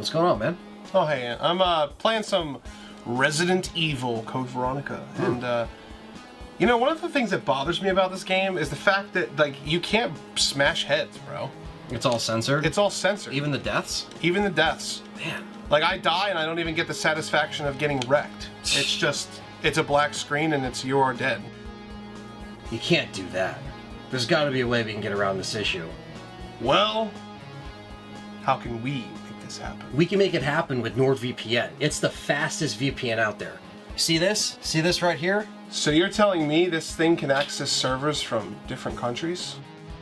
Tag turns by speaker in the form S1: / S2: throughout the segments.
S1: What's going on, man?
S2: Oh, hey, I'm playing some Resident Evil Code Veronica, and you know, one of the things that bothers me about this game is the fact that, like, you can't smash heads, bro.
S1: It's all censored?
S2: It's all censored.
S1: Even the deaths?
S2: Even the deaths.
S1: Man.
S2: Like, I die and I don't even get the satisfaction of getting wrecked. It's just, it's a black screen and it's you are dead.
S1: You can't do that. There's gotta be a way we can get around this issue.
S2: Well, how can we make this happen?
S1: We can make it happen with NordVPN. It's the fastest VPN out there. See this? See this right here?
S2: So you're telling me this thing can access servers from different countries?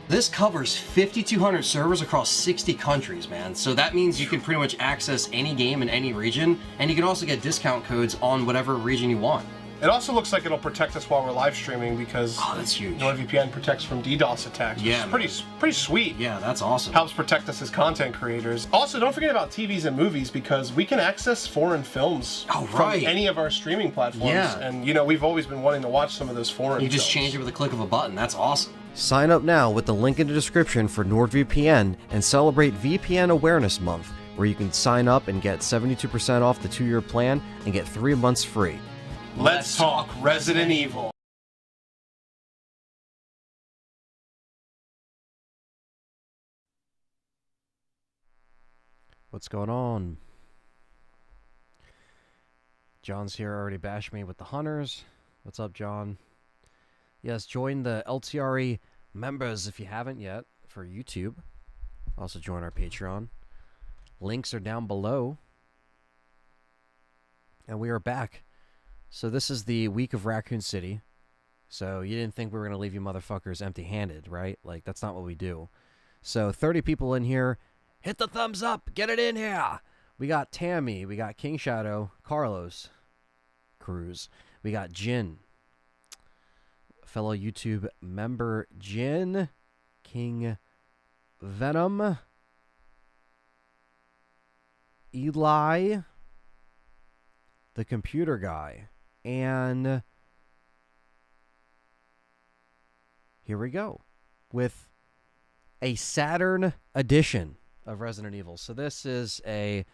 S1: This covers 5,200 servers across 60 countries, man. So that means you can pretty much access any game in any region, and you can also get discount codes on whatever region you want.
S2: It also looks like it'll protect us while we're live streaming because
S1: that's huge.
S2: NordVPN protects from DDoS attacks, which is pretty sweet.
S1: Yeah, that's awesome.
S2: Helps protect us as content creators. Also, don't forget about TVs and movies because we can access foreign films from any of our streaming platforms.
S1: Yeah.
S2: And you know, we've always been wanting to watch some of those foreign films.
S1: You just change it with a click of a button. That's awesome.
S3: Sign up now with the link in the description for NordVPN and celebrate VPN Awareness Month, where you can sign up and get 72% off the 2-year plan and get 3 months free.
S2: Let's talk Resident Evil.
S3: What's going on? John's here, already bashed me with the hunters. What's up, John? Yes, join the LTRE members if you haven't yet for YouTube. Also join our Patreon. Links are down below. And we are back. So this is the week of Raccoon City. So you didn't think we were going to leave you motherfuckers empty-handed, right? Like, that's not what we do. So 30 people in here. Hit the thumbs up. Get it in here. We got Tammy. We got King Shadow. Carlos. Cruz. We got Jin. Fellow YouTube member Jin. King Venom. Eli. The computer guy. And here we go with a Saturn edition of Resident Evil. So this is a,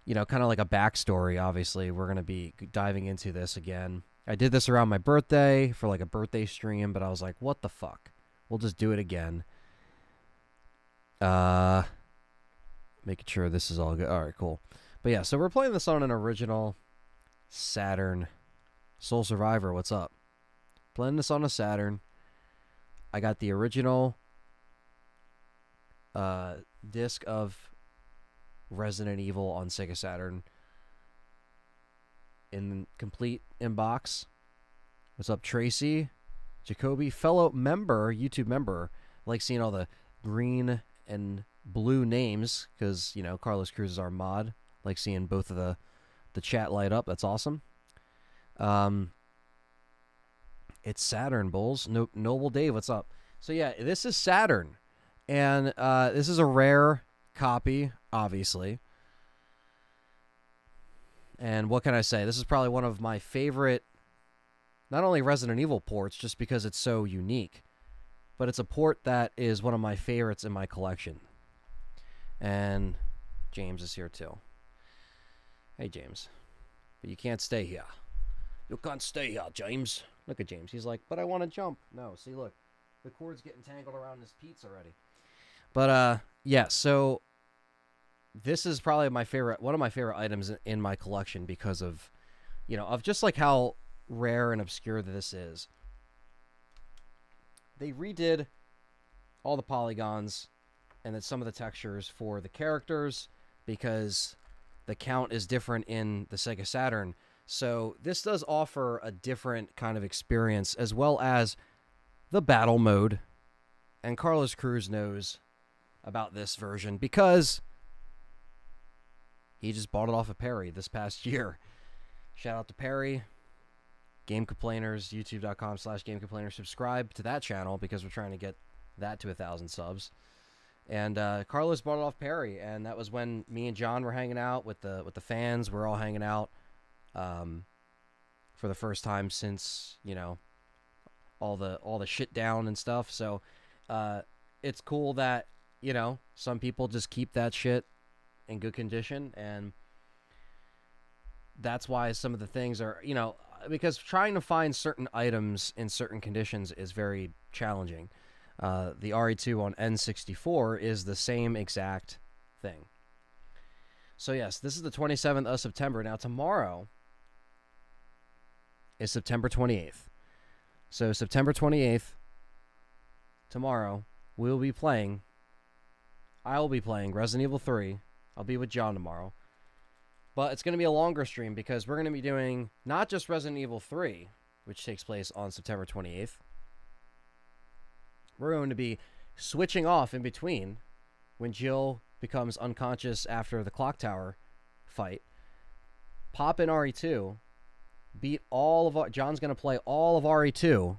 S3: you know, kind of like a backstory, obviously. We're going to be diving into this again. I did this around my birthday for like a birthday stream, but I was like, what the fuck? We'll just do it again. Making sure this is all good. All right, cool. But yeah, so we're playing this on an original Saturn. Soul Survivor, what's up? Playing this on a Saturn. I got the original disc of Resident Evil on Sega Saturn in complete inbox. What's up, Tracy? Jacoby, fellow member, YouTube member. I like seeing all the green and blue names because, you know, Carlos Cruz is our mod. I like seeing both of the chat light up. That's awesome. It's Saturn, Bulls. Noble Dave, what's up? So yeah, this is Saturn, and this is a rare copy, obviously. And what can I say? This is probably one of my favorite, not only Resident Evil ports, just because it's so unique, but it's a port that is one of my favorites in my collection. And James is here too. Hey, James. But you can't stay here. You can't stay here, James. Look at James. He's like, but I want to jump. No, see, look. The cord's getting tangled around his Pete's already. But, yeah, so this is probably one of my favorite items in my collection because of, you know, of just like how rare and obscure this is. They redid all the polygons and then some of the textures for the characters because the count is different in the Sega Saturn. So this does offer a different kind of experience as well as the battle mode. And Carlos Cruz knows about this version because he just bought it off of Perry this past year. Shout out to Perry. Game Complainers, youtube.com/GameComplainers. Subscribe to that channel because we're trying to get that to 1,000 subs. And Carlos bought it off Perry, and that was when me and John were hanging out with the fans. We're all hanging out for the first time since, you know, all the shit down and stuff. So it's cool that, you know, some people just keep that shit in good condition, and that's why some of the things are, because trying to find certain items in certain conditions is very challenging. The RE2 on N64 is the same exact thing. So yes, this is the 27th of September. Now tomorrow is September 28th. So September 28th, tomorrow, I will be playing Resident Evil 3. I'll be with John tomorrow. But it's going to be a longer stream because we're going to be doing not just Resident Evil 3, which takes place on September 28th. We're going to be switching off in between when Jill becomes unconscious after the clock tower fight. Pop in RE2. Beat all of... John's going to play all of RE2.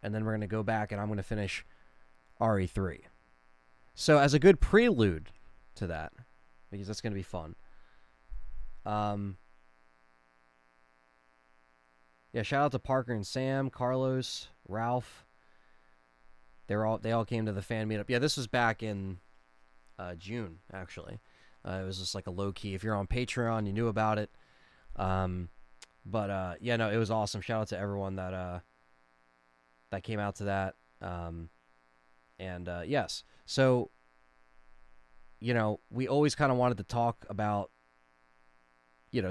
S3: And then we're going to go back and I'm going to finish RE3. So as a good prelude to that, because that's going to be fun. Yeah, shout out to Parker and Sam, Carlos, Ralph. They all came to the fan meetup. Yeah, this was back in June, actually. It was just like a low key. If you're on Patreon, you knew about it. Yeah, no, it was awesome. Shout out to everyone that came out to that. Yes, so we always kind of wanted to talk about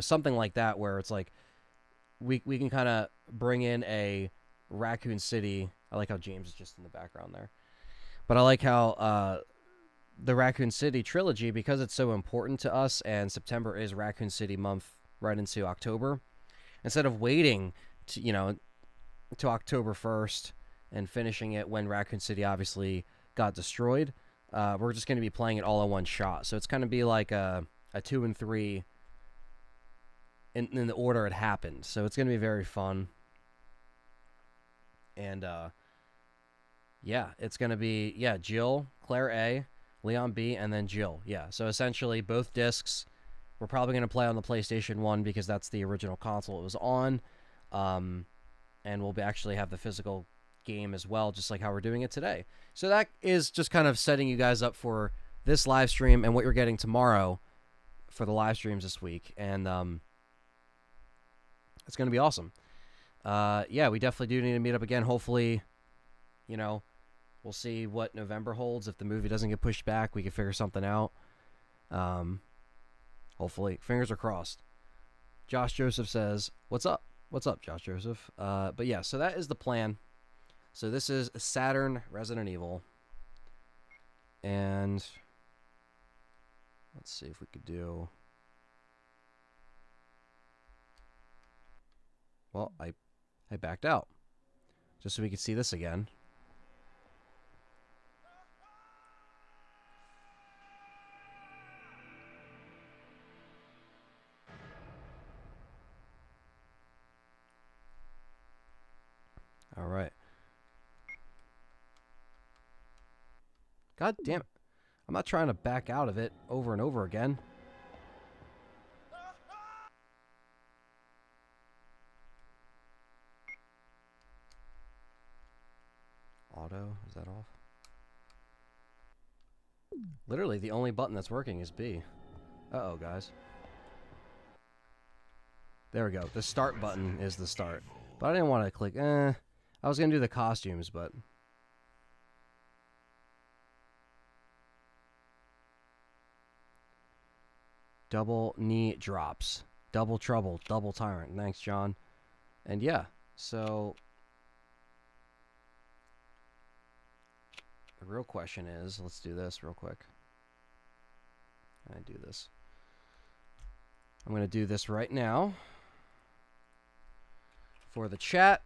S3: something like that where it's like we can kind of bring in a Raccoon City. I like how James is just in the background there. But I like how the Raccoon City trilogy, because it's so important to us, and September is Raccoon City month right into October, instead of waiting to October 1st and finishing it when Raccoon City obviously got destroyed, we're just going to be playing it all in one shot. So it's going to be like a 2 and 3 in the order it happened. So it's going to be very fun. And yeah, it's going to be Jill, Claire A, Leon B, and then Jill. Yeah, so essentially both discs we're probably going to play on the PlayStation 1 because that's the original console it was on. And we'll actually have the physical game as well, just like how we're doing it today. So that is just kind of setting you guys up for this live stream and what you're getting tomorrow for the live streams this week. And it's going to be awesome. Yeah, we definitely do need to meet up again. Hopefully, we'll see what November holds. If the movie doesn't get pushed back, we can figure something out. Hopefully. Fingers are crossed. Josh Joseph says, what's up? What's up, Josh Joseph? But yeah, so that is the plan. So this is Saturn Resident Evil. And let's see if we could do... Well, I backed out. Just so we could see this again. All right. God damn it. I'm not trying to back out of it over and over again. Auto, is that off? Literally, the only button that's working is B. Uh-oh, guys. There we go. The start button is the start. But I didn't want to click, I was going to do the costumes, but... Double knee drops. Double trouble. Double tyrant. Thanks, John. And yeah, so... The real question is, let's do this real quick. I do this. I'm going to do this right now for the chat.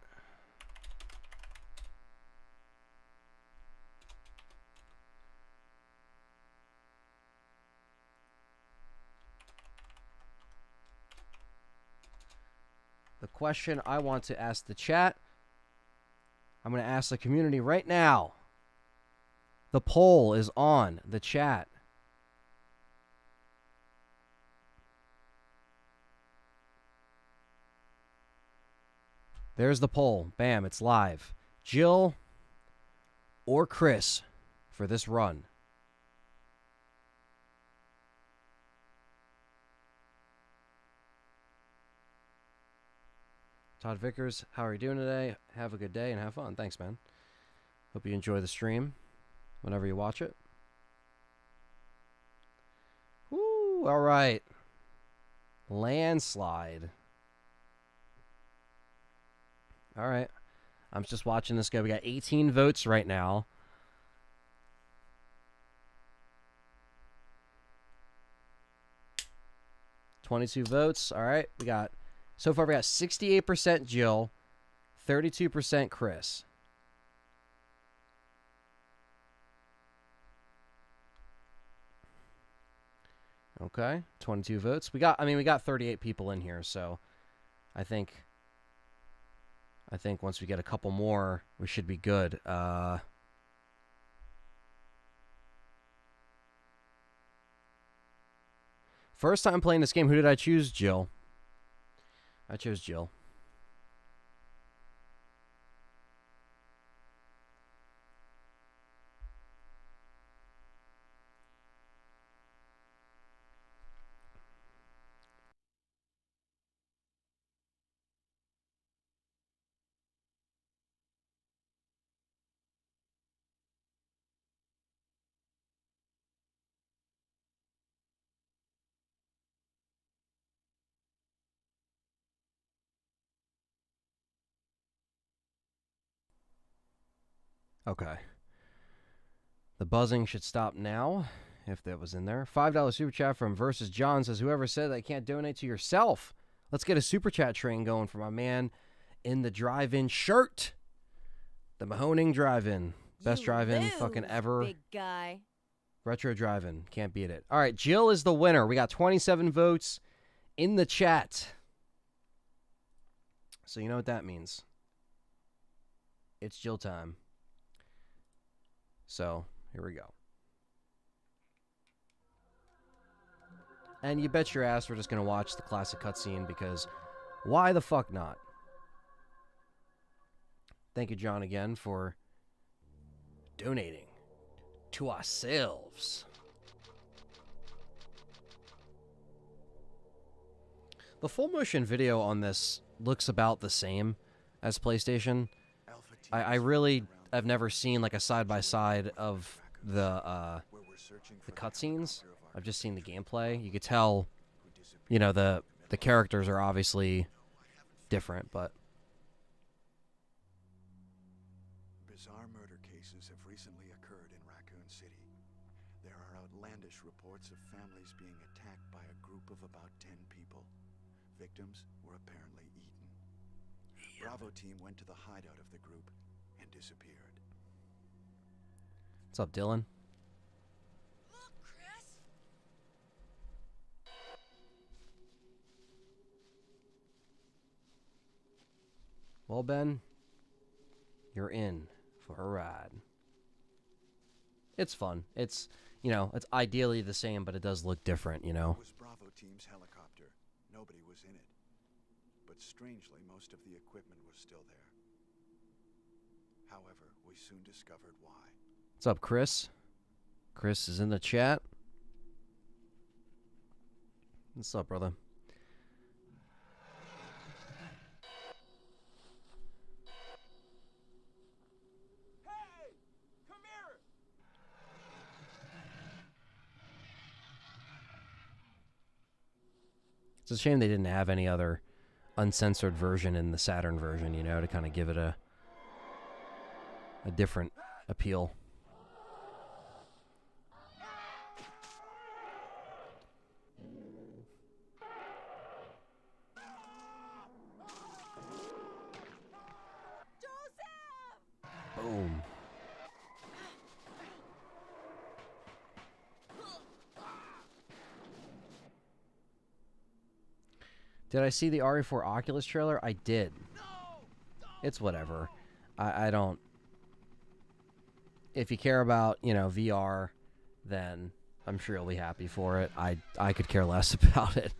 S3: The question I want to ask the chat, I'm going to ask the community right now. The poll is on the chat. There's the poll. Bam, it's live. Jill or Chris for this run? Todd Vickers, how are you doing today? Have a good day and have fun. Thanks, man. Hope you enjoy the stream whenever you watch it. Woo, all right. Landslide. All right. I'm just watching this go. We got 18 votes right now. $22 votes. All right. So far we got 68% Jill, 32% Chris. Okay. 22 votes. We got 38 people in here, so I think once we get a couple more, we should be good. First time playing this game, who did I choose? Jill. I chose Jill. Okay. The buzzing should stop now, if that was in there. $5 super chat from Versus John says, whoever said that can't donate to yourself. Let's get a super chat train going for my man in the drive-in shirt. The Mahoning drive-in. Best drive-in fucking ever.
S4: Big guy.
S3: Retro drive-in. Can't beat it. All right, Jill is the winner. We got 27 votes in the chat. So you know what that means. It's Jill time. So, here we go. And you bet your ass we're just going to watch the classic cutscene because why the fuck not? Thank you, John, again for donating to ourselves. The full motion video on this looks about the same as PlayStation. I've never seen like a side-by-side of the cutscenes. I've just seen the gameplay. You could tell, you know, the characters are obviously different, but
S5: bizarre murder cases have recently occurred in Raccoon City. There are outlandish reports of families being attacked by a group of about 10 people. Victims were apparently eaten. Bravo team went to the hideout of the group and disappeared.
S3: What's up, Dylan?
S4: Look, Chris.
S3: Well, Ben, you're in for a ride. It's fun. It's, you know, it's ideally the same, but it does look different, you know.
S5: It was Bravo team's helicopter. Nobody was in it. But strangely, most of the equipment was still there. However, we soon discovered why.
S3: What's up, Chris? Chris is in the chat. What's up, brother?
S6: Hey! Come here!
S3: It's a shame they didn't have any other uncensored version in the Saturn version, you know, to kind of give it a different appeal. Boom. Did I see the RE4 Oculus trailer? I did. It's whatever. I don't... If you care about, you know, VR, then I'm sure you'll be happy for it. I could care less about it.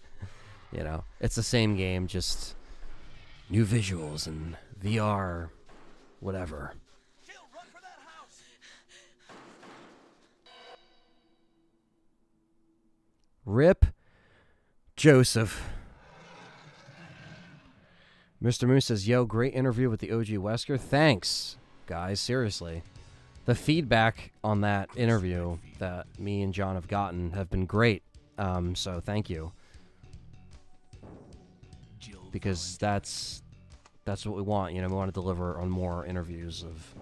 S3: You know, it's the same game, just new visuals and VR, whatever.
S6: Jill, run for that house!
S3: Rip Joseph. Mr. Moose says, yo, great interview with the OG Wesker. Thanks, guys, seriously. The feedback on that interview that me and John have gotten have been great. So thank you. Because that's what we want. You know, we want to deliver on more interviews of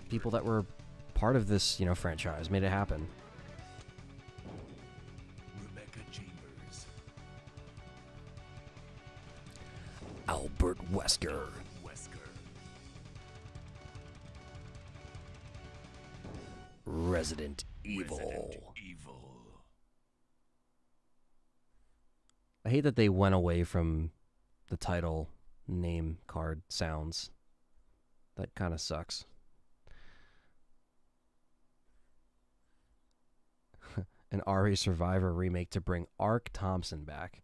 S3: people that were part of this, you know, franchise, made it happen. Albert Wesker. Resident Evil. I hate that they went away from the title name card sounds. That kind of sucks. An RE Survivor remake to bring Ark Thompson back.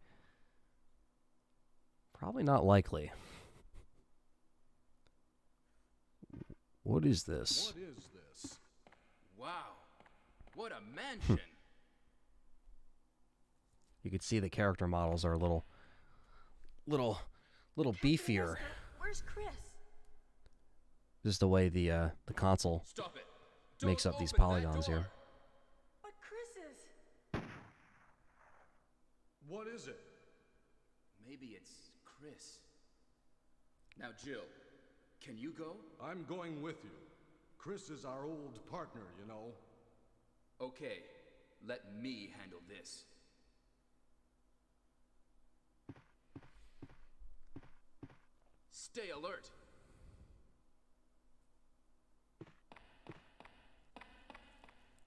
S3: Probably not likely. What is this?
S7: What is this? Wow. What a mansion.
S3: You could see the character models are a little beefier.
S4: Where's Chris?
S3: Just the way the console
S7: Stop it.
S3: makes
S7: Don't
S3: up these
S7: open that
S3: polygons
S7: door.
S3: here.
S4: But Chris is.
S7: What is it? Maybe it's Chris. Now, Jill, can you go?
S8: I'm going with you. Chris is our old partner, you know.
S7: Okay, let me handle this. Stay alert.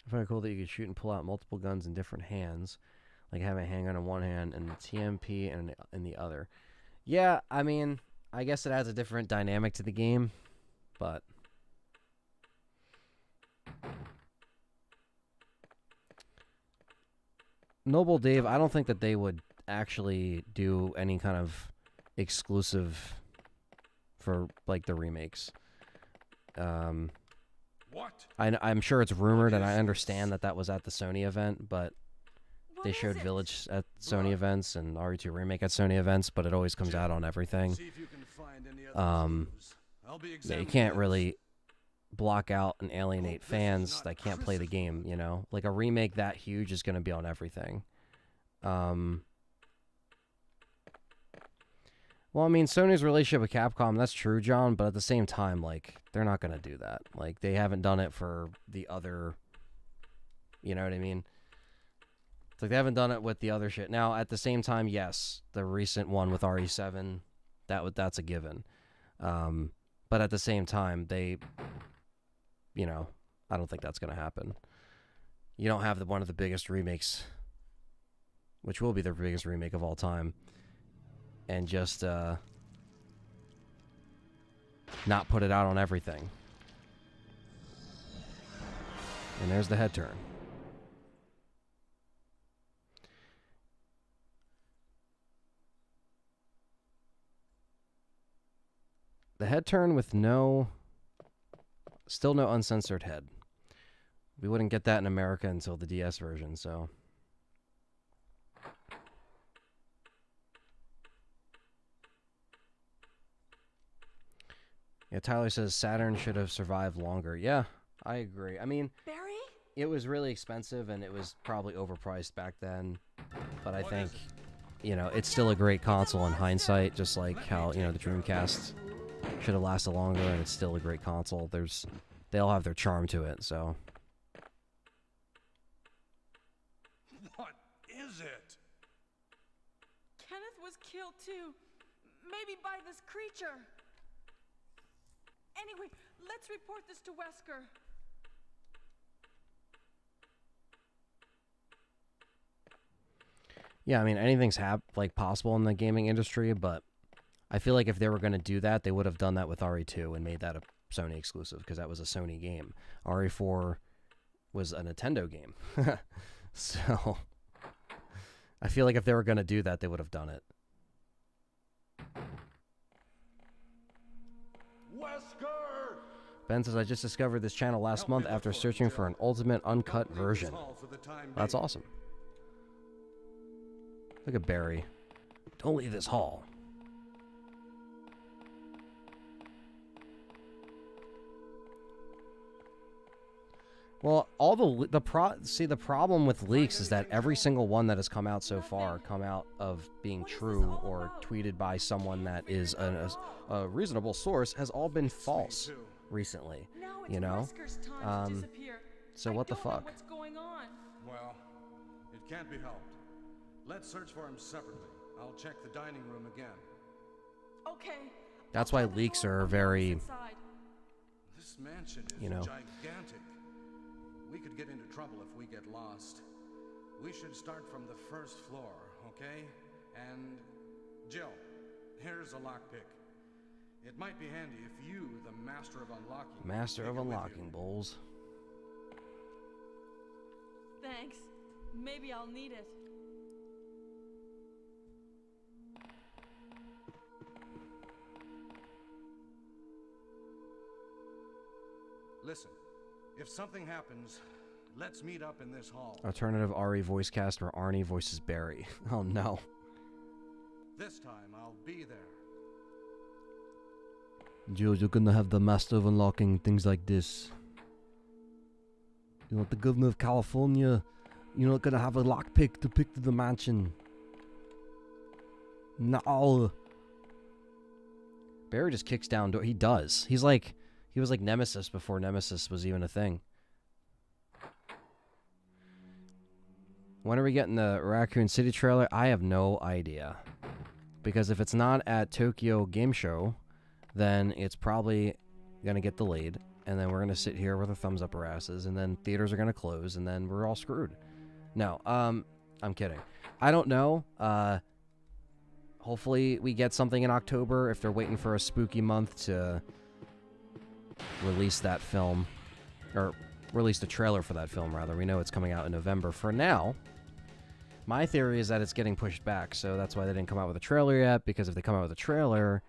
S3: I find it cool that you could shoot and pull out multiple guns in different hands, like having a handgun in one hand and the TMP in the other. Yeah, I mean, I guess it adds a different dynamic to the game, but Noble Dave, I don't think that they would actually do any kind of exclusive for like the remakes.
S8: What?
S3: I'm sure it's rumored, and I understand that that was at the Sony event, but
S4: What
S3: they
S4: is
S3: showed
S4: it?
S3: Village at Sony events and RE2 Remake at Sony events, but it always comes out on everything.
S8: See if you can find any other
S3: Um,
S8: clues. I'll be
S3: Yeah, you
S8: examining
S3: can't
S8: this.
S3: really block out and alienate
S8: Hope this is
S3: fans
S8: not
S3: that can't play the
S8: Chris's
S3: game, you know? Like, a remake that huge is going to be on everything. Well, I mean, Sony's relationship with Capcom, that's true, John, but at the same time, like, they're not going to do that. Like, they haven't done it for the other, you know what I mean? It's like they haven't done it with the other shit. Now, at the same time, yes, the recent one with RE7, that's a given. But at the same time, they, you know, I don't think that's going to happen. You don't have one of the biggest remakes, which will be the biggest remake of all time, and just not put it out on everything. And there's the head turn. The head turn with still no uncensored head. We wouldn't get that in America until the DS version, so. Yeah, Tyler says Saturn should have survived longer. Yeah, I agree. I mean,
S4: Barry?
S3: it was really expensive and it was probably overpriced back then. But I think, you know, it's still a great console in hindsight, just like how, you know, the Dreamcast should have lasted longer and it's still a great console. They all have their charm to it, so.
S8: What is it?
S4: Kenneth was killed too. Maybe by this creature. Anyway, let's report this to Wesker.
S3: Yeah, I mean, anything's possible in the gaming industry, but I feel like if they were going to do that, they would have done that with RE2 and made that a Sony exclusive, because that was a Sony game. RE4 was a Nintendo game. So, I feel like if they were going to do that, they would have done it.
S8: Wesker!
S3: Ben says, I just discovered this channel last month after searching for an ultimate uncut version. That's awesome. Look at Barry. Don't leave this hall. Well, all the problem with leaks is that every single one that has come out so far come out of being true or tweeted by someone that is a reasonable source has all been false recently.
S4: Now it's
S3: You know,
S4: Wesker's time to disappear.
S3: so
S4: I
S3: what the
S4: don't know
S3: fuck?
S4: what's going on.
S8: Well, it can't be helped. Let's search for him separately. I'll check the dining room again.
S4: Okay.
S3: That's why leaks are very,
S4: Inside.
S8: This mansion is
S3: you know,
S8: gigantic. We could get into trouble if we get lost. We should start from the first floor, okay? And Jill, here's a lockpick. It might be handy if you, the master of unlocking,
S3: Bulls.
S4: Thanks. Maybe I'll need it.
S8: Listen, if something happens, let's meet up in this hall.
S3: Alternative RE voice cast where Arnie voices Barry. Oh no.
S8: This time I'll be there.
S3: Jill, you're gonna have the master of unlocking things like this. You know, the governor of California, you're not gonna have a lockpick to pick to the mansion. No. Barry just kicks down door. He does. He was like Nemesis before Nemesis was even a thing. When are we getting the Raccoon City trailer? I have no idea. Because if it's not at Tokyo Game Show, then it's probably going to get delayed. And then we're going to sit here with our thumbs up our asses. And then theaters are going to close. And then we're all screwed. No, I'm kidding. I don't know. Hopefully we get something in October if they're waiting for a spooky month to release that film. Or release the trailer for that film, rather. We know it's coming out in November. For now, my theory is that it's getting pushed back. So that's why they didn't come out with a trailer yet. Because if they come out with a trailer,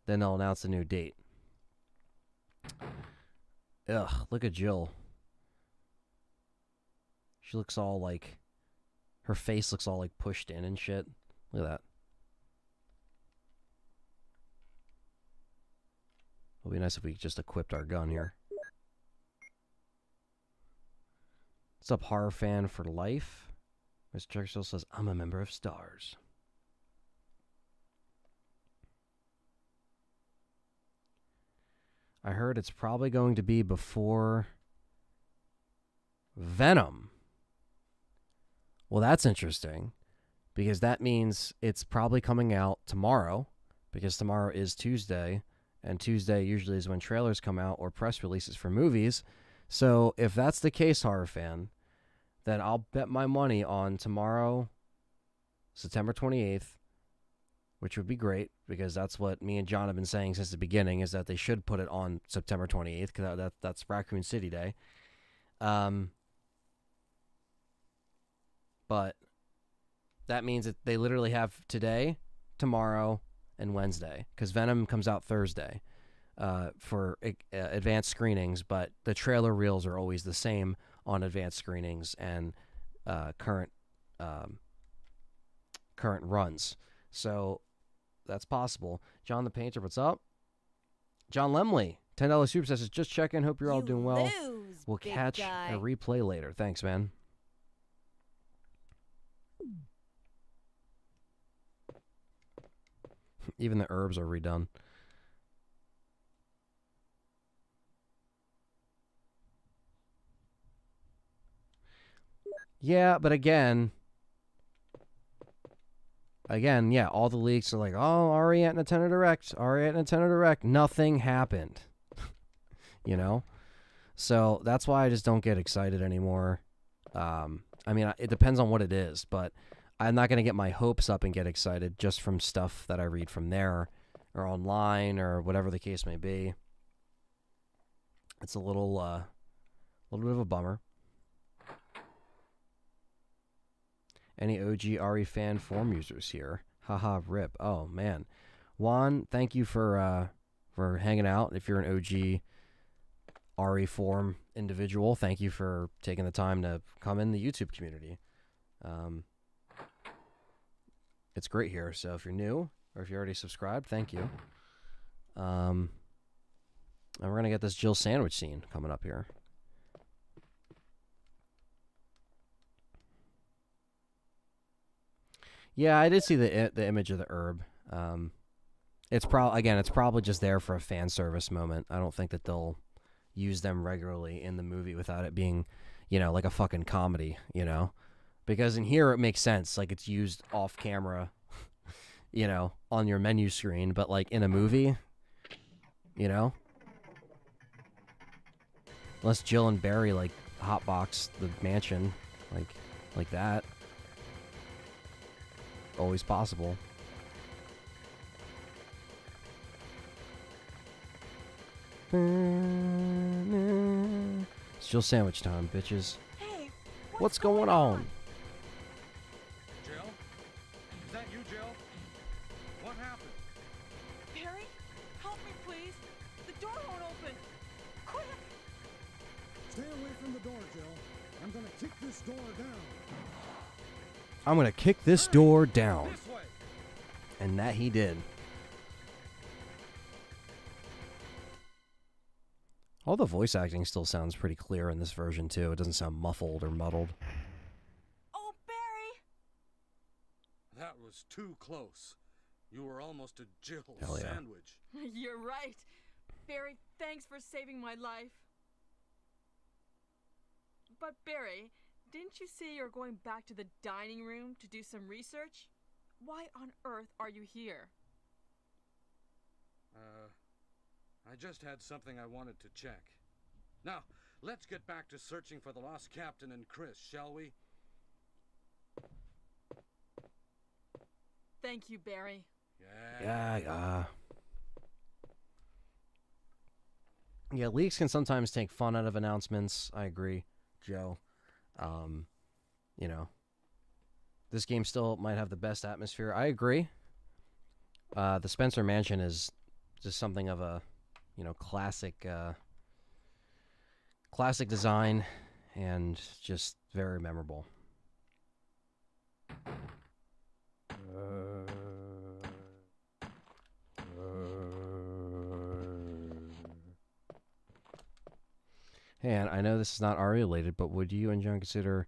S3: then they'll announce a new date. Ugh, look at Jill. She looks all like... Her face looks all like pushed in and shit. Look at that. It'll be nice if we just equipped our gun here. What's up, horror fan for life? Mr. Churchill says, I'm a member of S.T.A.R.S. I heard it's probably going to be before Venom. Well, that's interesting. Because that means it's probably coming out tomorrow. Because tomorrow is Tuesday. And Tuesday usually is when trailers come out or press releases for movies. So if that's the case, horror fan, then I'll bet my money on tomorrow, September 28th, which would be great because that's what me and John have been saying since the beginning, is that they should put it on September 28th because that's Raccoon City Day. But that means that they literally have today, tomorrow, and Wednesday because Venom comes out Thursday for advanced screenings, but the trailer reels are always the same on advanced screenings and current runs. So that's possible. John the Painter, what's up? John Lemley, $10 super says, just checking. Hope you're all doing well. We'll catch a replay later. Thanks, man. Even the herbs are redone. Yeah, but again, yeah, all the leaks are like, oh, RE at Nintendo Direct, RE at Nintendo Direct. Nothing happened. You know? So that's why I just don't get excited anymore. I mean, it depends on what it is, but I'm not going to get my hopes up and get excited just from stuff that I read from there or online or whatever the case may be. It's a little bit of a bummer. Any OG RE fan forum users here? Haha, rip. Oh, man. Juan, thank you for hanging out. If you're an OG RE forum individual, thank you for taking the time to come in the YouTube community. It's great here, so if you're new, or if you're already subscribed, thank you. And we're going to get this Jill sandwich scene coming up here. Yeah, I did see the image of the herb. It's probably just there for a fan service moment. I don't think that they'll use them regularly in the movie without it being, like a fucking comedy, Because in here it makes sense, like it's used off camera, on your menu screen, but like in a movie, unless Jill and Barry like hotbox the mansion, like that. Always possible. It's Jill sandwich time, bitches.
S4: Hey,
S3: What's going on?
S8: Jill? Is that you, Jill? What happened?
S4: Barry, help me, please. The door won't open. Quick!
S9: Stay away from the door, Jill. I'm gonna kick this door down.
S3: I'm gonna kick this door down.
S8: This way.
S3: And that he did. All the voice acting still sounds pretty clear in this version, too. It doesn't sound muffled or muddled.
S4: Oh, Barry!
S8: That was too close. You were almost a Jill
S3: Hell yeah.
S8: sandwich.
S4: You're right. Barry, thanks for saving my life. But Barry, didn't you say you're going back to the dining room to do some research? Why on earth are you here?
S8: I just had something I wanted to check. Now, let's get back to searching for the lost captain and Chris, shall we?
S4: Thank you, Barry.
S3: Yeah. Yeah, leaks can sometimes take fun out of announcements. I agree, Joe. This game still might have the best atmosphere. I agree. The Spencer Mansion is just something of a, classic design and just very memorable. Hey, and I know this is not RE related, but would you and John consider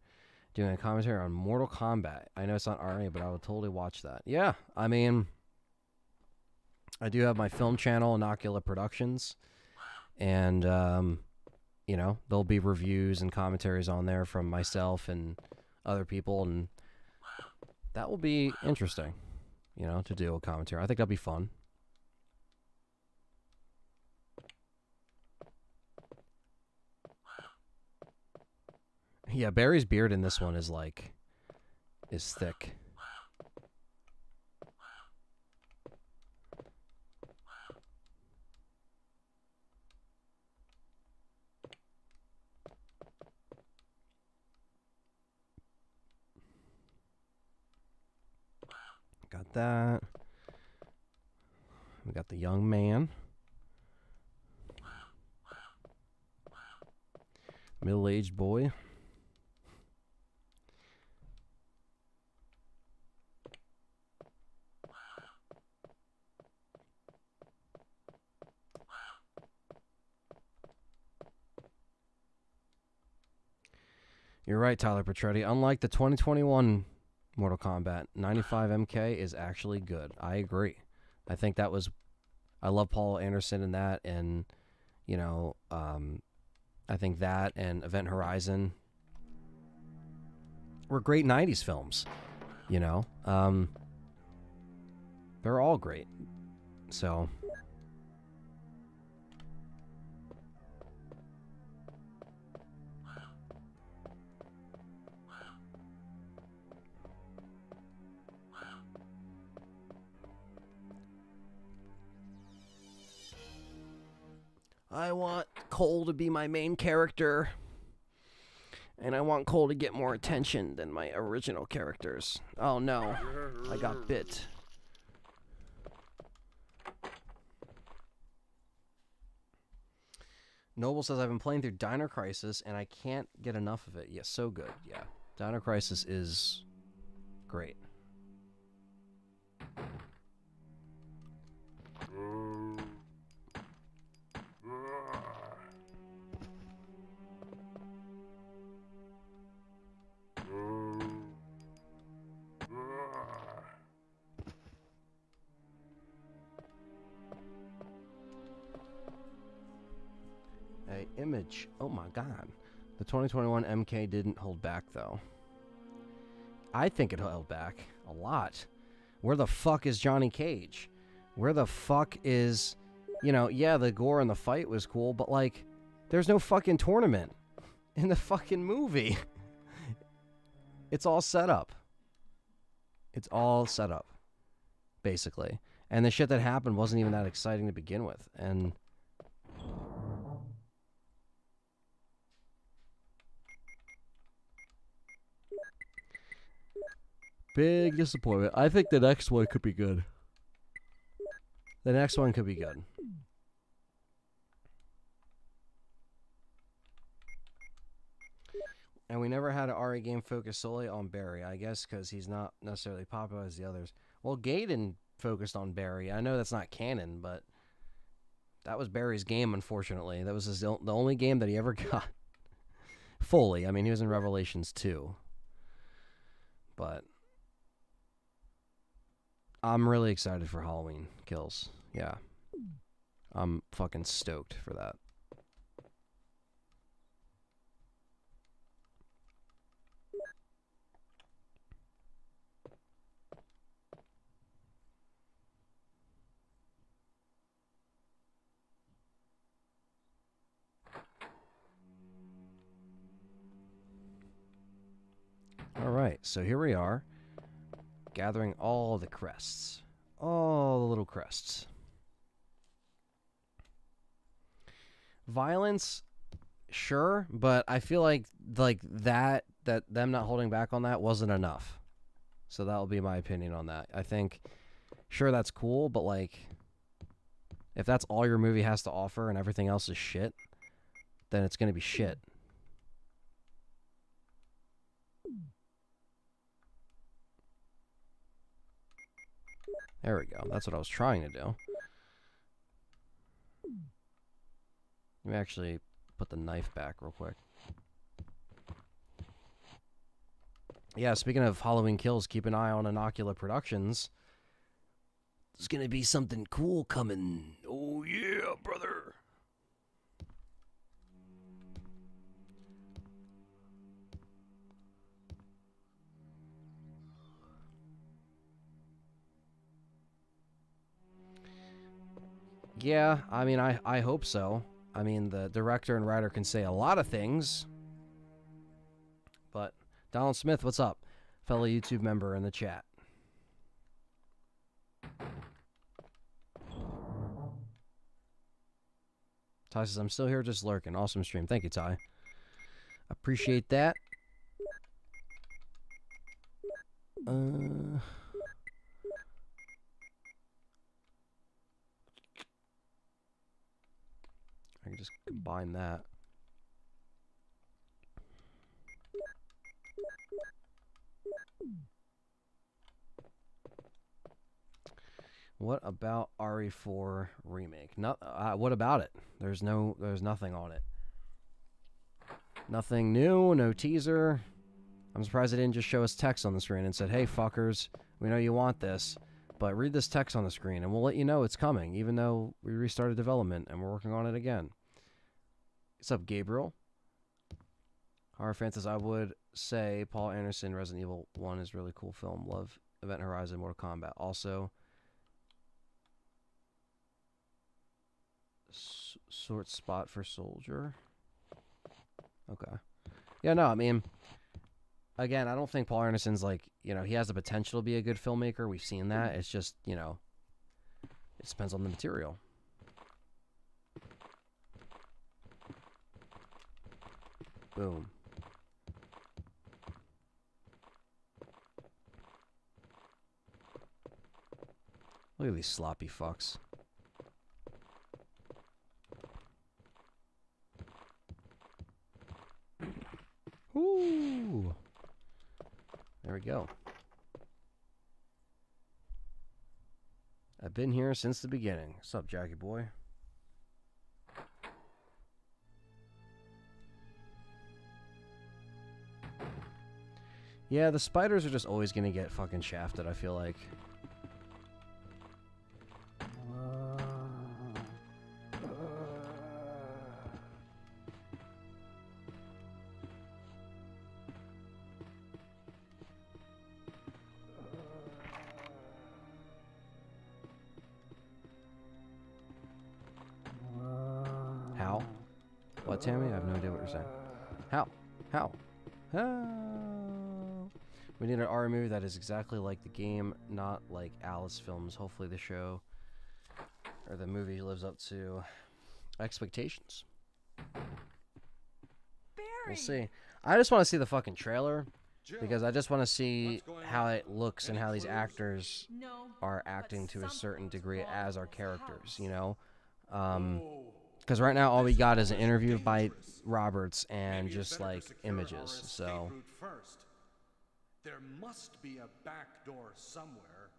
S3: doing a commentary on Mortal Kombat? I know it's not RE, but I would totally watch that. Yeah, I mean, I do have my film channel, Inocula Productions, and, there'll be reviews and commentaries on there from myself and other people, and that will be interesting, to do a commentary. I think that'll be fun. Yeah, Barry's beard in this one is thick. Got that. We got the young man. Middle-aged boy. You're right, Tyler Petretti. Unlike the 2021 Mortal Kombat, 95 MK is actually good. I agree. I think that was... I love Paul Anderson in that, and, I think that and Event Horizon were great 90s films, They're all great. So... I want Cole to be my main character, and I want Cole to get more attention than my original characters. Oh no, I got bit. Noble says, I've been playing through Dino Crisis, and I can't get enough of it. Yes, so good, yeah. Dino Crisis is great. image. Oh my god. The 2021 MK didn't hold back, though. I think it held back a lot. Where the fuck is Johnny Cage? Where the fuck is... You know, yeah, the gore in the fight was cool, but, like, there's no fucking tournament in the fucking movie. It's all set up. It's all set up, basically. And the shit that happened wasn't even that exciting to begin with. And... big disappointment. I think the next one could be good. The next one could be good. And we never had an RE game focused solely on Barry, I guess because he's not necessarily popular as the others. Well, Gaiden focused on Barry. I know that's not canon, but that was Barry's game, unfortunately. That was the only game that he ever got fully. I mean, he was in Revelations 2. But I'm really excited for Halloween Kills. Yeah. I'm fucking stoked for that. Alright, so here we are, gathering all the crests. All the little crests. Violence, sure, but I feel like that them not holding back on that wasn't enough. So that'll be my opinion on that. I think, sure, that's cool, but like, if that's all your movie has to offer and everything else is shit, then it's gonna be shit. There we go. That's what I was trying to do. Let me actually put the knife back real quick. Yeah, speaking of Halloween Kills, keep an eye on Inocula Productions. There's going to be something cool coming. Oh, yeah, brother. Yeah, I mean, I hope so. I mean, the director and writer can say a lot of things. But, Donald Smith, what's up? Fellow YouTube member in the chat. Ty says, I'm still here just lurking. Awesome stream. Thank you, Ty. Appreciate that. I can just combine that. What about RE4 remake? No, what about it? There's nothing on it. Nothing new, no teaser. I'm surprised they didn't just show us text on the screen and said, hey fuckers, we know you want this, but read this text on the screen and we'll let you know it's coming, even though we restarted development and we're working on it again. What's up, Gabriel? Horror fan says, I would say Paul Anderson, Resident Evil 1 is a really cool film. Love Event Horizon, Mortal Kombat. Also, sort spot for Soldier. Okay. Yeah, no, I mean, again, I don't think Paul Anderson's like, you know, he has the potential to be a good filmmaker. We've seen that. It's just, you know, it depends on the material. Boom. Look at these sloppy fucks. Ooh. There we go. I've been here since the beginning. What's up, Jackie boy? Yeah, the spiders are just always gonna get fucking shafted, I feel like. What, Tammy? I have no idea what you're saying. How? How? We need an RE movie that is exactly like the game, not like Alice films. Hopefully the show or the movie lives up to expectations. We'll see. I just want to see the fucking trailer because I just want to see how it looks and how these actors are acting to a certain degree as our characters, you know? Because right now all we got is an interview by Roberts and just like images, so...
S8: There must be a back door somewhere.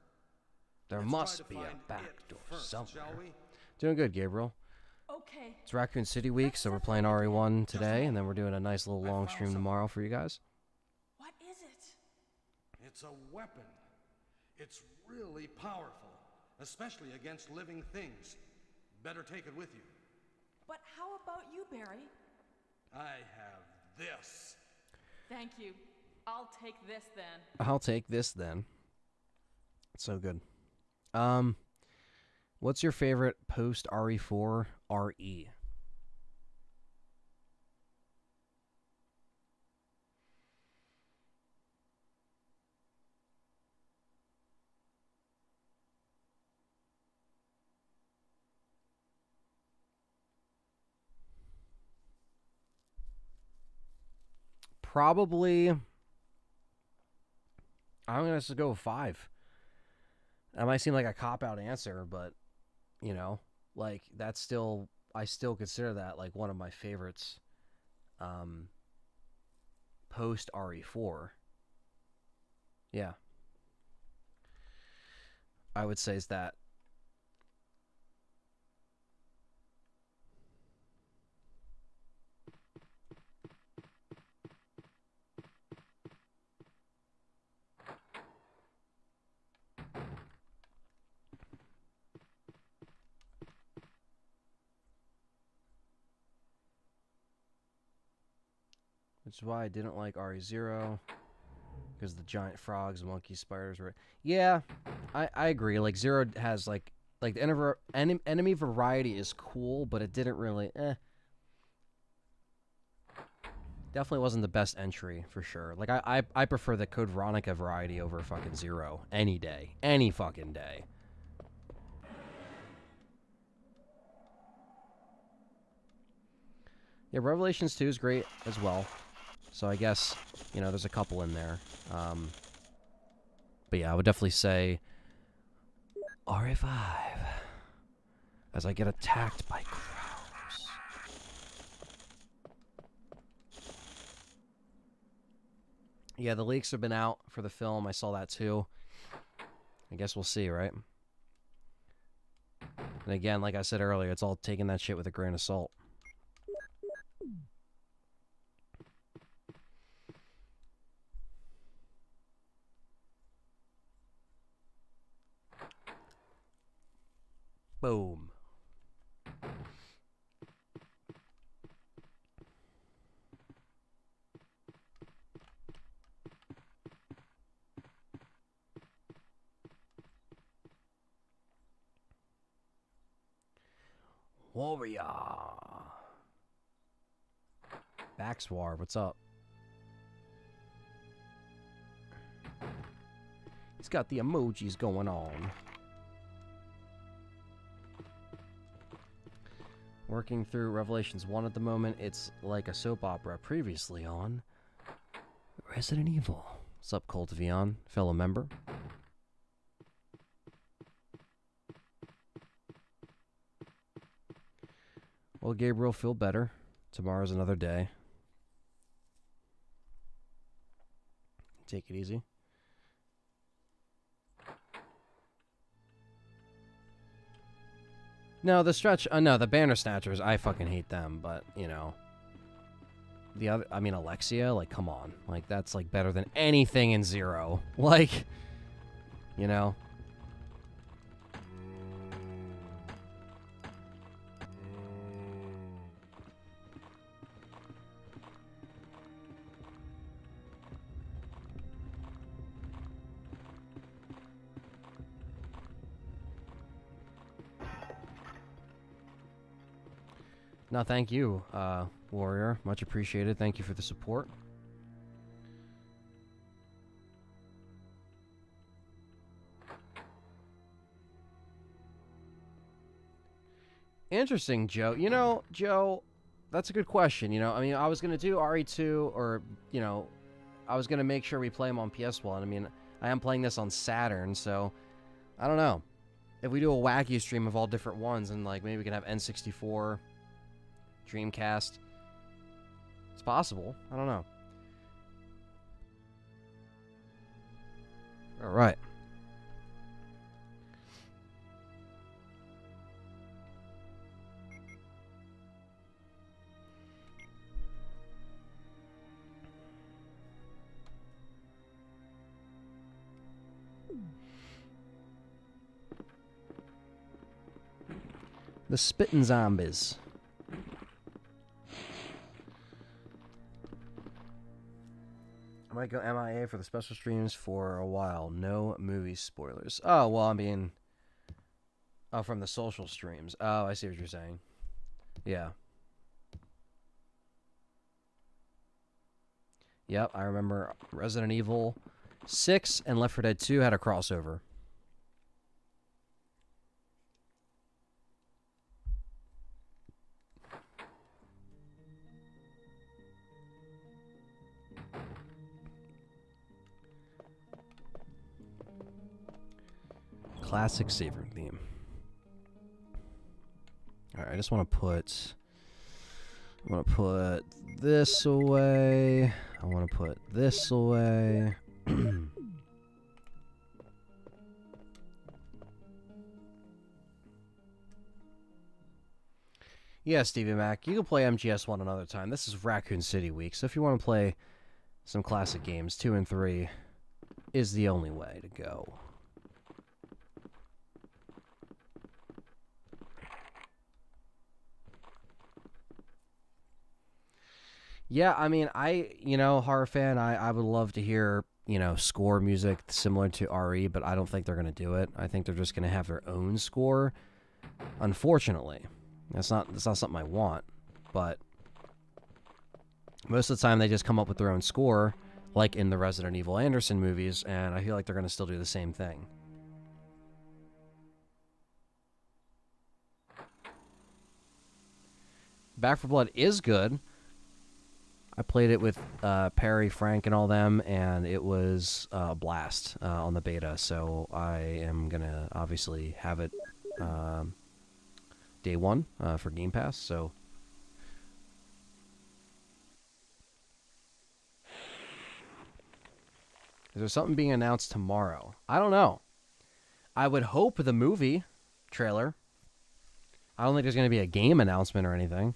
S3: There must be a back door somewhere. Doing good, Gabriel.
S4: Okay.
S3: It's Raccoon City week, so we're playing RE1 today, and then we're doing a nice little long stream tomorrow for you guys.
S4: What is it?
S8: It's a weapon. It's really powerful, especially against living things. Better take it with you.
S4: But how about you, Barry?
S8: I have this.
S4: Thank you. I'll take this then.
S3: I'll take this then. It's so good. What's your favorite post RE4 RE? Probably... I'm going to just go with 5. That might seem like a cop-out answer, but, you know, like, that's still, I still consider that, like, one of my favorites, post-RE4. Yeah. I would say is that. Which is why I didn't like RE0. Because the giant frogs, monkeys, spiders were... Yeah, I agree. Like, 0 has, like the enemy variety is cool, but it didn't really... Definitely wasn't the best entry, for sure. Like, I prefer the Code Veronica variety over fucking 0. Any day. Any fucking day. Yeah, Revelations 2 is great as well. So I guess, you know, there's a couple in there. But yeah, I would definitely say RE5 as I get attacked by crows. Yeah, the leaks have been out for the film. I saw that too. I guess we'll see, right? And again, like I said earlier, it's all taking that shit with a grain of salt. Boom. Warrior. Baxwar, what's up? He's got the emojis going on. Working through Revelations 1 at the moment. It's like a soap opera previously on Resident Evil. What's up, Colt Vion, fellow member? Well, Gabriel, feel better. Tomorrow's another day. Take it easy. No, the stretch... no, the banner snatchers, I fucking hate them, but, you know... The other... I mean, Alexia, like, come on. Like, that's, like, better than anything in 0. Like... You know? No, thank you, Warrior. Much appreciated. Thank you for the support. Interesting, Joe. You know, Joe, that's a good question. You know, I mean, I was going to do RE2 or, you know, I was going to make sure we play them on PS1. I mean, I am playing this on Saturn, so I don't know. If we do a wacky stream of all different ones and, like, maybe we can have N64, Dreamcast. It's possible. I don't know. All right. The Spittin' Zombies. I might go MIA for the special streams for a while. No movie spoilers. Oh, well, I mean... Oh, from the social streams. Oh, I see what you're saying. Yeah. Yep, I remember Resident Evil 6 and Left 4 Dead 2 had a crossover. Classic Saber theme. Alright, I just want to put... I want to put this away. I want to put this away. Yeah, Stevie Mac, you can play MGS1 another time. This is Raccoon City week, so if you want to play some classic games, 2 and 3 is the only way to go. Yeah, I mean, you know, horror fan, I would love to hear, you know, score music similar to RE, but I don't think they're going to do it. I think they're just going to have their own score. Unfortunately, that's not something I want, but most of the time they just come up with their own score, like in the Resident Evil Anderson movies, and I feel like they're going to still do the same thing. Back 4 Blood is good. I played it with Perry, Frank, and all them, and it was a blast on the beta. So I am going to obviously have it day one for Game Pass. So is there something being announced tomorrow? I don't know. I would hope the movie trailer. I don't think there's going to be a game announcement or anything.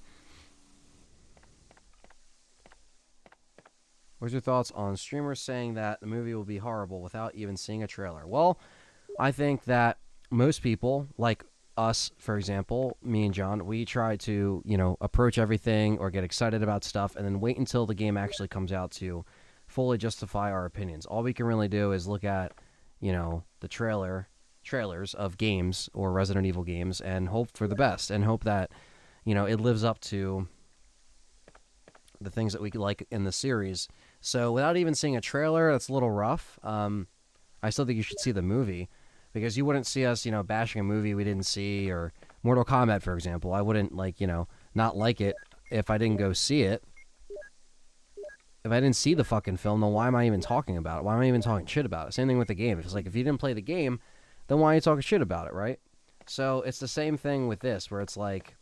S3: What's your thoughts on streamers saying that the movie will be horrible without even seeing a trailer? Well, I think that most people, like us, for example, me and John, we try to, you know, approach everything or get excited about stuff and then wait until the game actually comes out to fully justify our opinions. All we can really do is look at, you know, the trailers of games or Resident Evil games and hope for the best and hope that, you know, it lives up to the things that we like in the series. So without even seeing a trailer, that's a little rough. I still think you should see the movie because you wouldn't see us, you know, bashing a movie we didn't see, or Mortal Kombat, for example. I wouldn't, like, you know, not like it if I didn't go see it. If I didn't see the fucking film, then why am I even talking about it? Why am I even talking shit about it? Same thing with the game. It's like, if you didn't play the game, then why are you talking shit about it, right? So it's the same thing with this, where it's like,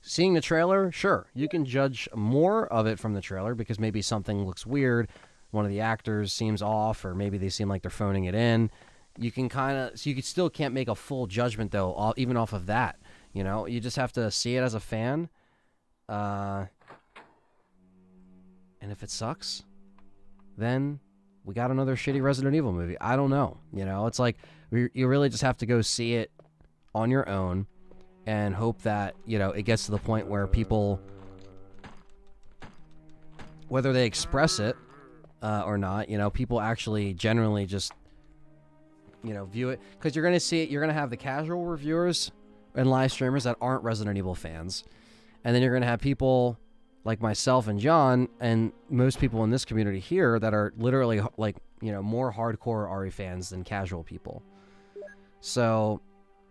S3: seeing the trailer, sure, you can judge more of it from the trailer because maybe something looks weird, one of the actors seems off, or maybe they seem like they're phoning it in. You can so you still can't make a full judgment, though, even off of that. You know, you just have to see it as a fan. And if it sucks, then we got another shitty Resident Evil movie. I don't know. You know, it's like, you really just have to go see it on your own and hope that, you know, it gets to the point where people, whether they express it or not, you know, people actually generally just, you know, view it. Because you're going to see it, you're going to have the casual reviewers and live streamers that aren't Resident Evil fans. And then you're going to have people like myself and John and most people in this community here that are literally like, you know, more hardcore RE fans than casual people. So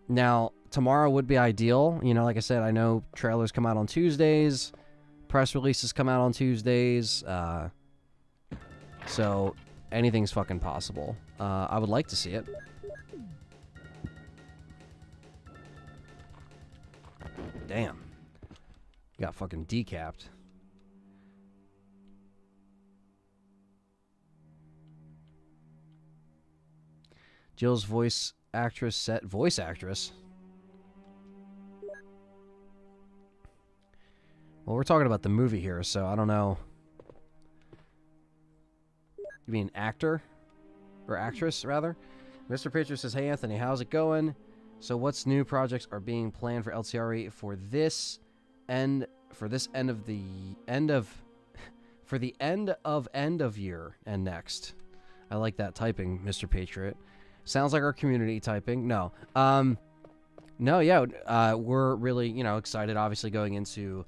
S3: now tomorrow would be ideal. You know, like I said, I know trailers come out on Tuesdays, press releases come out on Tuesdays. So anything's fucking possible. I would like to see it. Damn. Got fucking decapped. Jill's voice actress set. Voice actress? Well, we're talking about the movie here, so I don't know. You mean actor? Or actress, rather? Mr. Pitcher says, hey, Anthony, how's it going? So what's new projects are being planned for LTRE for this end of year and next? I like that typing, Mr. Patriot. Sounds like our community typing. No. No, yeah, we're really, you know, excited, obviously, going into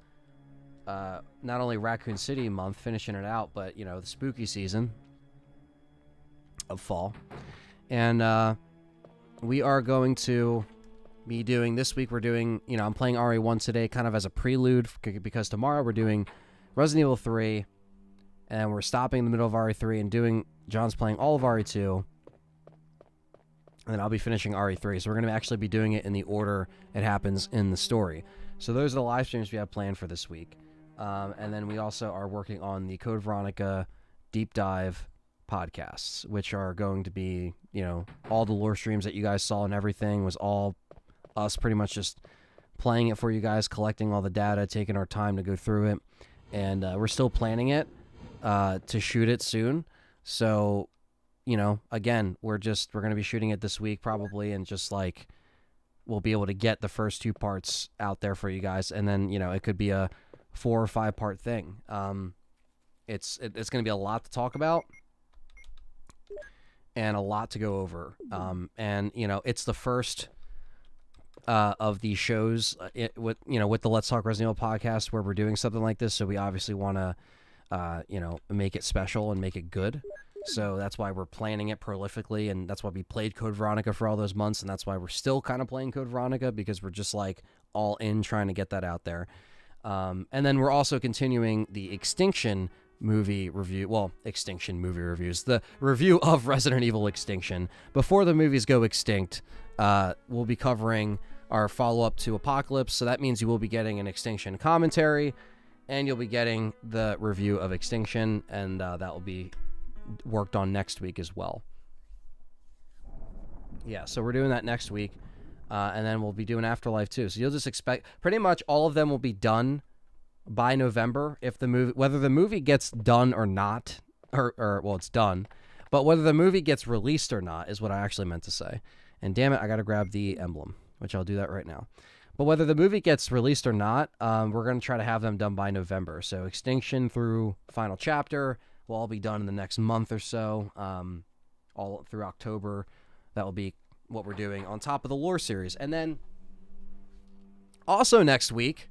S3: not only Raccoon City month, finishing it out, but, you know, the spooky season of fall. And we are going to be doing, this week we're doing, you know, I'm playing RE1 today kind of as a prelude, because tomorrow we're doing Resident Evil 3, and we're stopping in the middle of RE3 and doing, John's playing all of RE2, and then I'll be finishing RE3. So we're going to actually be doing it in the order it happens in the story. So those are the live streams we have planned for this week. And then we also are working on the Code Veronica deep dive podcasts, which are going to be, you know, all the lore streams that you guys saw and everything was all us pretty much just playing it for you guys, collecting all the data, taking our time to go through it. And we're still planning it to shoot it soon. So, you know, again, we're going to be shooting it this week probably, and just like we'll be able to get the first 2 parts out there for you guys, and then, you know, it could be a 4 or 5 part thing. It's going to be a lot to talk about and a lot to go over. And, you know, it's the first of these shows with the Let's Talk Resident Evil podcast where we're doing something like this, so we obviously want to you know, make it special and make it good. So that's why we're planning it prolifically, and that's why we played Code Veronica for all those months, and that's why we're still kind of playing Code Veronica, because we're just like all in trying to get that out there. And then we're also continuing the Extinction movie review, the review of Resident Evil Extinction. Before the movies go extinct, we'll be covering our follow-up to Apocalypse, so that means you will be getting an Extinction commentary, and you'll be getting the review of Extinction, and that will be worked on next week as well. Yeah, so we're doing that next week, and then we'll be doing Afterlife too. So you'll just expect pretty much all of them will be done by November. If the movie, whether the movie gets done or not, or well, it's done, but whether the movie gets released or not is what I actually meant to say. And damn it, I got to grab the emblem, which I'll do that right now. But whether the movie gets released or not, we're going to try to have them done by November. So Extinction through final chapter will all be done in the next month or so, all through October. That will be what we're doing on top of the lore series. And then also next week,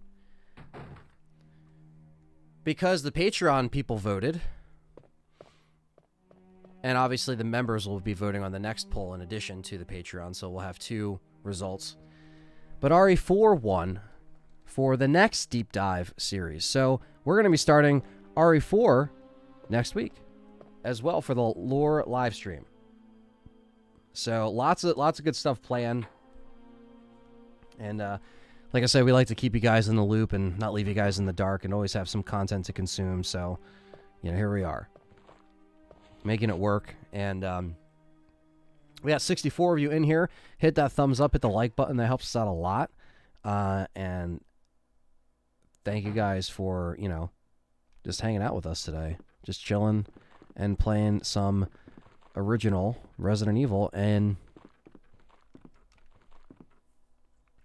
S3: because the Patreon people voted, and obviously the members will be voting on the next poll in addition to the Patreon, so we'll have 2 results. But RE4 won for the next deep dive series. So we're going to be starting RE4 next week as well for the lore live stream. So lots of good stuff planned. And like I said, we like to keep you guys in the loop and not leave you guys in the dark, and always have some content to consume. So, you know, here we are, making it work. And we got 64 of you in here. Hit that thumbs up, hit the like button. That helps us out a lot. And thank you guys for, you know, just hanging out with us today. Just chilling and playing some original Resident Evil. And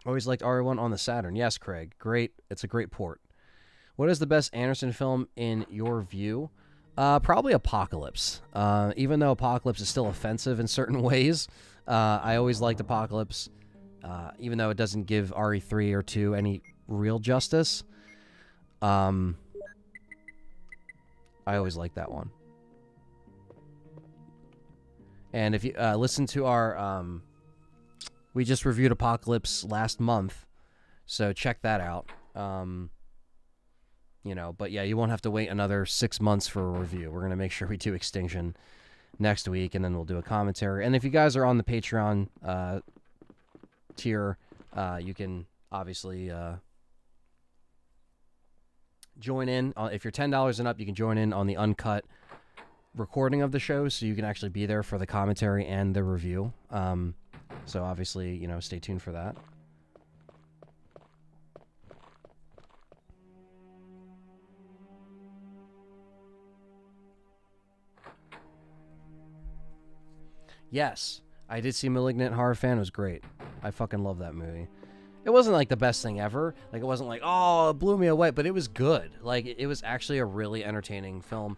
S3: always liked RE1 on the Saturn. Yes, Craig. Great. It's a great port. What is the best Anderson film in your view? Probably Apocalypse. Even though Apocalypse is still offensive in certain ways, I always liked Apocalypse. even though it doesn't give RE3 or 2 any real justice. I always like that one. And if you listen to our, we just reviewed Apocalypse last month, so check that out. You know, but yeah, you won't have to wait another 6 months for a review. We're gonna make sure we do Extinction next week, and then we'll do a commentary. And if you guys are on the Patreon tier, you can obviously join in. If you're $10 and up, you can join in on the uncut recording of the show, so you can actually be there for the commentary and the review. So obviously, you know, stay tuned for that. Yes, I did see Malignant. Horror Fan. It was great. I fucking love that movie. It wasn't like the best thing ever. Like, it wasn't like, oh, it blew me away, but it was good. Like, it was actually a really entertaining film.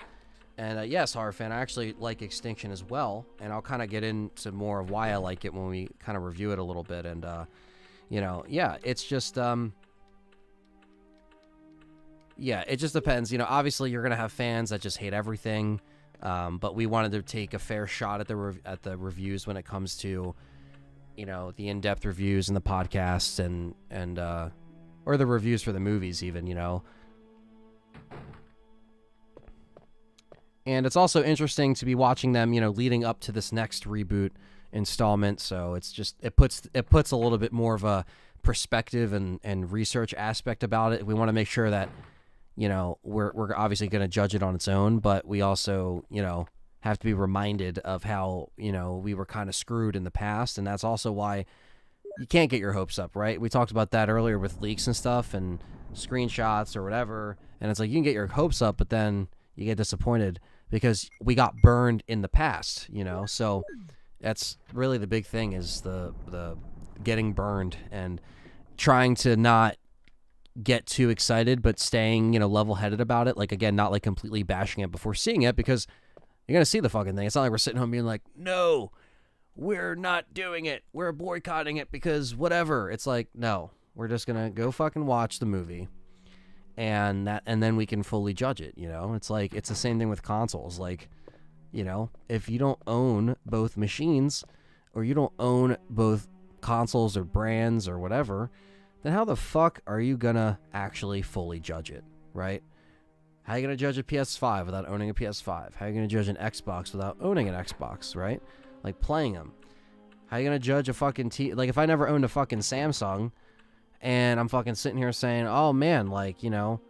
S3: And yes, Horror Fan, I actually like Extinction as well, and I'll kind of get into more of why I like it when we kind of review it a little bit. And you know, yeah, it's just yeah, it just depends. You know, obviously you're gonna have fans that just hate everything, but we wanted to take a fair shot at the reviews when it comes to, you know, the in-depth reviews and the podcasts and or the reviews for the movies even, you know. And it's also interesting to be watching them, you know, leading up to this next reboot installment. So it's just, it puts a little bit more of a perspective and research aspect about it. We want to make sure that, you know, we're obviously going to judge it on its own, but we also, you know, have to be reminded of how, you know, we were kind of screwed in the past. And that's also why you can't get your hopes up, right? We talked about that earlier with leaks and stuff and screenshots or whatever. And it's like, you can get your hopes up, but then you get disappointed because we got burned in the past, you know? So that's really the big thing, is the getting burned and trying to not get too excited, but staying, you know, level-headed about it. Like, again, not like completely bashing it before seeing it, because you're going to see the fucking thing. It's not like we're sitting home being like, no, we're not doing it. We're boycotting it because whatever. It's like, no, we're just going to go fucking watch the movie. And then we can fully judge it, you know? It's like, it's the same thing with consoles. Like, you know, if you don't own both machines, or you don't own both consoles or brands or whatever, then how the fuck are you gonna actually fully judge it, right? How are you gonna judge a PS5 without owning a PS5? How are you gonna judge an Xbox without owning an Xbox, right? Like, playing them. How are you gonna judge a fucking like, if I never owned a fucking Samsung, and I'm fucking sitting here saying, oh man, like, you know,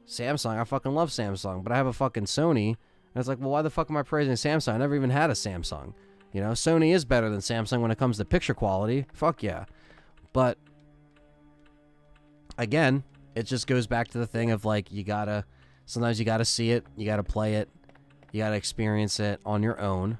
S3: Samsung, I fucking love Samsung, but I have a fucking Sony. And it's like, well, why the fuck am I praising Samsung? I never even had a Samsung. You know, Sony is better than Samsung when it comes to picture quality. Fuck yeah. But, again, it just goes back to the thing of, like, sometimes you gotta see it, you gotta play it, you gotta experience it on your own,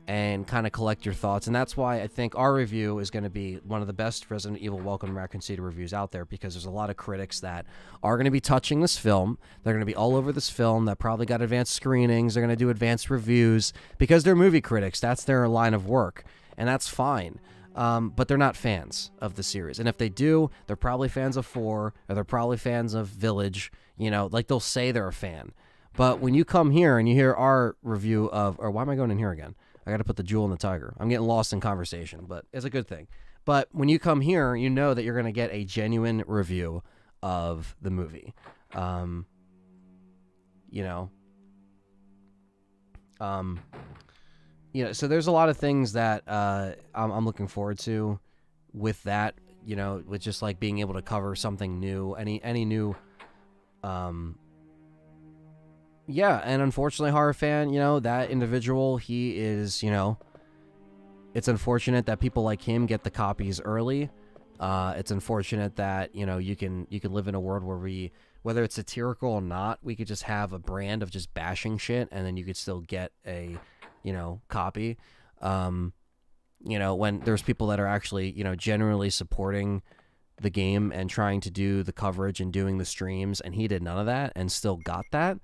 S3: and kind of collect your thoughts. And that's why I think our review is going to be one of the best Resident Evil Welcome to Raccoon City reviews out there, because there's a lot of critics that are going to be touching this film. They're going to be all over this film. That probably got advanced screenings. They're going to do advanced reviews because they're movie critics. That's their line of work, and that's fine. But they're not fans of the series. And if they do, they're probably fans of 4, or they're probably fans of Village. You know, like, they'll say they're a fan. But when you come here and you hear our review of, or why am I going in here again? I got to put the jewel in the tiger. I'm getting lost in conversation, but it's a good thing. But when you come here, you know that you're going to get a genuine review of the movie. You know, so there's a lot of things that I'm looking forward to with that, you know, with just like being able to cover something new, any new, yeah, and unfortunately, Horror Fan, you know, that individual, he is, you know, it's unfortunate that people like him get the copies early. It's unfortunate that, you know, you can live in a world where whether it's satirical or not, we could just have a brand of just bashing shit, and then you could still get a, you know, copy. You know, when there's people that are actually, you know, generally supporting the game and trying to do the coverage and doing the streams, and he did none of that and still got that.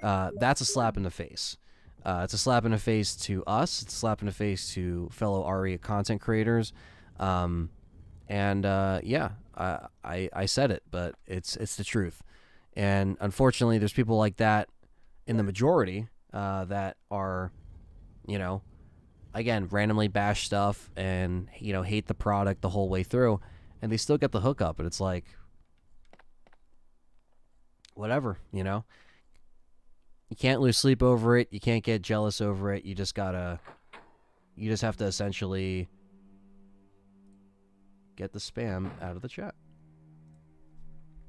S3: That's a slap in the face. It's a slap in the face to us. It's a slap in the face to fellow RE content creators. And yeah, I said it, but it's the truth. And unfortunately, there's people like that in the majority that are, you know, again, randomly bash stuff and, you know, hate the product the whole way through, and they still get the hookup. And it's like, whatever, you know. You can't lose sleep over it. You can't get jealous over it. You just have to essentially get the spam out of the chat.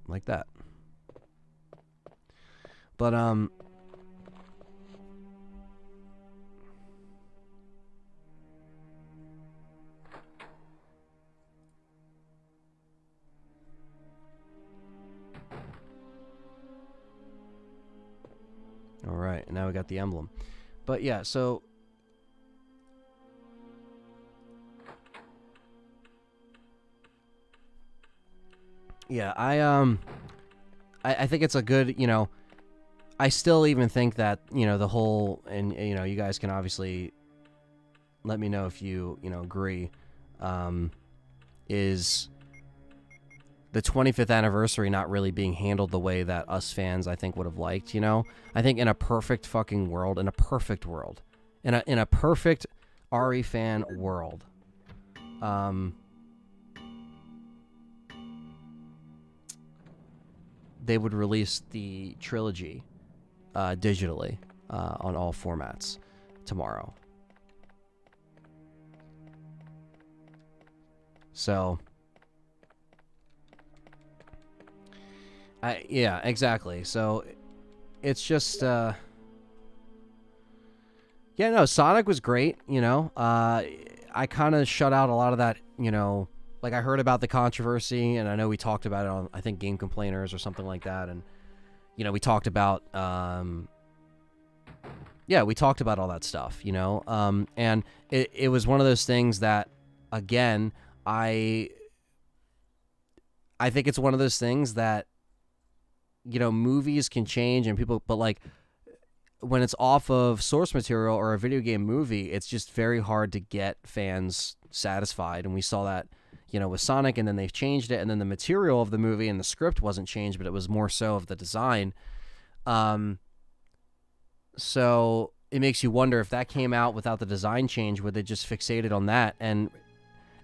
S3: Like that. But, all right, now we got the emblem. But yeah, so yeah, I think it's a good, you know, I still even think that, you know, the whole, and, you know, you guys can obviously let me know if you know, agree, is the 25th anniversary not really being handled the way that us fans, I think, would have liked, you know? I think in a perfect fucking world, in a perfect perfect RE fan world, they would release the trilogy digitally on all formats tomorrow. So, yeah, exactly. So, it's just, yeah, no, Sonic was great, you know. I kind of shut out a lot of that, you know, like I heard about the controversy, and I know we talked about it on, I think, Game Complainers or something like that, and, you know, we talked about, yeah, we talked about all that stuff, you know, and it was one of those things that, again, I think it's one of those things that, you know, movies can change and people, but like when it's off of source material or a video game movie, it's just very hard to get fans satisfied. And we saw that, you know, with Sonic, and then they've changed it, and then the material of the movie and the script wasn't changed, but it was more so of the design. So it makes you wonder if that came out without the design change, would they just fixated on that? And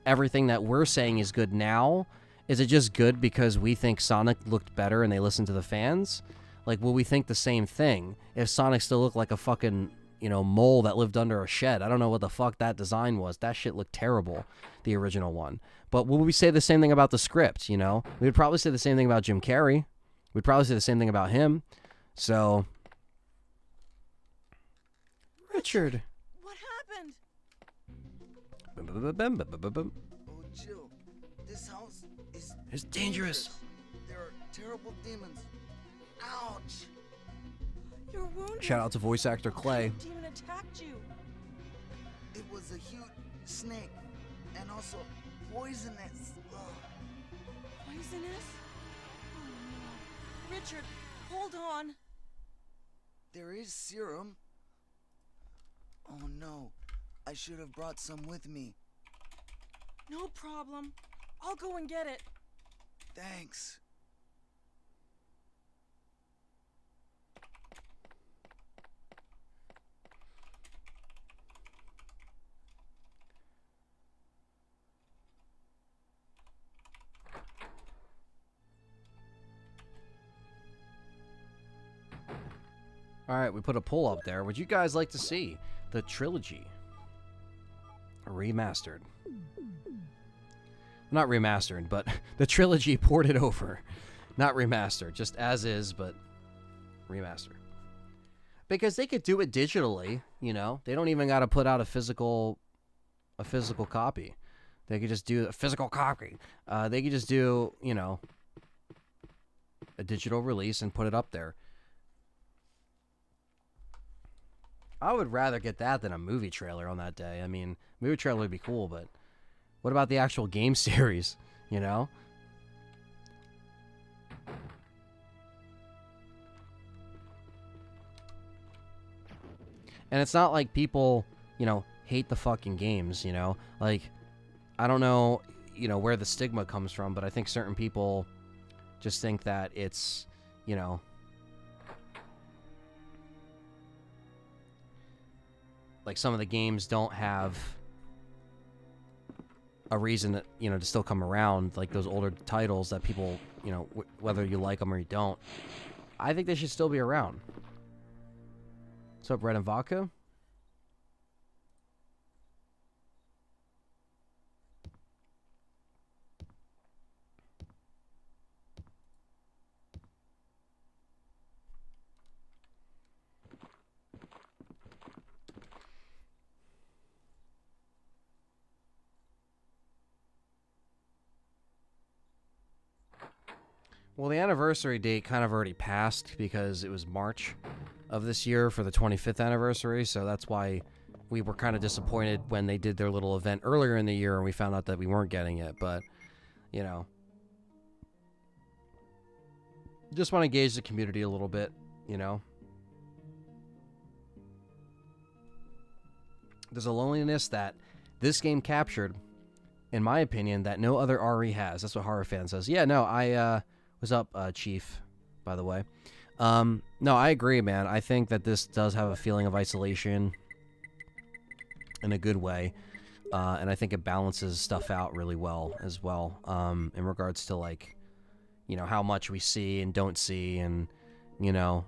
S3: everything that we're saying is good now, is it just good because we think Sonic looked better and they listened to the fans? Like, will we think the same thing if Sonic still looked like a fucking, you know, mole that lived under a shed? I don't know what the fuck that design was. That shit looked terrible, the original one. But will we say the same thing about the script, you know? We would probably say the same thing about Jim Carrey. We'd probably say the same thing about him. So, Richard.
S6: What happened?
S10: Oh, Jill, this house is
S3: It's dangerous.
S10: There are terrible demons. Ouch!
S4: You're wounded.
S3: Shout out to voice actor Clay.
S4: What demon attacked you?
S10: It was a huge snake and also poisonous. Ugh.
S4: Poisonous? Oh no. Richard, hold on.
S10: There is serum. Oh no, I should have brought some with me.
S4: No problem. I'll go and get it.
S10: Thanks.
S3: All right, we put a poll up there. Would you guys like to see the trilogy remastered? Not remastered, but the trilogy ported over. Not remastered, just as is, but remastered. Because they could do it digitally, you know. They don't even got to put out a physical copy. They could just do a physical copy. They could just do, you know, a digital release and put it up there. I would rather get that than a movie trailer on that day. I mean, movie trailer would be cool, but what about the actual game series, you know? And it's not like people, you know, hate the fucking games, you know? Like, I don't know, you know, where the stigma comes from, but I think certain people just think that it's, you know, like some of the games don't have a reason that, you know, to still come around, like those older titles that people, you know, whether you like them or you don't. I think they should still be around. What's up, Red and Vodka? Well, the anniversary date kind of already passed because it was March of this year for the 25th anniversary, so that's why we were kind of disappointed when they did their little event earlier in the year and we found out that we weren't getting it, but, you know, just want to gauge the community a little bit, you know. There's a loneliness that this game captured, in my opinion, that no other RE has. That's what Horror Fan says. Yeah, no, what's up, Chief, by the way? No, I agree, man. I think that this does have a feeling of isolation in a good way. And I think it balances stuff out really well as well, in regards to, like, you know, how much we see and don't see. And, you know,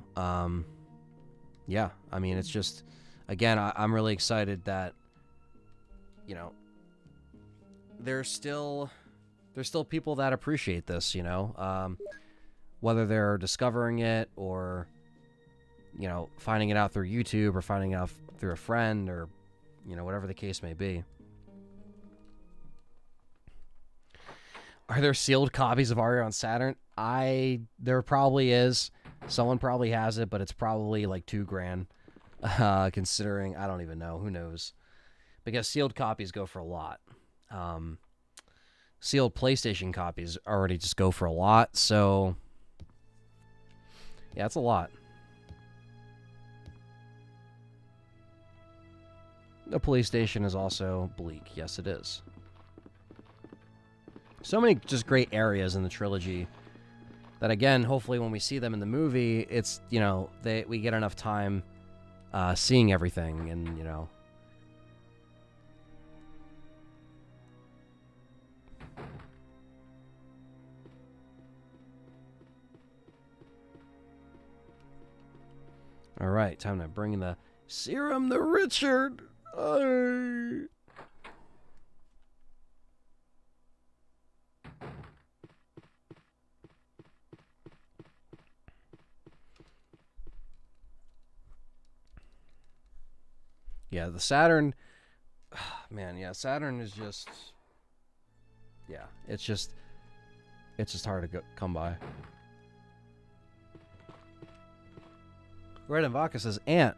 S3: yeah, I mean, it's just, again, I'm really excited that, you know, there's still people that appreciate this, you know, whether they're discovering it or, you know, finding it out through YouTube or finding it out through a friend or, you know, whatever the case may be. Are there sealed copies of RE on Saturn? There probably is. Someone probably has it, but it's probably like $2,000, considering, I don't even know, who knows, because sealed copies go for a lot. Sealed PlayStation copies already just go for a lot, so yeah, it's a lot. The PlayStation is also bleak. Yes, it is. So many just great areas in the trilogy that, again, hopefully when we see them in the movie, it's, you know, we get enough time seeing everything, and, you know. All right, time to bring in the serum to Richard. Yeah, the Saturn, man, yeah, Saturn is just, yeah, it's just hard to come by. Red and Vodka says, Ant,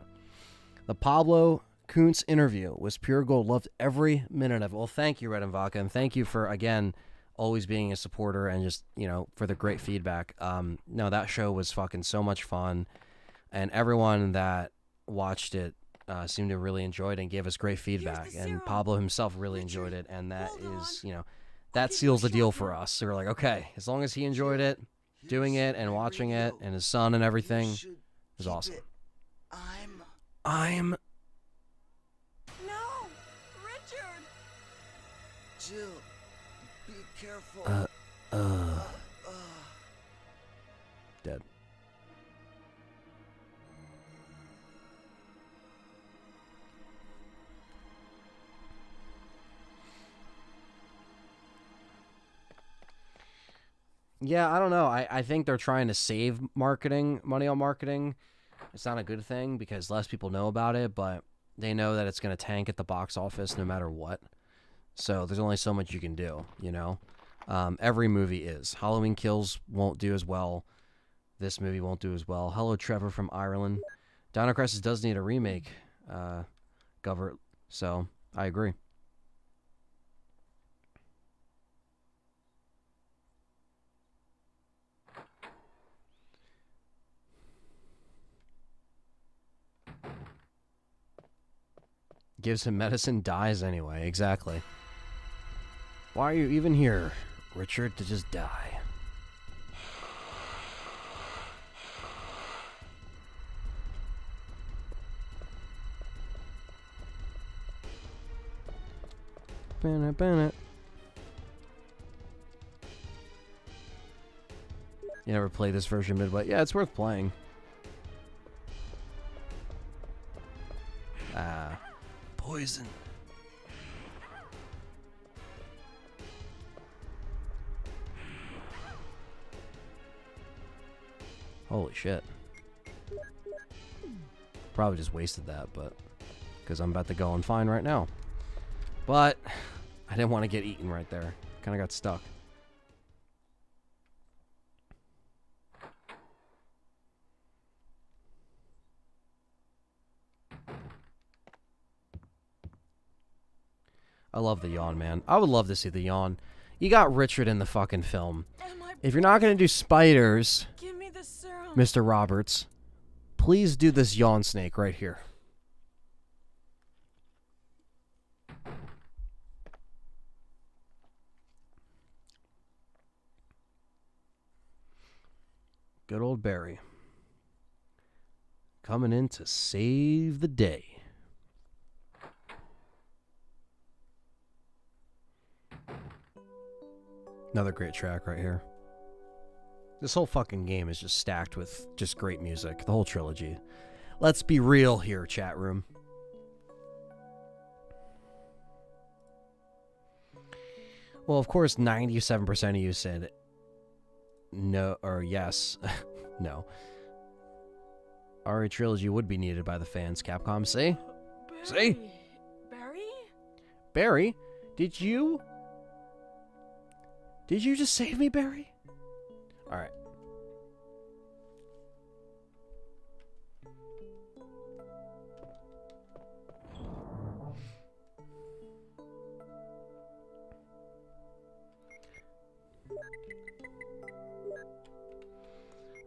S3: the Pablo Kuntz interview was pure gold. Loved every minute of it. Well, thank you, Red and Vodka, and thank you for, again, always being a supporter and just, you know, for the great feedback. No, that show was fucking so much fun, and everyone that watched it seemed to really enjoy it and gave us great feedback. And Pablo himself really enjoyed it, and that is, you know, that seals the deal for us. So we're like, okay, as long as he enjoyed it, doing it and watching it, and his son and everything, it was awesome. I'm
S4: No! Richard!
S10: Jill, be careful.
S3: Dead. Yeah, I don't know. I think they're trying to save money on marketing. It's not a good thing because less people know about it, but they know that it's going to tank at the box office no matter what. So there's only so much you can do, you know? Every movie is. Halloween Kills won't do as well. This movie won't do as well. Hello, Trevor from Ireland. Dino Crisis does need a remake, Govert. So I agree. Gives him medicine, dies anyway. Exactly. Why are you even here, Richard, to just die? Bennett. You never played this version midway? Yeah, it's worth playing. Ah, poison. Holy shit. Probably just wasted that, but because I'm about to go on fine right now. But I didn't want to get eaten right there. Kind of got stuck. I love the yawn, man. I would love to see the yawn. You got Richard in the fucking film. If you're not going to do spiders,
S4: Give me the serum.
S3: Mr. Roberts, please do this yawn snake right here. Good old Barry. Coming in to save the day. Another great track right here. This whole fucking game is just stacked with just great music. The whole trilogy. Let's be real here, chat room. Well, of course, 97% of you said no, or yes. No. RE trilogy would be needed by the fans, Capcom. See? See?
S4: Barry?
S3: Barry? Did you just save me, Barry? Alright.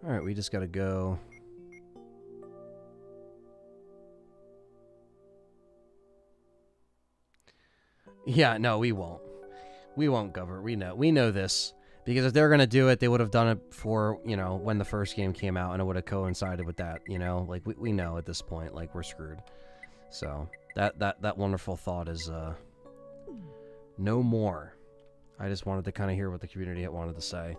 S3: Alright, we just gotta go. Yeah, no, we won't. We won't, Gover. We know this. Because if they're going to do it, they would have done it for, you know, when the first game came out, and it would have coincided with that, you know? Like, we know at this point, like, we're screwed. So, that wonderful thought is, no more. I just wanted to kind of hear what the community wanted to say.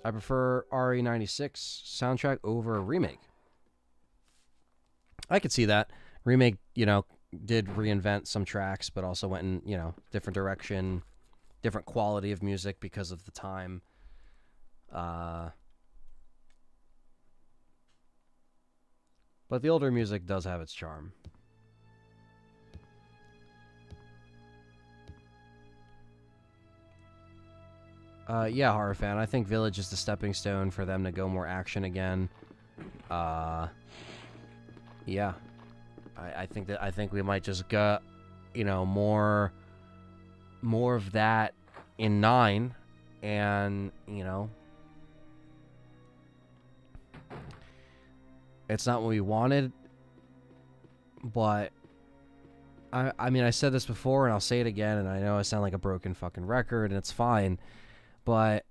S3: I prefer RE96 soundtrack over remake. I could see that. Remake, you know, did reinvent some tracks, but also went in, you know, different direction, different quality of music because of the time. But the older music does have its charm. Yeah, horror fan. I think Village is the stepping stone for them to go more action again. Yeah. I think we might just get, you know, more of that in 9, and, you know, it's not what we wanted, but I mean, I said this before and I'll say it again, and I know I sound like a broken fucking record, and it's fine, but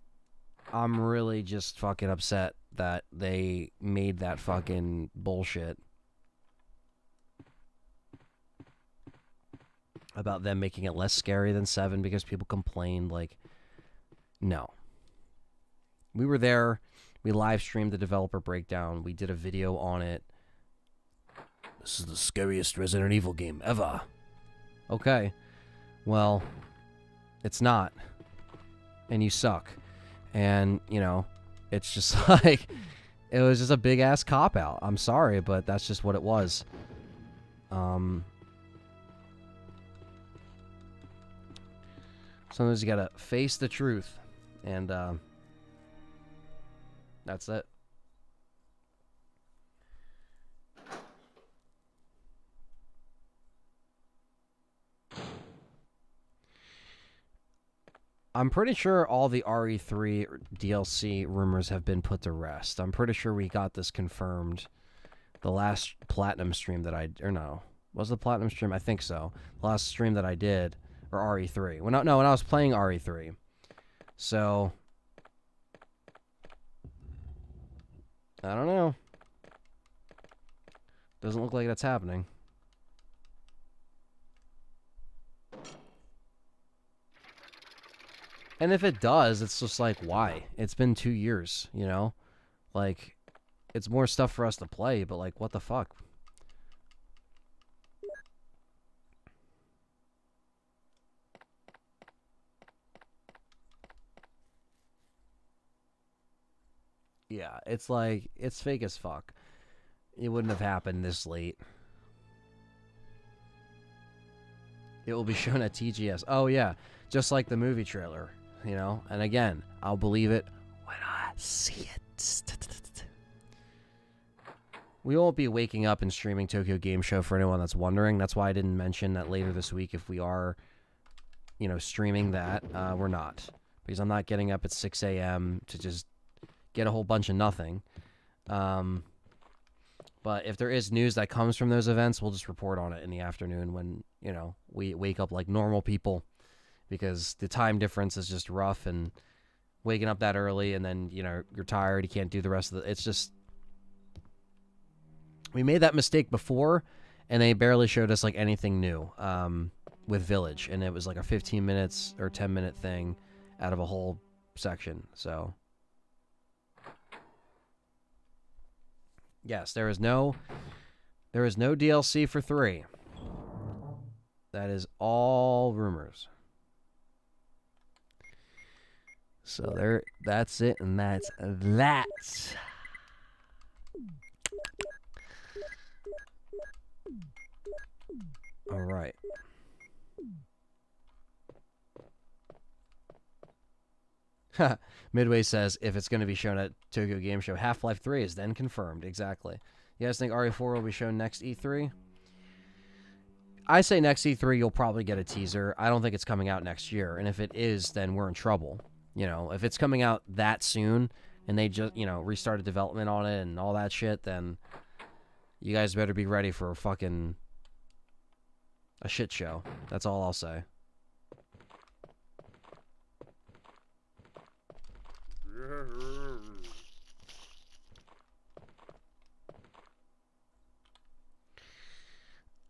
S3: I'm really just fucking upset that they made that fucking bullshit about them making it less scary than 7 because people complained. Like, no. We were there. We live streamed the developer breakdown. We did a video on it. This is the scariest Resident Evil game ever. Okay. Well, it's not. And you suck. And, you know, it's just like, it was just a big ass cop out. I'm sorry, but that's just what it was. Sometimes you gotta face the truth, and that's it. I'm pretty sure all the RE3 DLC rumors have been put to rest. I'm pretty sure we got this confirmed. The last Platinum stream that was the Platinum stream? I think so. The last stream that I did, or RE3. When I was playing RE3. So I don't know. Doesn't look like that's happening. And if it does, it's just like, why? It's been 2 years, you know? Like, it's more stuff for us to play, but like, what the fuck? Yeah, it's like, it's fake as fuck. It wouldn't have happened this late. It will be shown at TGS. Oh, yeah. Just like the movie trailer, you know? And again, I'll believe it when I see it. We won't be waking up and streaming Tokyo Game Show for anyone that's wondering. That's why I didn't mention that later this week if we are, you know, streaming that. We're not. Because I'm not getting up at 6 a.m. to just get a whole bunch of nothing. But if there is news that comes from those events, we'll just report on it in the afternoon when, you know, we wake up like normal people. Because the time difference is just rough, and waking up that early and then, you know, you're tired, you can't do the rest of the... It's just... We made that mistake before, and they barely showed us like anything new with Village. And it was like a 15 minutes or 10-minute thing out of a whole section, so... Yes, there is no DLC for 3. That is all rumors. So that's it, and that's that. All right. Midway says, if it's going to be shown at Tokyo Game Show, Half-Life 3 is then confirmed. Exactly. You guys think RE4 will be shown next E3? I say next E3 you'll probably get a teaser. I don't think it's coming out next year. And if it is, then we're in trouble. You know, if it's coming out that soon and they just, you know, restarted development on it and all that shit, then you guys better be ready for a shit show. That's all I'll say.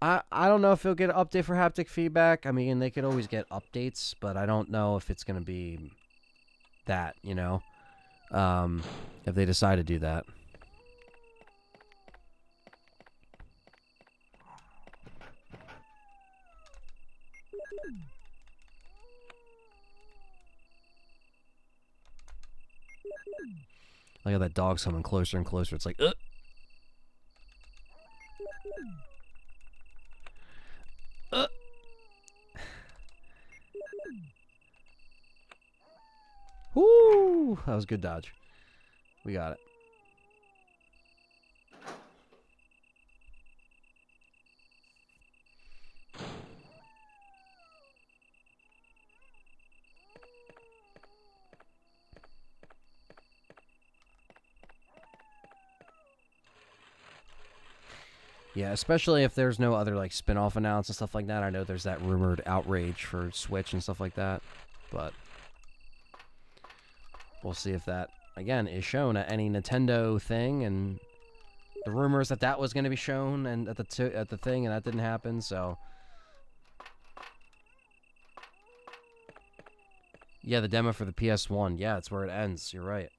S3: I don't know if he'll get an update for haptic feedback. I mean, they could always get updates, but I don't know if it's going to be that, you know, if they decide to do that. Look at that dog's coming closer and closer. It's like, ugh. Woo! That was a good dodge. We got it. Yeah, especially if there's no other like spin-off announced and stuff like that. I know there's that rumored outrage for Switch and stuff like that, but we'll see if that again is shown at any Nintendo thing. And the rumors that was going to be shown and at the thing, and that didn't happen. So yeah, the demo for the PS1. Yeah, it's where it ends. You're right.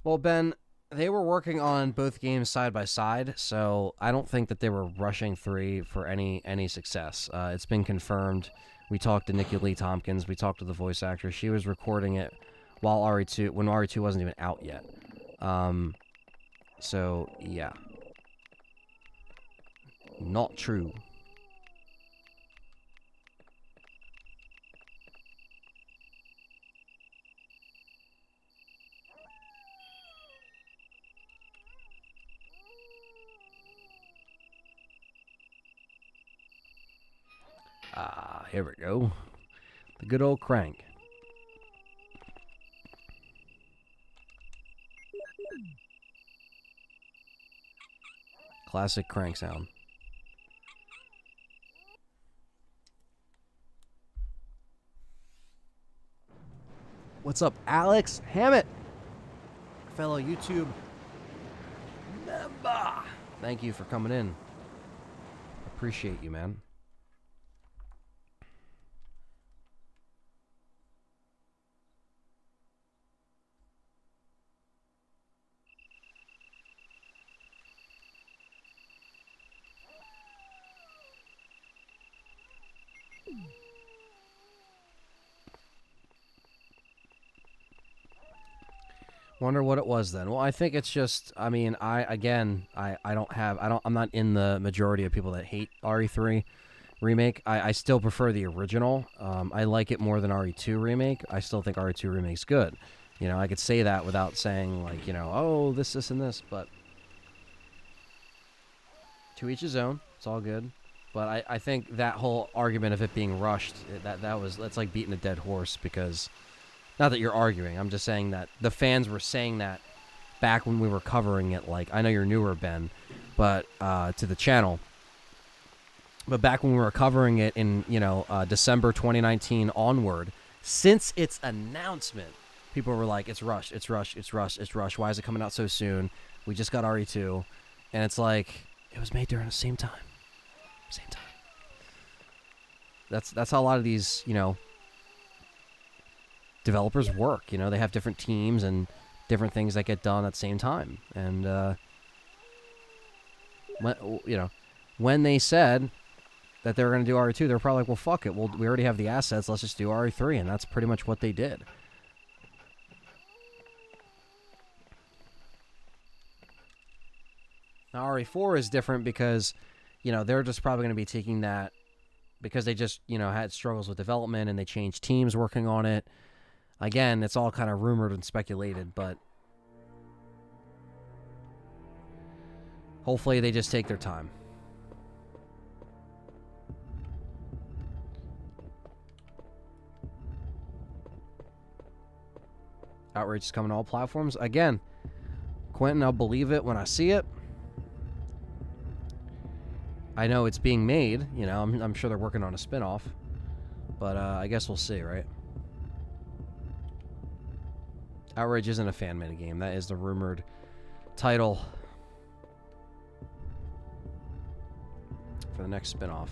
S3: Well, Ben, they were working on both games side by side, so I don't think that they were rushing 3 for any success. It's been confirmed. We talked to Nikki Lee Tompkins. We talked to the voice actress. She was recording it while RE2, when RE2 wasn't even out yet. So, yeah. Not true. Here we go. The good old crank. Classic crank sound. What's up, Alex Hammett? Fellow YouTube member. Thank you for coming in. Appreciate you, man. Wonder what it was then. Well, I think it's just, I mean, I'm not in the majority of people that hate RE3 remake. I still prefer the original. I like it more than RE2 remake. I still think RE2 remake's good. You know, I could say that without saying, like, you know, oh, this, and this, but to each his own. It's all good. But I think that whole argument of it being rushed, that's like beating a dead horse, because not that you're arguing. I'm just saying that the fans were saying that back when we were covering it. Like, I know you're newer, Ben, but to the channel. But back when we were covering it in, you know, December 2019 onward, since its announcement, people were like, it's rushed, it's rushed, it's rushed, it's rushed. Why is it coming out so soon? We just got RE2. And it's like, it was made during the same time. Same time. That's how a lot of these, you know, developers work. You know, they have different teams and different things that get done at the same time. And when they said that they were going to do RE2, they're probably like, well, fuck it, we already have the assets, let's just do RE3. And that's pretty much what they did. Now RE4 is different because, you know, they're just probably going to be taking that because they just, you know, had struggles with development and they changed teams working on it. Again, it's all kind of rumored and speculated, but hopefully they just take their time. Outrage is coming to all platforms. Again, Quentin, I'll believe it when I see it. I know it's being made. You know, I'm sure they're working on a spinoff. But I guess we'll see, right? Outrage isn't a fan-made game. That is the rumored title for the next spinoff.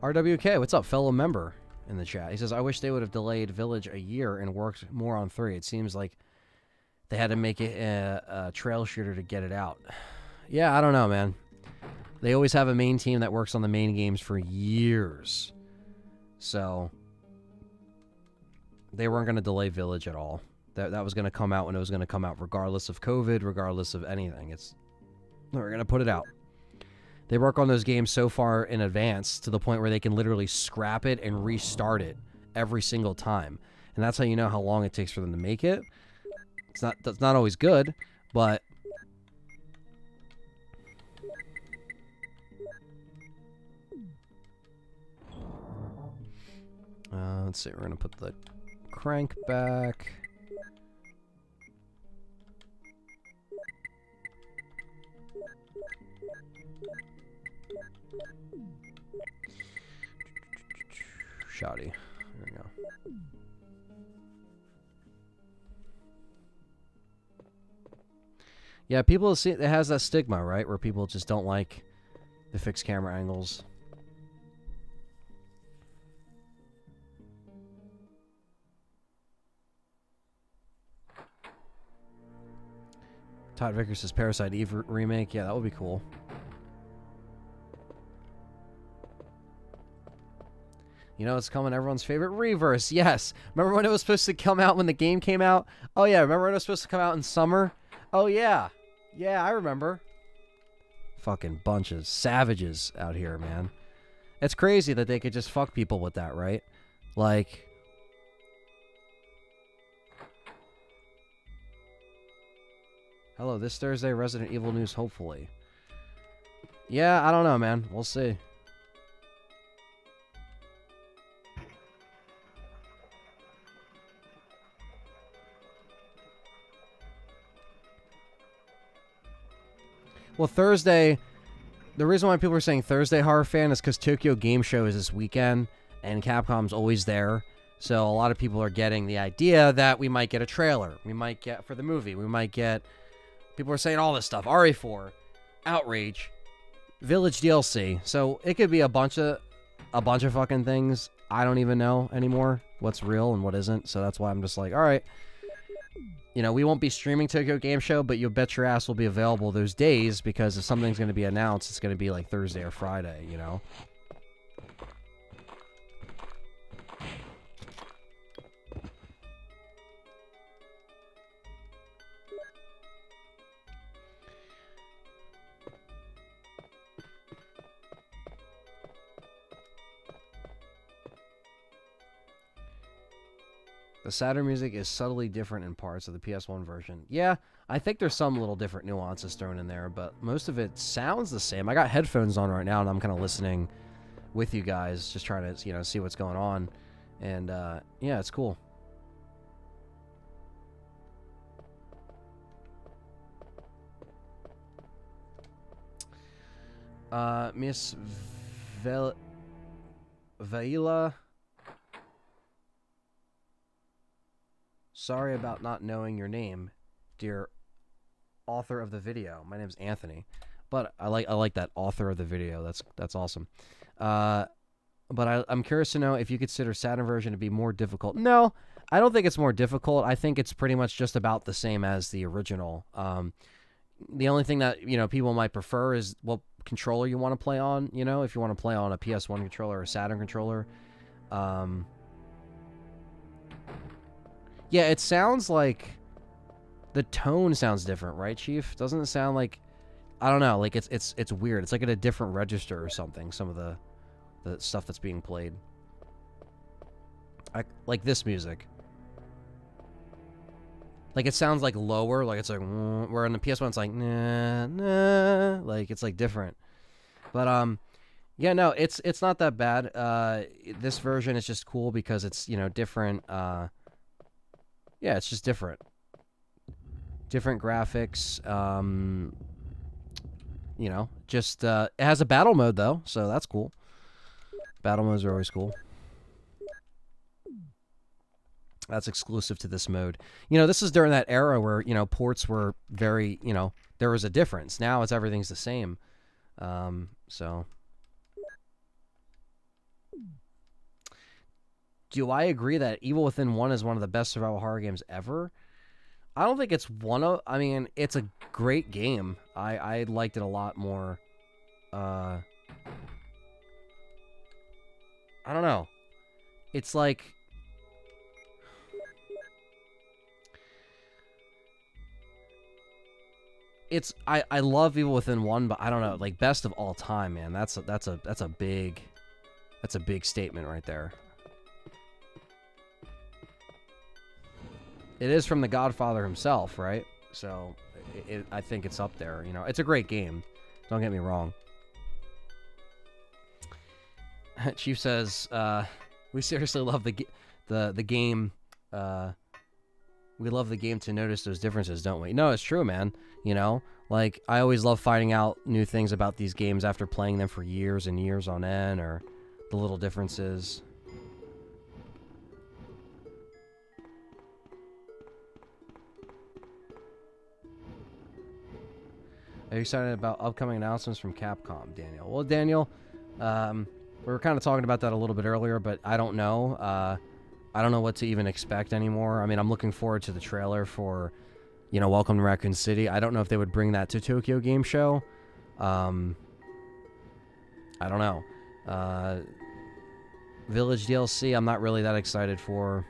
S3: RWK, what's up, fellow member in the chat? He says, I wish they would have delayed Village a year and worked more on 3. It seems like they had to make it a trail shooter to get it out. Yeah, I don't know, man. They always have a main team that works on the main games for years. So they weren't going to delay Village at all. That was going to come out when it was going to come out, regardless of COVID, regardless of anything. We're going to put it out. They work on those games so far in advance to the point where they can literally scrap it and restart it every single time. And that's how you know how long it takes for them to make it. That's not always good, but let's see. We're going to put the crank back. Shoddy. There we go. Yeah, people see it has that stigma, right? Where people just don't like the fixed camera angles. Todd Vickers says Parasite Eve remake. Yeah, that would be cool. You know, it's coming, everyone's favorite Reverse. Yes. Remember when it was supposed to come out when the game came out? Oh, yeah. Remember when it was supposed to come out in summer? Oh, yeah. Yeah, I remember. Fucking bunch of savages out here, man. It's crazy that they could just fuck people with that, right? Like, hello, this Thursday, Resident Evil news, hopefully. Yeah, I don't know, man. We'll see. Well, Thursday, the reason why people are saying Thursday Horror Fan is because Tokyo Game Show is this weekend, and Capcom's always there. So a lot of people are getting the idea that we might get a trailer. We might get, for the movie, we might get, people are saying all this stuff. RE4, Outrage, Village DLC. So it could be a bunch of fucking things. I don't even know anymore what's real and what isn't. So that's why I'm just like, all right. You know, we won't be streaming Tokyo Game Show, but you'll bet your ass will be available those days, because if something's going to be announced, it's going to be like Thursday or Friday, you know? The Saturn music is subtly different in parts of the PS1 version. Yeah, I think there's some little different nuances thrown in there, but most of it sounds the same. I got headphones on right now, and I'm kind of listening with you guys, just trying to, you know, see what's going on. And, yeah, it's cool. Miss Vaila... Sorry about not knowing your name, dear author of the video. My name's Anthony, but I like that, author of the video. That's awesome. But I'm curious to know if you consider Saturn version to be more difficult. No, I don't think it's more difficult. I think it's pretty much just about the same as the original. The only thing that, you know, people might prefer is what controller you want to play on. You know, if you want to play on a PS1 controller or a Saturn controller. Yeah, it sounds like the tone sounds different, right, Chief? Doesn't it sound like, I don't know, like it's weird. It's like at a different register or something, some of the stuff that's being played. Like this music. Like it sounds like lower, like it's like, where in the PS1 it's like, nah, nah, like it's like different. But yeah, no, it's not that bad. This version is just cool because it's, you know, different. Yeah, it's just different. Different graphics. You know, just it has a battle mode though, so that's cool. Battle modes are always cool. That's exclusive to this mode. You know, this is during that era where, you know, ports were very, you know, there was a difference. Now it's everything's the same. So do I agree that Evil Within 1 is one of the best survival horror games ever? I don't think it's one of... I mean, it's a great game. I liked it a lot more. I don't know. It's like... I love Evil Within 1, but I don't know, like best of all time, man. That's a big statement right there. It is from the Godfather himself, right? So I think it's up there. You know, it's a great game. Don't get me wrong. Chief says, "We seriously love the game. We love the game to notice those differences, don't we?" No, it's true, man. You know, like I always love finding out new things about these games after playing them for years and years on end, or the little differences. Are you excited about upcoming announcements from Capcom, Daniel? Well, Daniel, we were kind of talking about that a little bit earlier, but I don't know. I don't know what to even expect anymore. I mean, I'm looking forward to the trailer for, you know, Welcome to Raccoon City. I don't know if they would bring that to Tokyo Game Show. I don't know. Village DLC, I'm not really that excited for.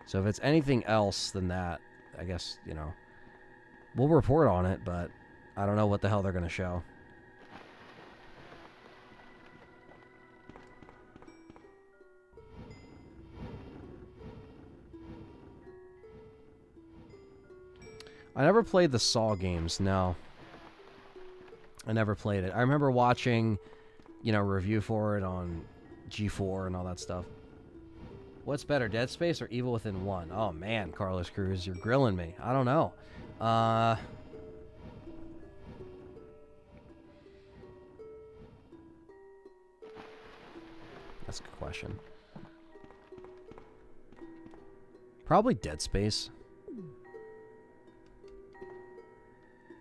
S3: So if it's anything else than that, I guess, you know, we'll report on it, but I don't know what the hell they're going to show. I never played the Saw games, no. I never played it. I remember watching, you know, review for it on G4 and all that stuff. What's better, Dead Space or Evil Within 1? Oh, man, Carlos Cruz, you're grilling me. I don't know. That's a good question. Probably Dead Space.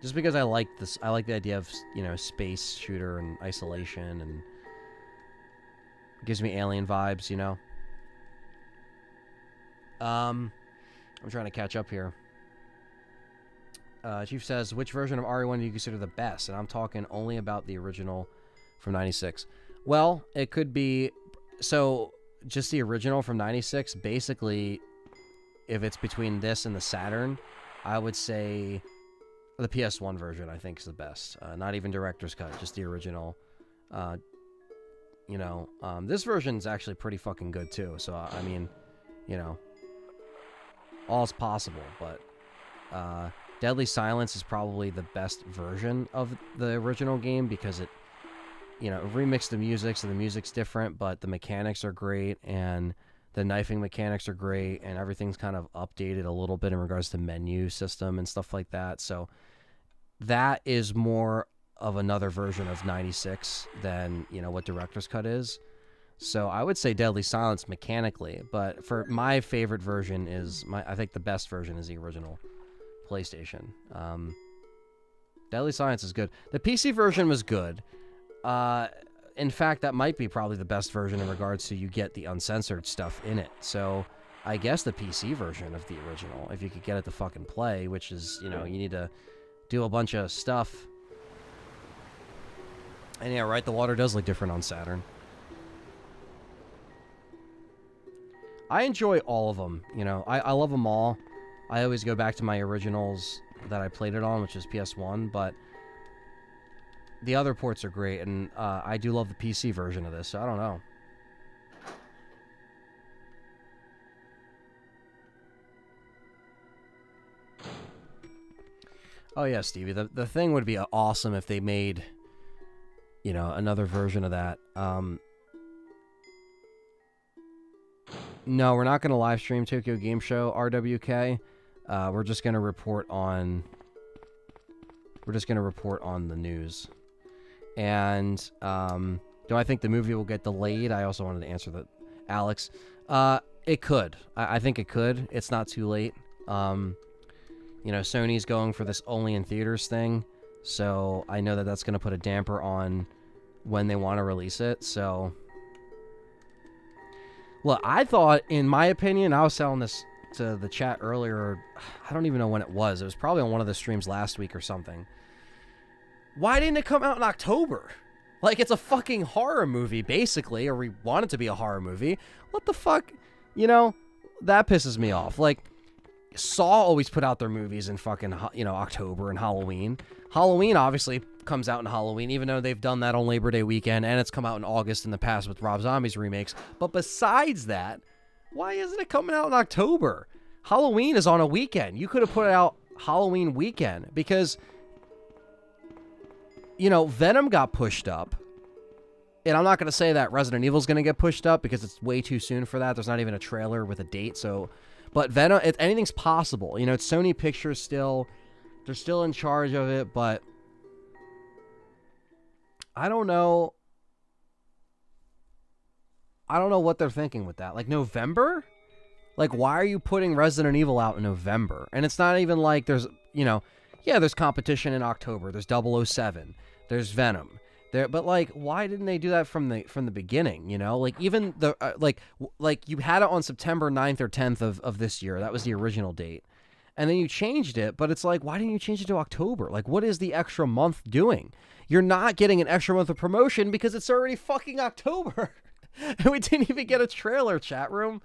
S3: Just because I like this, I like the idea of, you know, space shooter and isolation, and it gives me alien vibes, you know. I'm trying to catch up here. Chief says, which version of RE1 do you consider the best? And I'm talking only about the original from 96. Well, it could be, so just the original from 96, basically, if it's between this and the Saturn, I would say the PS1 version, I think, is the best. Not even Director's Cut, just the original. You know, this version's actually pretty fucking good, too. So, I mean, you know, all's possible, but Deadly Silence is probably the best version of the original game because it, you know, remixed the music, so the music's different, but the mechanics are great, and the knifing mechanics are great, and everything's kind of updated a little bit in regards to menu system and stuff like that. So that is more of another version of 96 than, you know, what Director's Cut is. So I would say Deadly Silence mechanically, but for my favorite version is, I think the best version is the original PlayStation. Deadly Silence is good. The PC version was good. In fact, that might be probably the best version in regards to you get the uncensored stuff in it. So I guess the PC version of the original, if you could get it to fucking play, which is, you know, you need to do a bunch of stuff. And yeah, right, the water does look different on Saturn. I enjoy all of them, you know. I love them all. I always go back to my originals that I played it on, which is PS1, but the other ports are great, and I do love the PC version of this, so I don't know. Oh yeah, Stevie, the thing would be awesome if they made, you know, another version of that. No, we're not going to live stream Tokyo Game Show RWK. We're just going to report on the news. And do I think the movie will get delayed? I also wanted to answer that, Alex. It could. I think it could. It's not too late. You know, Sony's going for this only in theaters thing, so I know that that's going to put a damper on when they want to release it. So, look, I thought, in my opinion, I was telling this to the chat earlier. I don't even know when it was. It was probably on one of the streams last week or something. Why didn't it come out in October? Like, it's a fucking horror movie, basically, or we want it to be a horror movie. What the fuck? You know, that pisses me off. Like, Saw always put out their movies in fucking, you know, October and Halloween. Halloween obviously comes out in Halloween, even though they've done that on Labor Day weekend, and it's come out in August in the past with Rob Zombie's remakes. But besides that, why isn't it coming out in October? Halloween is on a weekend. You could have put it out Halloween weekend because, you know, Venom got pushed up. And I'm not going to say that Resident Evil is going to get pushed up because it's way too soon for that. There's not even a trailer with a date. So, but Venom, anything's possible. You know, it's Sony Pictures still. They're still in charge of it, but I don't know. I don't know what they're thinking with that. Like, November? Like, why are you putting Resident Evil out in November? And it's not even like there's, you know, yeah, there's competition in October. There's 007. There's Venom. But like, why didn't they do that from the beginning? You know, like even the like you had it on September 9th or 10th of this year. That was the original date, and then you changed it. But it's like, why didn't you change it to October? Like, what is the extra month doing? You're not getting an extra month of promotion because it's already fucking October, and we didn't even get a trailer. Chat room,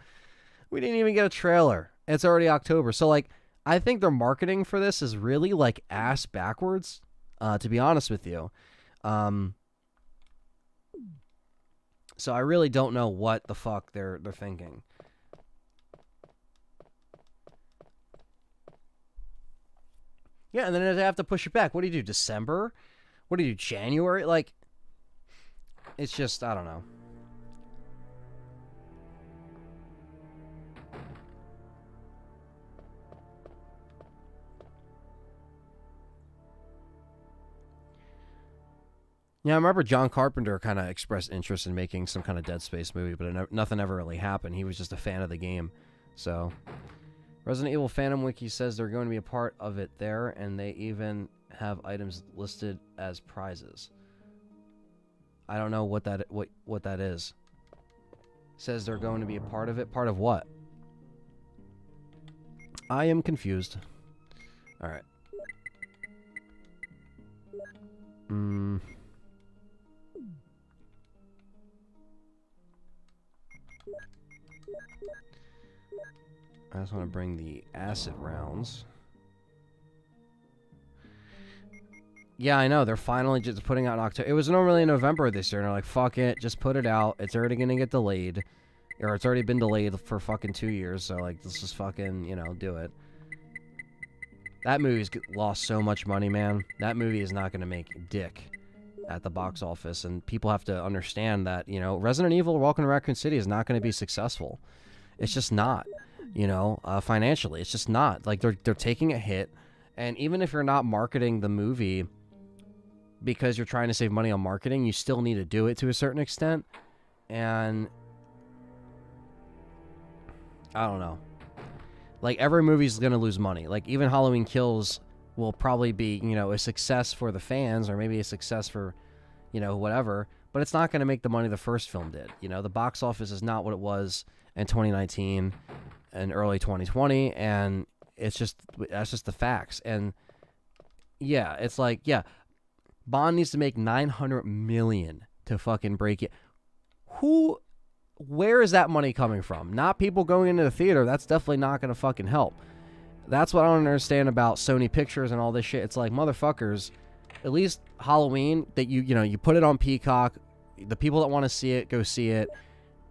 S3: we didn't even get a trailer. It's already October. So like, I think their marketing for this is really like ass backwards. To be honest with you. So I really don't know what the fuck they're thinking. Yeah, and then they have to push it back. What do you do? December? What do you do? January? Like, it's just, I don't know. Yeah, I remember John Carpenter kind of expressed interest in making some kind of Dead Space movie, but nothing ever really happened. He was just a fan of the game. So, Resident Evil Phantom Wiki says they're going to be a part of it there, and they even have items listed as prizes. I don't know what that is. Says they're going to be a part of it. Part of what? I am confused. All right. I just want to bring the acid rounds. Yeah, I know. They're finally just putting out in October. It was normally in November this year, and they're like, fuck it, just put it out. It's already going to get delayed. Or it's already been delayed for fucking 2 years, so, like, let's just fucking, do it. That movie's lost so much money, man. That movie is not going to make dick at the box office, and people have to understand that, Resident Evil Welcome to Raccoon City is not going to be successful. It's just not, financially. It's just not. Like, they're taking a hit, and even if you're not marketing the movie because you're trying to save money on marketing, you still need to do it to a certain extent, and I don't know. Like, every movie's going to lose money. Like, even Halloween Kills will probably be, a success for the fans, or maybe a success for, whatever, but it's not going to make the money the first film did. The box office is not what it was in 2019 and early 2020, and that's just the facts. And yeah, it's like, yeah, Bond needs to make $900 million to fucking break it. Where is that money coming from? Not people going into the theater. That's definitely not going to fucking help. That's what I don't understand about Sony Pictures and all this shit. It's like, motherfuckers, at least Halloween, that you put it on Peacock. The people that want to see it, go see it.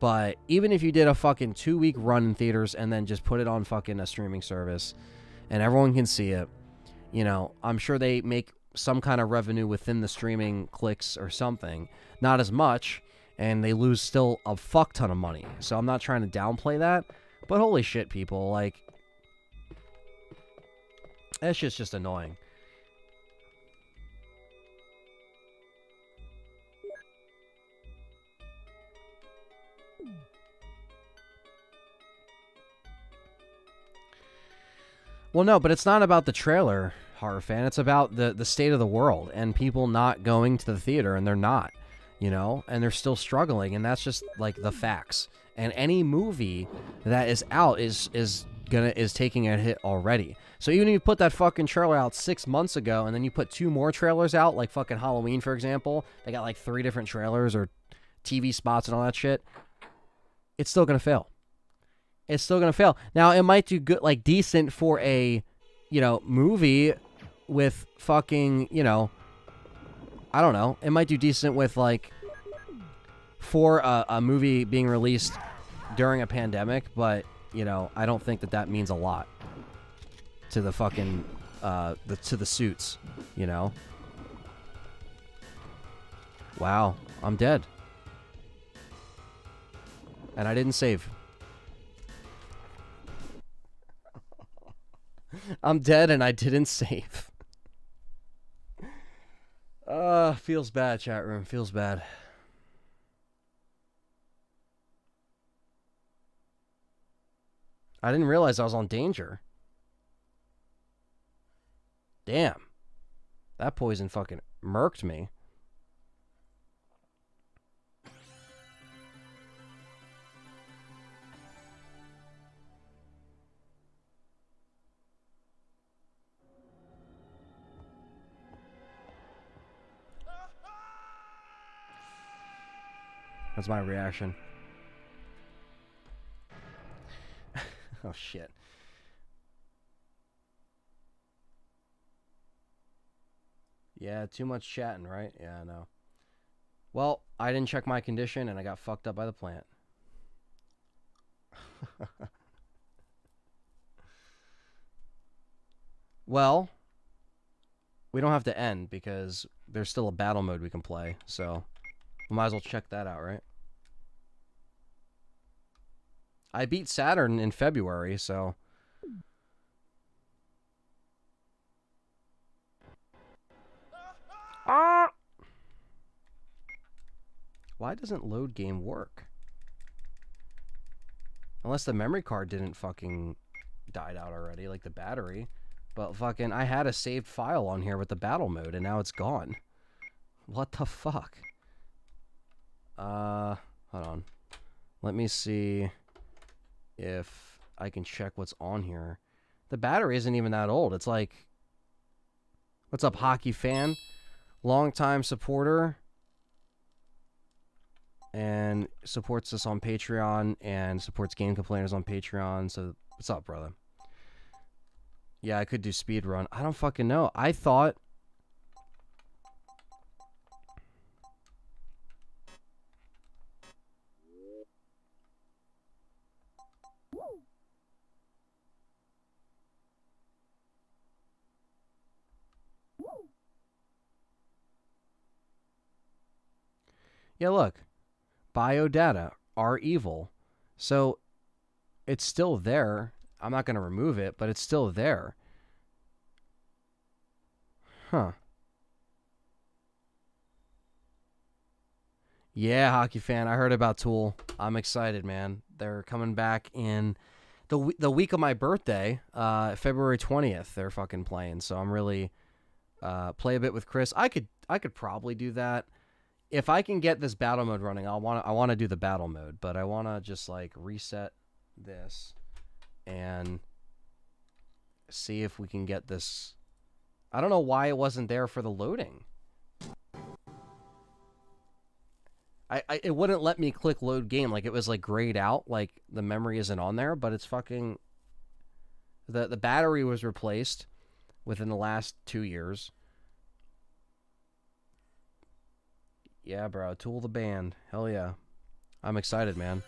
S3: But even if you did a fucking 2-week run in theaters and then just put it on fucking a streaming service and everyone can see it, I'm sure they make some kind of revenue within the streaming clicks or something. Not as much, and they lose still a fuck ton of money. So I'm not trying to downplay that, but holy shit, people, like, that shit's just annoying. Well, no, but it's not about the trailer, horror fan. It's about the state of the world and people not going to the theater, and they're not, and they're still struggling, and that's just like the facts. And any movie that is out is taking a hit already. So even if you put that fucking trailer out 6 months ago, and then you put 2 more trailers out, like fucking Halloween, for example, they got like 3 different trailers or TV spots and all that shit, it's still gonna fail. It's still gonna fail. Now, it might do good, like decent for a, movie with fucking, I don't know. It might do decent with like for a movie being released during a pandemic, but I don't think that means a lot to the fucking to the suits. Wow, I'm dead, and I didn't save. I'm dead and I didn't save. Feels bad, chat room. Feels bad. I didn't realize I was on danger. Damn. That poison fucking murked me. That's my reaction. Oh, shit. Yeah, too much chatting, right? Yeah, I know. Well, I didn't check my condition, and I got fucked up by the plant. Well, we don't have to end, because there's still a battle mode we can play, so we might as well check that out, right? I beat Saturn in February, so... Ah! Why doesn't load game work? Unless the memory card didn't fucking died out already, like the battery. But fucking, I had a saved file on here with the battle mode, and now it's gone. What the fuck? Hold on. Let me see if I can check what's on here. The battery isn't even that old. It's like, what's up, hockey fan? Longtime supporter. And supports us on Patreon and supports Game Complainers on Patreon. So, what's up, brother? Yeah, I could do speed run. I don't fucking know. I thought... Yeah, look. Biodata are evil. So, it's still there. I'm not going to remove it, but it's still there. Huh. Yeah, hockey fan. I heard about Tool. I'm excited, man. They're coming back in the week of my birthday, February 20th. They're fucking playing. So I'm really play a bit with Chris. I could probably do that. If I can get this battle mode running, I want to do the battle mode, but I want to just like reset this and see if we can get this. I don't know why it wasn't there for the loading. It wouldn't let me click load game. Like it was like grayed out, like the memory isn't on there, but it's fucking the battery was replaced within the last 2 years. Yeah, bro. Tool the band. Hell yeah. I'm excited, man.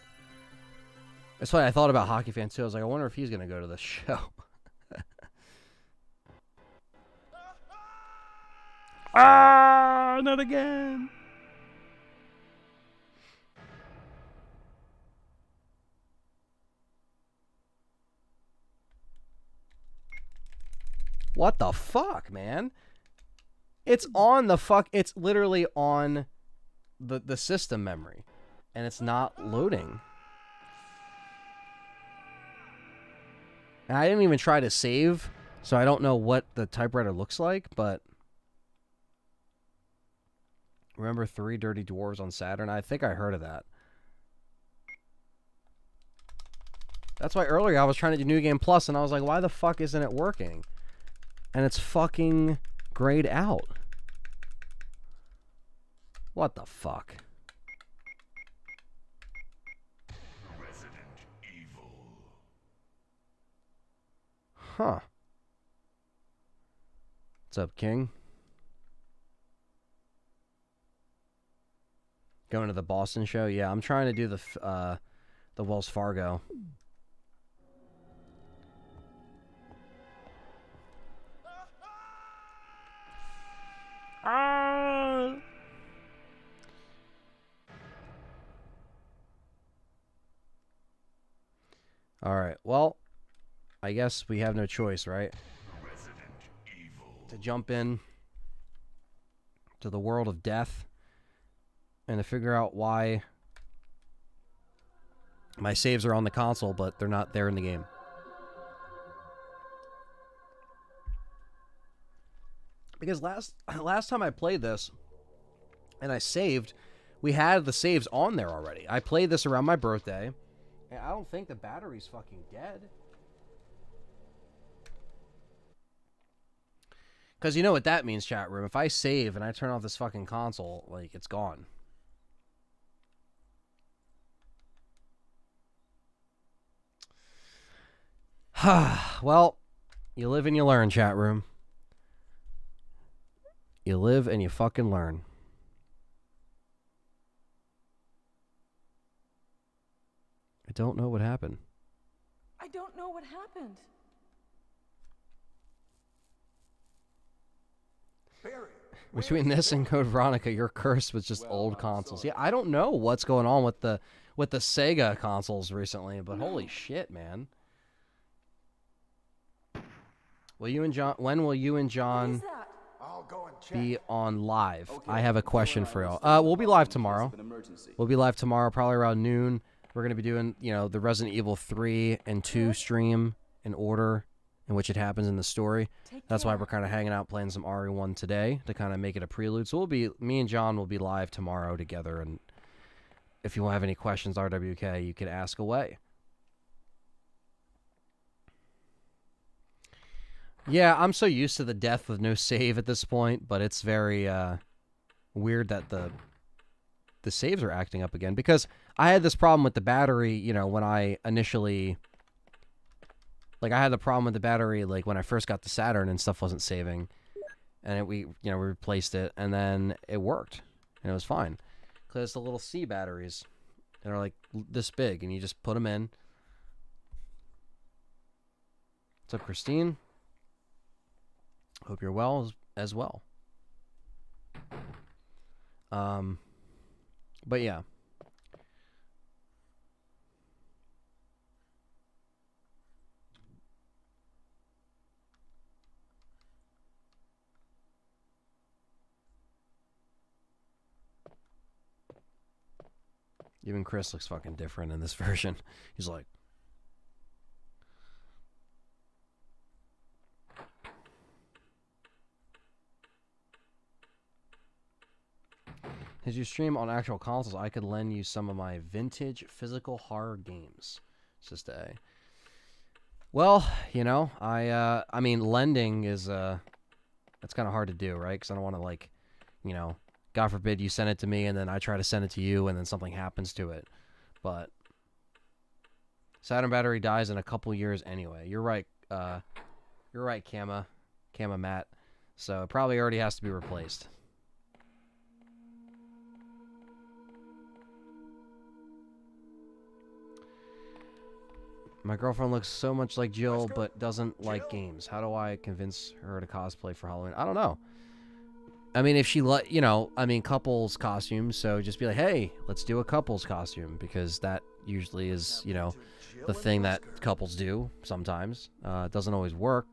S3: That's why I thought about hockey fans too. I was like, I wonder if he's gonna go to the show. Ah, not again. What the fuck, man? It's on the fuck. It's literally on the system memory, and it's not loading. And I didn't even try to save, so I don't know what the typewriter looks like, but remember 3 Dirty Dwarves on Saturn? I think I heard of that. That's why earlier I was trying to do New Game Plus, and I was like, why the fuck isn't it working? And it's fucking grayed out. What the fuck?
S11: Resident Evil.
S3: Huh. What's up, King? Going to the Boston show? Yeah, I'm trying to do the Wells Fargo. All right. Well, I guess we have no choice, right?
S11: Resident Evil.
S3: To jump in to the world of death and to figure out why my saves are on the console, but they're not there in the game. Because last time I played this and I saved, we had the saves on there already. I played this around my birthday, and I don't think the battery's fucking dead. Because you know what that means, chat room. If I save and I turn off this fucking console, like, it's gone. Well, you live and you learn, chat room. You live and you fucking learn. I don't know what happened.
S4: I don't know what happened.
S3: Between this and Code Veronica, you're cursed with just old consoles. Yeah, I don't know what's going on with the Sega consoles recently, but holy shit, man. Will you and John? When will you and John?
S4: What is that?
S5: I'll go and
S3: be on live. I have a question for y'all. We'll be live tomorrow. We'll be live tomorrow, probably around noon. We're going to be doing, you know, the Resident Evil 3 and 2 stream in order in which it happens in the story. That's why we're kind of hanging out playing some RE1 today to kind of make it a prelude. So me and John will be live tomorrow together. And if you have any questions, RWK, you can ask away. Yeah, I'm so used to the death with no save at this point, but it's very weird that the saves are acting up again, because I had this problem with the battery, you know, when I initially, like, I had the problem with the battery, like, when I first got the Saturn and stuff wasn't saving, and we replaced it, and then it worked, and it was fine, because it's the little C batteries that are, like, this big, and you just put them in. What's up, Christine? Hope you're well as well. But yeah. Even Chris looks fucking different in this version. He's like, as you stream on actual consoles, I could lend you some of my vintage physical horror games. Says A. Well, you know, I mean, lending is that's kind of hard to do, right? Because I don't want to, like, you know, God forbid you send it to me and then I try to send it to you and then something happens to it. But Saturn battery dies in a couple years anyway. You're right. You're right, Kama Matt. So it probably already has to be replaced. My girlfriend looks so much like Jill, but doesn't like games. How do I convince her to cosplay for Halloween? I don't know. I mean, if she you know, I mean, couples costumes, so just be like, hey, let's do a couples costume, because that usually is, you know, the thing that couples do sometimes. It doesn't always work.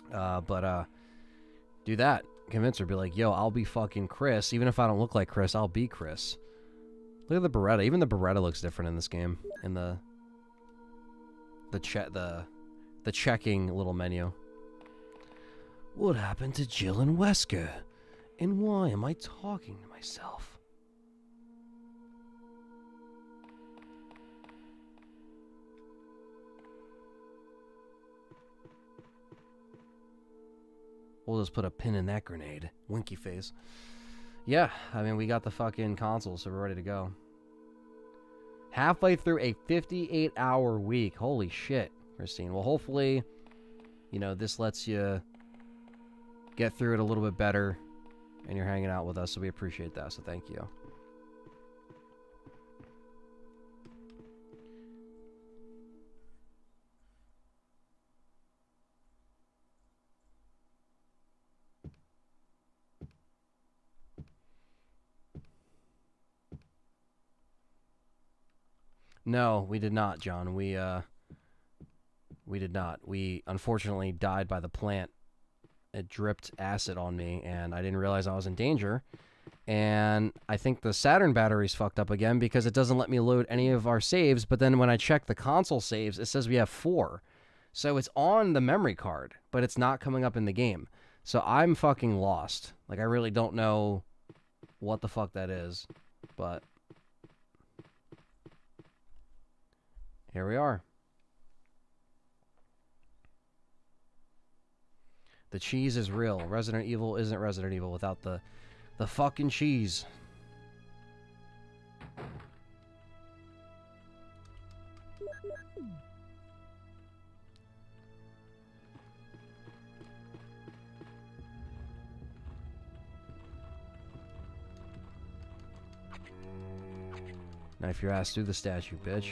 S3: But do that. Convince her, be like, yo, I'll be fucking Chris. Even if I don't look like Chris, I'll be Chris. Look at the Beretta. Even the Beretta looks different in this game. In the checking little menu. What happened to Jill and Wesker? And why am I talking to myself? We'll just put a pin in that grenade. Winky face. Yeah, I mean, we got the fucking console, so we're ready to go. Halfway through a 58-hour week. Holy shit, Christine. Well, hopefully, you know, this lets you get through it a little bit better, and you're hanging out with us, so we appreciate that, so thank you. No, we did not, John. We did not. We unfortunately died by the plant. It dripped acid on me, and I didn't realize I was in danger. And I think the Saturn battery's fucked up again because it doesn't let me load any of our saves, but then when I check the console saves, it says we have 4. So it's on the memory card, but it's not coming up in the game. So I'm fucking lost. Like, I really don't know what the fuck that is, but here we are. The cheese is real. Resident Evil isn't Resident Evil without the fucking cheese. Knife your ass through the statue, bitch.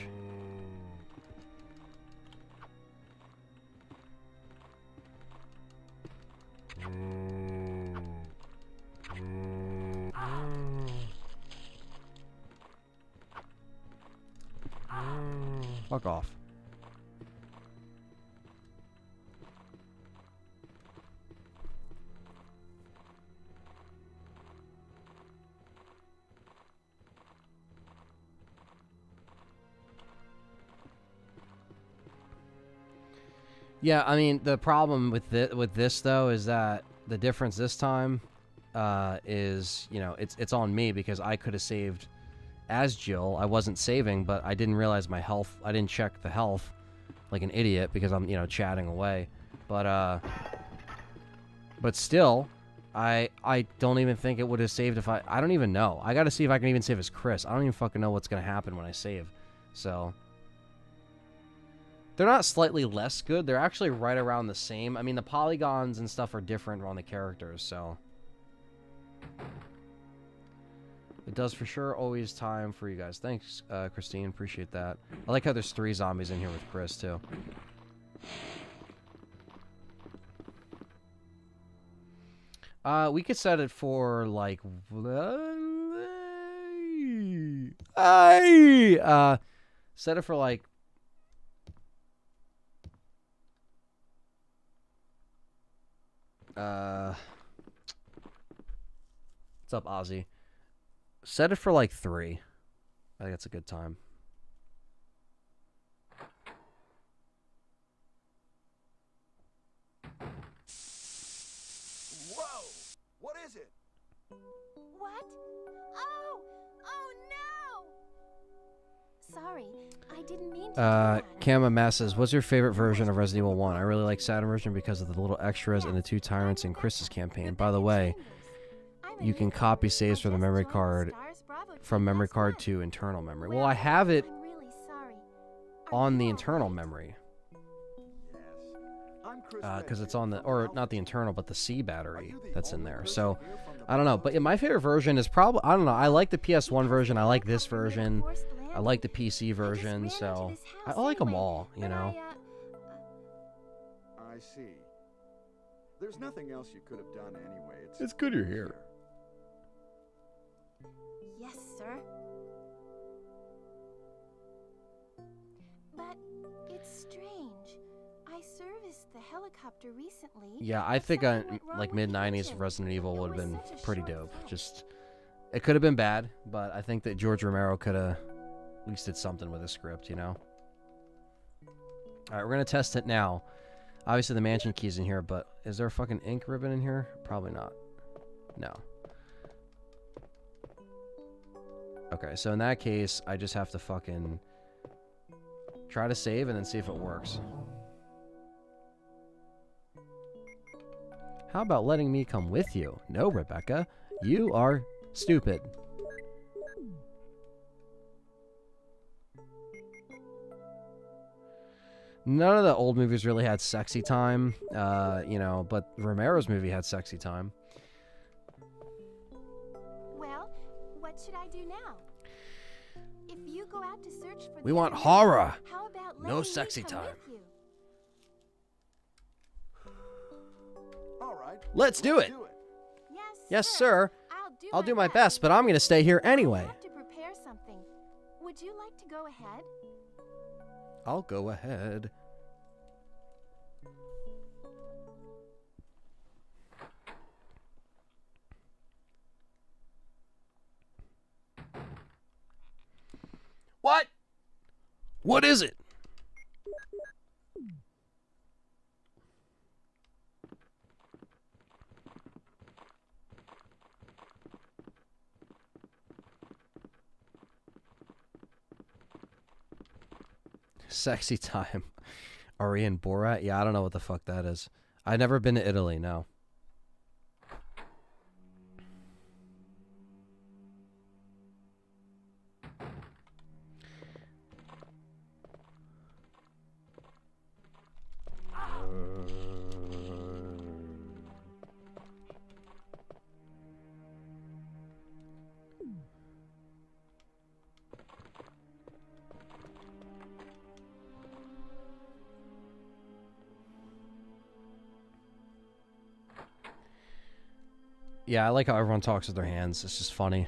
S3: Fuck off. Yeah, I mean, the problem with this though is that the difference this time is, you know, it's on me because I could have saved as Jill. I wasn't saving, but I didn't realize my health. I didn't check the health like an idiot because I'm, you know, chatting away. But still, I don't even think it would have saved if I don't even know. I got to see if I can even save as Chris. I don't even fucking know what's going to happen when I save. So they're not slightly less good. They're actually right around the same. I mean, the polygons and stuff are different on the characters, so it does for sure always time for you guys. Thanks, Christine. Appreciate that. I like how there's 3 zombies in here with Chris, too. We could set it for, like... set it for, like... What's up, Ozzy? Set it for like 3. I think that's a good time.
S6: Whoa! What is it?
S12: What? Oh! Oh no! Sorry, I didn't mean to.
S3: Kama Mass says, what's your favorite version of Resident Evil 1? I really like Saturn version because of the little extras and the 2 tyrants in Chris's campaign. By the way, you can copy saves from the memory card from memory card to internal memory. Well, I have it on the internal memory. Because it's on the, or not the internal, but the C battery that's in there. So, I don't know. But yeah, my favorite version is probably, I don't know. I like the PS1 version. I like this version. I like the PC version. So, I like them all, you know.
S5: I see. There's nothing else you could have done anyway.
S3: It's good you're here.
S12: Yes, sir. But it's strange. I serviced the helicopter recently.
S3: Yeah, I think like mid-90s Resident Evil would have been pretty dope. Just, it could have been bad, but I think that George Romero could have at least did something with the script, you know? Alright, we're going to test it now. Obviously the mansion key's in here, but is there a fucking ink ribbon in here? Probably not. No. Okay, so in that case, I just have to fucking try to save and then see if it works. How about letting me come with you? No, Rebecca. You are stupid. None of the old movies really had sexy time, you know, but Romero's movie had sexy time.
S12: Well, what should I do now? If you go out to search for
S3: We want horror.
S12: How about
S3: No sexy time.
S5: All right.
S3: Let's do it. Yes, sir.
S12: I'll
S3: do my best, but I'm going to stay here anyway.
S12: I have to prepare something. Would you like to go ahead?
S3: I'll go ahead. What? What is it? Sexy time. Ari and Borat? Yeah, I don't know what the fuck that is. I've never been to Italy, no. Yeah, I like how everyone talks with their hands. It's just funny.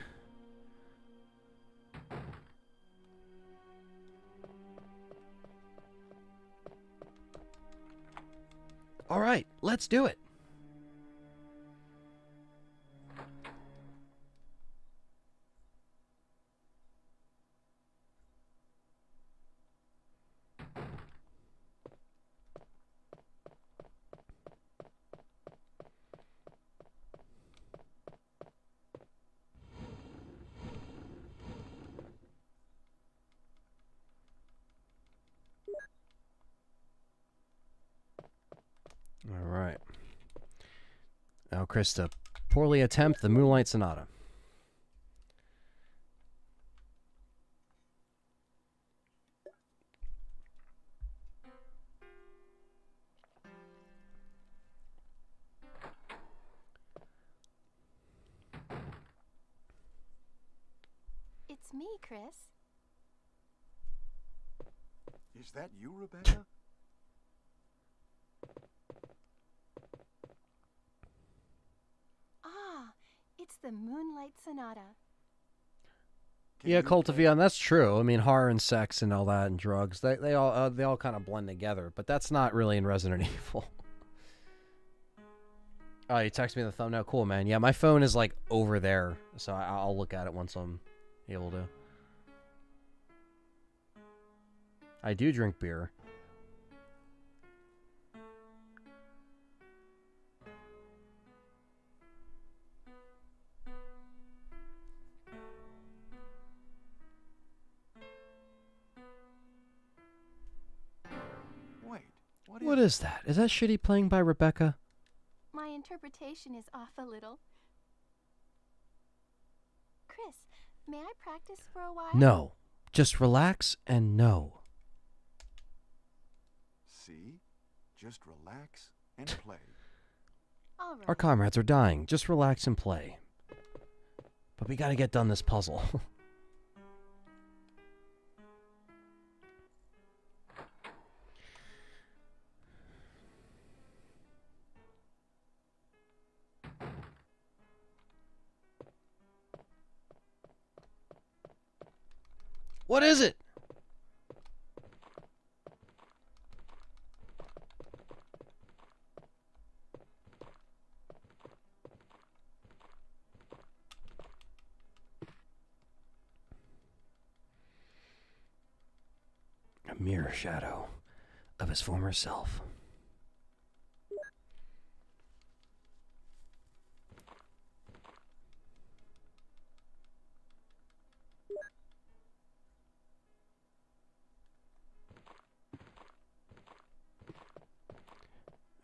S3: All right, let's do it. All right. Now, Krista, poorly attempt the Moonlight Sonata.
S12: It's me, Chris.
S5: Is that you, Rebecca?
S12: Ah, it's the Moonlight Sonata.
S3: Yeah, Cultivion, that's true. I mean, horror and sex and all that and drugs, they all kind of blend together, but that's not really in Resident Evil. Oh, you text me the thumbnail? Cool, man. Yeah, my phone is like over there, so I'll look at it once I'm able to. I do drink beer.
S5: Wait,
S3: What is that? Is that shitty playing by Rebecca?
S12: My interpretation is off a little. Chris, may I practice for a while?
S3: No. Just relax and no.
S5: See? Just relax and play.
S12: All right.
S3: Our comrades are dying. Just relax and play. But we gotta get done this puzzle. What is it? A mirror shadow of his former self.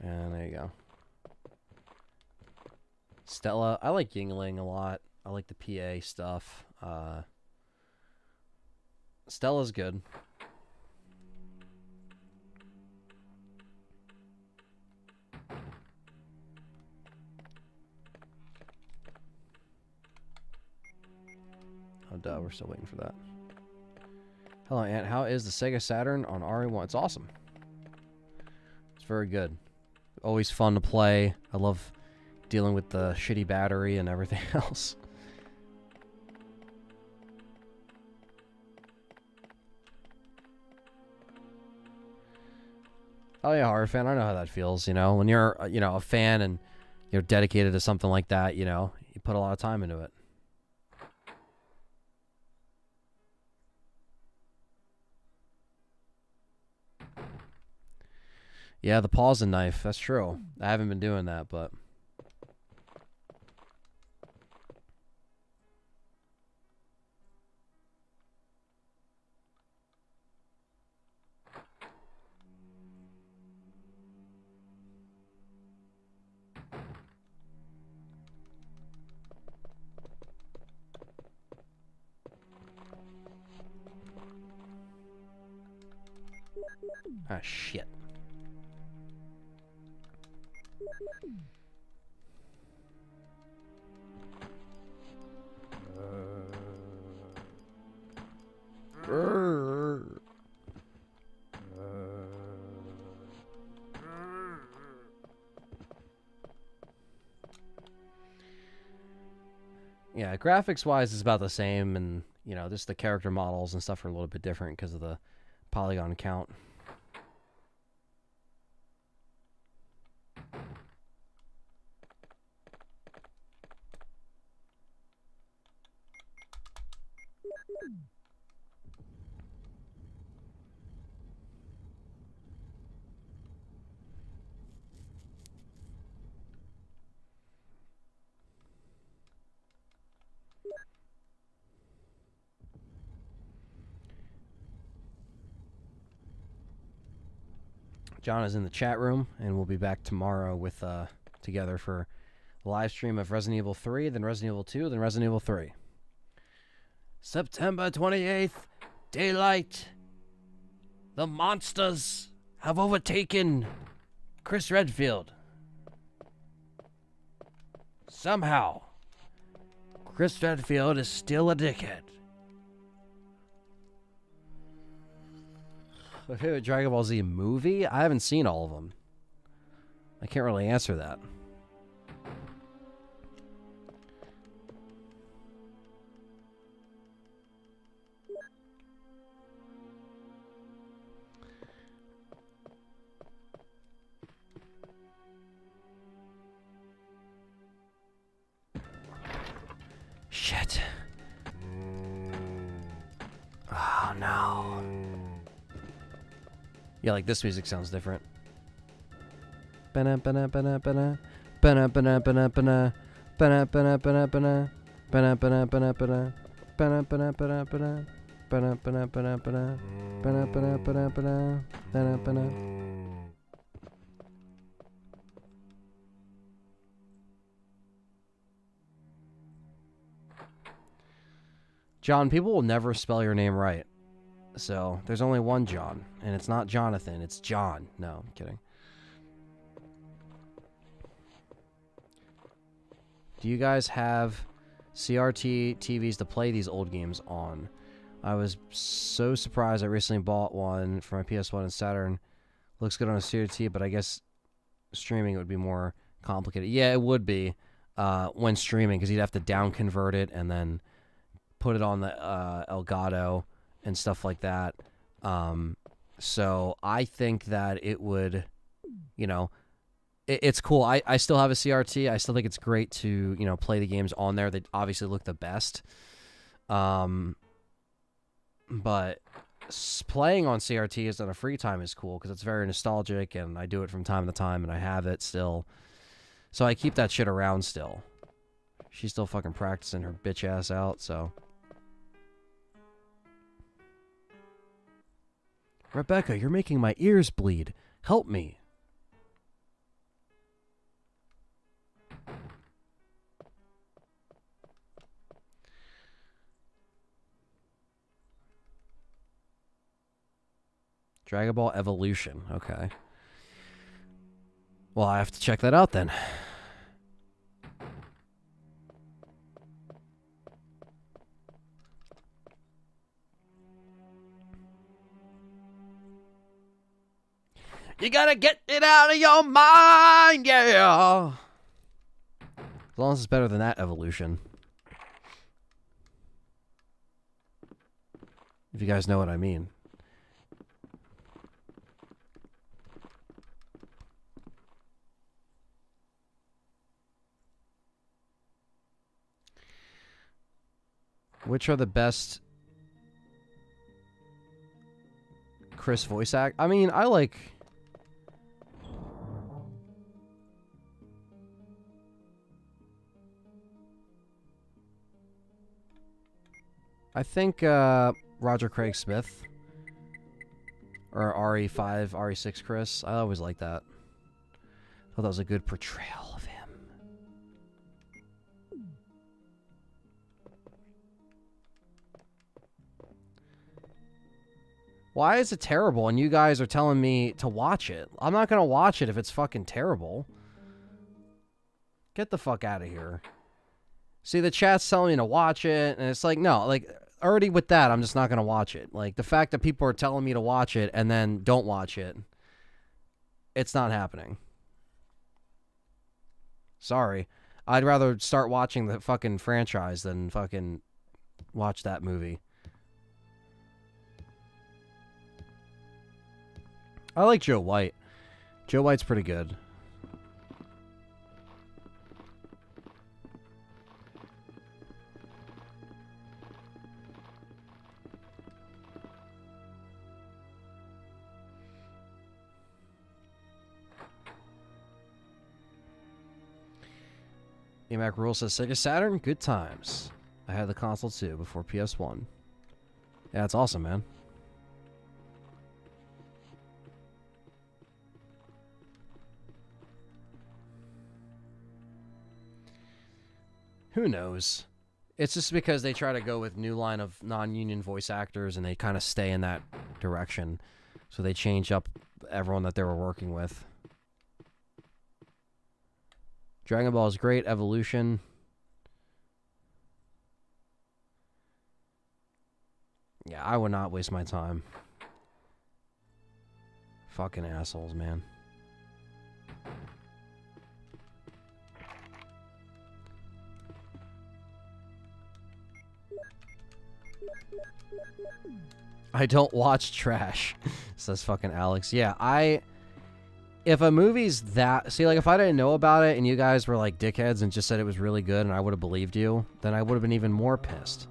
S3: And there you go. Stella, I like Yingling a lot. I like the PA stuff. Stella's good. Oh, duh, we're still waiting for that. Hello, Aunt. How is the Sega Saturn on RE1? It's awesome. It's very good. Always fun to play. I love dealing with the shitty battery and everything else. Oh yeah, horror fan. I know how that feels. You know, when you're a fan and you're dedicated to something like that, you know, you put a lot of time into it. Yeah, the pause and knife. That's true. I haven't been doing that, but. Ah, shit. Yeah, graphics-wise, it's about the same, and, you know, just the character models and stuff are a little bit different because of the polygon count. John is in the chat room, and we'll be back tomorrow with together for a live stream of Resident Evil 3, then Resident Evil 2, then Resident Evil 3. September 28th, daylight. The monsters have overtaken Chris Redfield. Somehow, Chris Redfield is still a dickhead. My favorite Dragon Ball Z movie? I haven't seen all of them. I can't really answer that. Shit. Oh no. Yeah, like this music sounds different. John, people will never spell your name right. So, there's only one John. And it's not Jonathan, it's John. No, I'm kidding. Do you guys have CRT TVs to play these old games on? I was so surprised I recently bought one for my PS1 and Saturn. Looks good on a CRT, but I guess streaming would be more complicated. Yeah, it would be when streaming, because you'd have to down convert it and then put it on the Elgato and stuff like that. So I think that it would, you know, it's cool. I still have a CRT. I still think it's great to, you know, play the games on there. They obviously look the best. But playing on CRTs on a free time is cool because it's very nostalgic, and I do it from time to time, and I have it still. So I keep that shit around still. She's still fucking practicing her bitch ass out, so. Rebecca, you're making my ears bleed. Help me. Dragon Ball Evolution. Okay. Well, I have to check that out then. You gotta get it out of your mind, yeah. As long as it's better than that Evolution. If you guys know what I mean. Which are the best Chris voice act? I mean, I like... I think Roger Craig Smith or RE5, RE6 Chris. I always liked that. Thought that was a good portrayal of him. Why is it terrible and you guys are telling me to watch it? I'm not going to watch it if it's fucking terrible. Get the fuck out of here. See, the chat's telling me to watch it, and it's like, no, like, already with that, I'm just not going to watch it. Like, the fact that people are telling me to watch it and then don't watch it, it's not happening. Sorry. I'd rather start watching the fucking franchise than fucking watch that movie. I like Joe White. Joe White's pretty good. AMAC Rule says Sega Saturn, good times. I had the console too before PS1. Yeah, it's awesome, man. Who knows? It's just because they try to go with new line of non-union voice actors and they kind of stay in that direction. So they change up everyone that they were working with. Dragon Ball is great. Evolution. Yeah, I would not waste my time. Fucking assholes, man. I don't watch trash, says fucking Alex. Yeah, if a movie's that... See, like, if I didn't know about it and you guys were, like, dickheads and just said it was really good and I would have believed you, then I would have been even more pissed.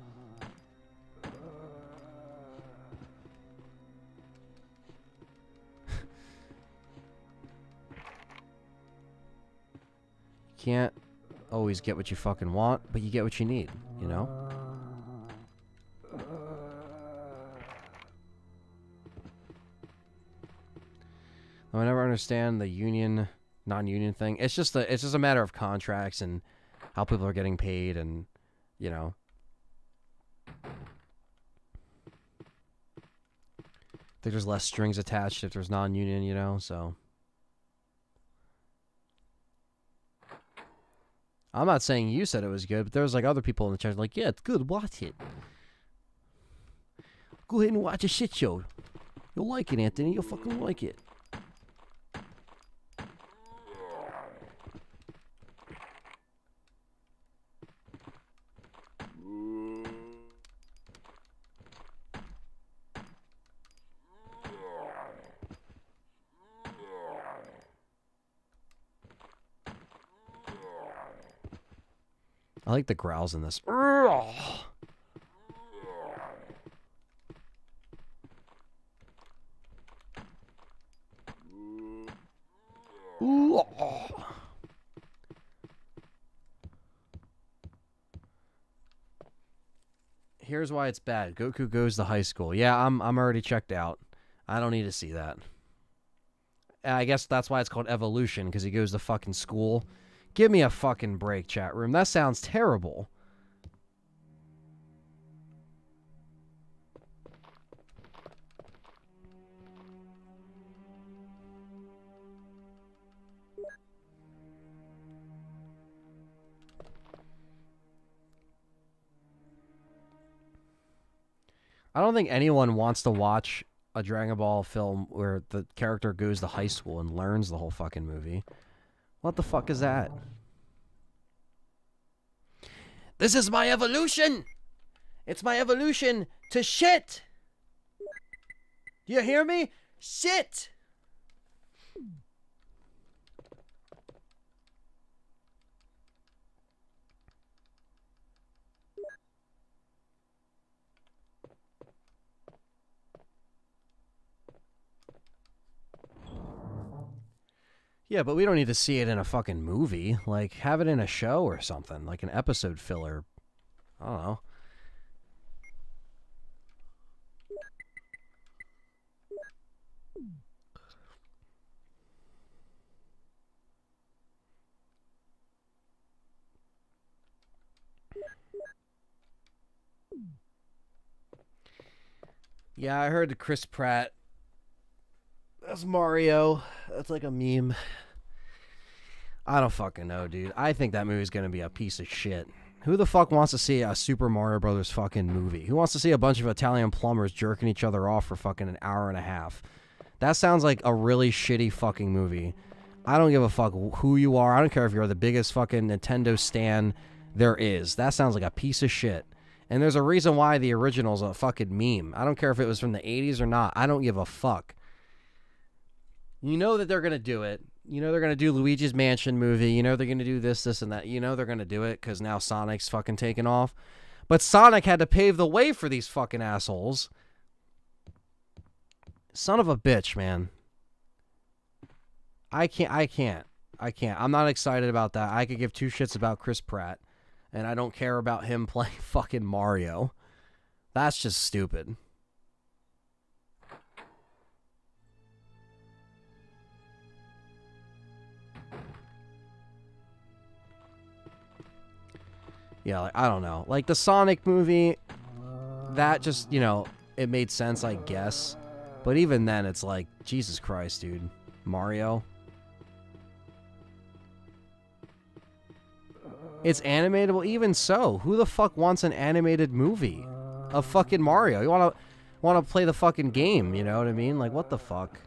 S3: Can't always get what you fucking want, but you get what you need, you know? I never understand the union, non-union thing. It's just a matter of contracts and how people are getting paid, and you know. There's less strings attached if there's non-union, you know. So I'm not saying you said it was good, but there was like other people in the chat like, yeah, it's good. Watch it. Go ahead and watch a shit show. You'll like it, Anthony. You'll fucking like it. I like the growls in this. Here's why it's bad. Goku goes to high school. Yeah, I'm already checked out. I don't need to see that. I guess that's why it's called Evolution, because he goes to fucking school. Give me a fucking break, chat room. That sounds terrible. I don't think anyone wants to watch a Dragon Ball film where the character goes to high school and learns the whole fucking movie. What the fuck is that? This is my evolution! It's my evolution to shit! Do you hear me? Shit! Yeah, but we don't need to see it in a fucking movie. Like, have it in a show or something. Like an episode filler. I don't know. Yeah, I heard Chris Pratt as Mario. That's like a meme. I don't fucking know, dude. I think that movie's gonna be a piece of shit. Who the fuck wants to see a Super Mario Brothers fucking movie? Who wants to see a bunch of Italian plumbers jerking each other off for fucking an hour and a half? That sounds like a really shitty fucking movie. I don't give a fuck who you are. I don't care if you're the biggest fucking Nintendo stan there is. That sounds like a piece of shit. And there's a reason why the original's a fucking meme. I don't care if it was from the 80s or not. I don't give a fuck. You know that they're going to do it. You know they're going to do Luigi's Mansion movie. You know they're going to do this, and that. You know they're going to do it because now Sonic's fucking taken off. But Sonic had to pave the way for these fucking assholes. Son of a bitch, man. I can't. I'm not excited about that. I could give two shits about Chris Pratt. And I don't care about him playing fucking Mario. That's just stupid. Yeah, like, I don't know. Like the Sonic movie, that just, you know, it made sense, I guess. But even then, it's like, Jesus Christ, dude. Mario. It's animatable, even so. Who the fuck wants an animated movie of fucking Mario? You wanna play the fucking game, you know what I mean? Like, what the fuck?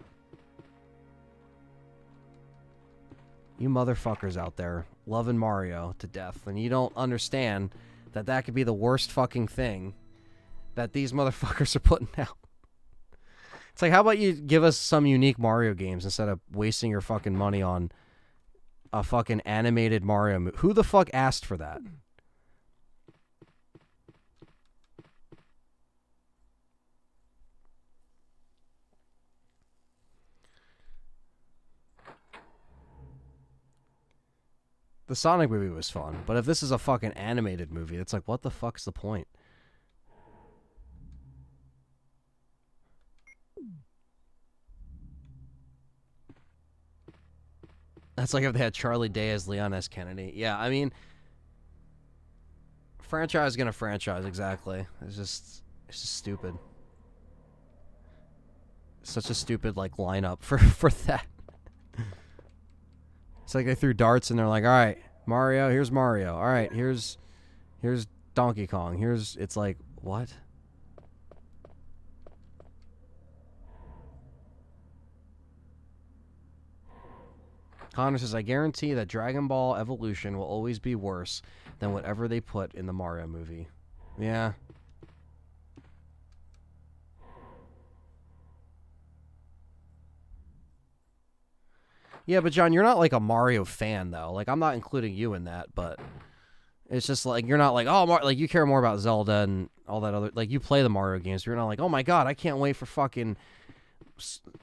S3: You motherfuckers out there loving Mario to death, and you don't understand that that could be the worst fucking thing that these motherfuckers are putting out. It's like, how about you give us some unique Mario games instead of wasting your fucking money on a fucking animated Mario movie? Who the fuck asked for that? The Sonic movie was fun, but if this is a fucking animated movie, it's like, what the fuck's the point? That's like if they had Charlie Day as Leon S. Kennedy. Yeah, I mean, franchise gonna franchise, exactly. It's just stupid. Such a stupid, like, lineup for that. It's like they threw darts and they're like, all right, Mario, here's Mario. All right, here's Donkey Kong. It's like, what? Connor says, I guarantee that Dragon Ball Evolution will always be worse than whatever they put in the Mario movie. Yeah. Yeah, but John, you're not like a Mario fan, though. Like, I'm not including you in that, but it's just like, you're not like, oh, like, you care more about Zelda and all that other, like, you play the Mario games. You're not like, oh my god, I can't wait for fucking,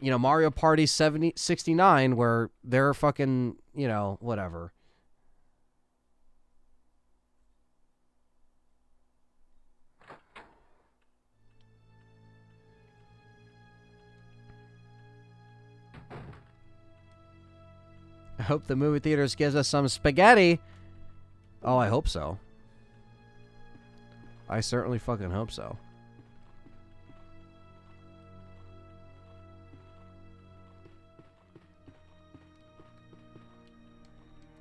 S3: you know, Mario Party 69, where they're fucking, you know, whatever. I hope the movie theaters gives us some spaghetti. Oh, I hope so. I certainly fucking hope so.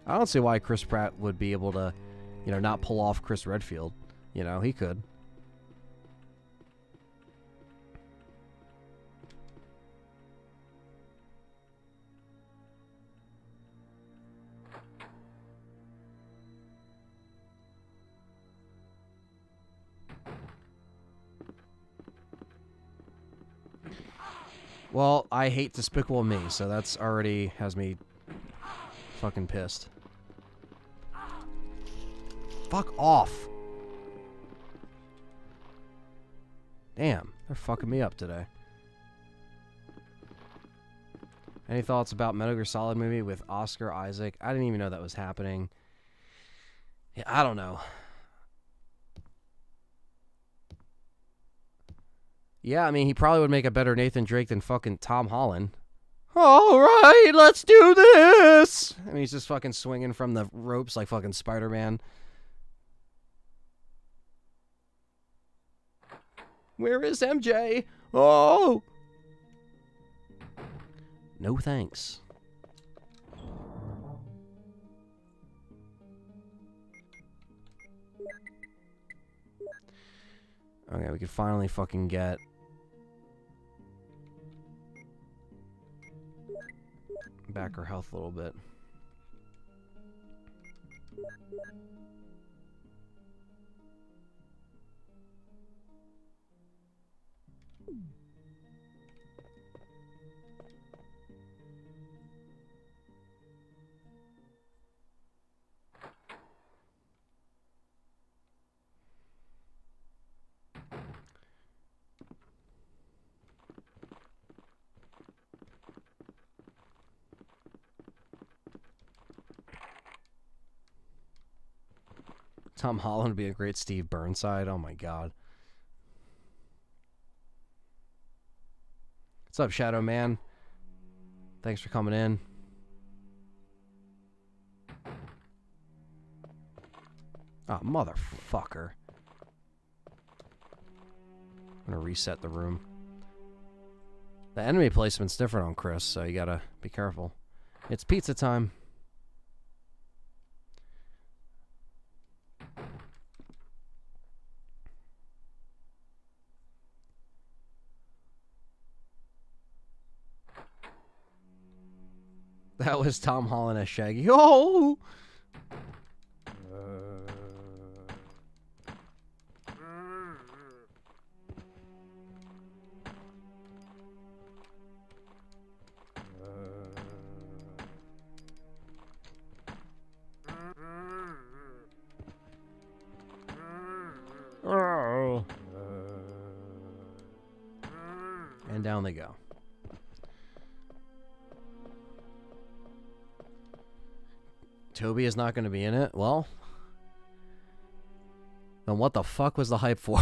S3: I don't see why Chris Pratt would be able to, you know, not pull off Chris Redfield. You know, he could. Well, I hate Despicable Me, so that's already has me fucking pissed. Fuck off. Damn, they're fucking me up today. Any thoughts about Metal Gear Solid movie with Oscar Isaac? I didn't even know that was happening. Yeah, I don't know. Yeah, I mean, he probably would make a better Nathan Drake than fucking Tom Holland. All right, let's do this. I mean, he's just fucking swinging from the ropes like fucking Spider-Man. Where is MJ? Oh! No thanks. Okay, we can finally fucking get... back her health a little bit. Tom Holland would be a great Steve Burnside. Oh my god. What's up, Shadow Man? Thanks for coming in. Oh, motherfucker. I'm gonna reset the room. The enemy placement's different on Chris, so you gotta be careful. It's pizza time. That was Tom Holland as Shaggy. Oh! Oh. And down they go. Toby is not going to be in it? Well, then what the fuck was the hype for?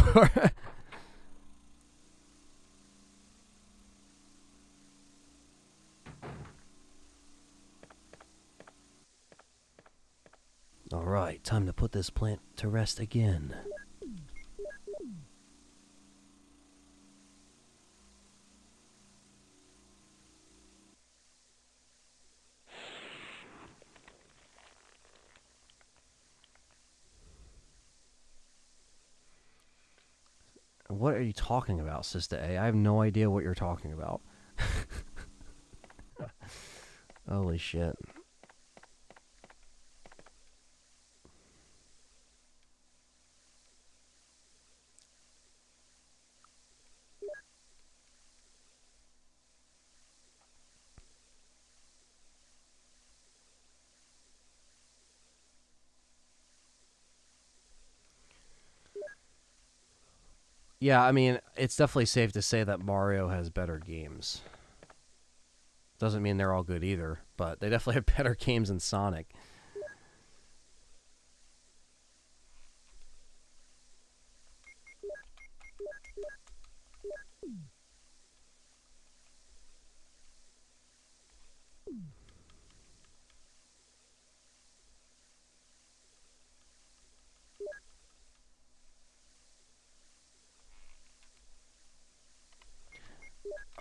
S3: Alright, time to put this plant to rest again. What are you talking about, Sister A? I have no idea what you're talking about. Holy shit. Yeah, I mean, it's definitely safe to say that Mario has better games. Doesn't mean they're all good either, but they definitely have better games than Sonic.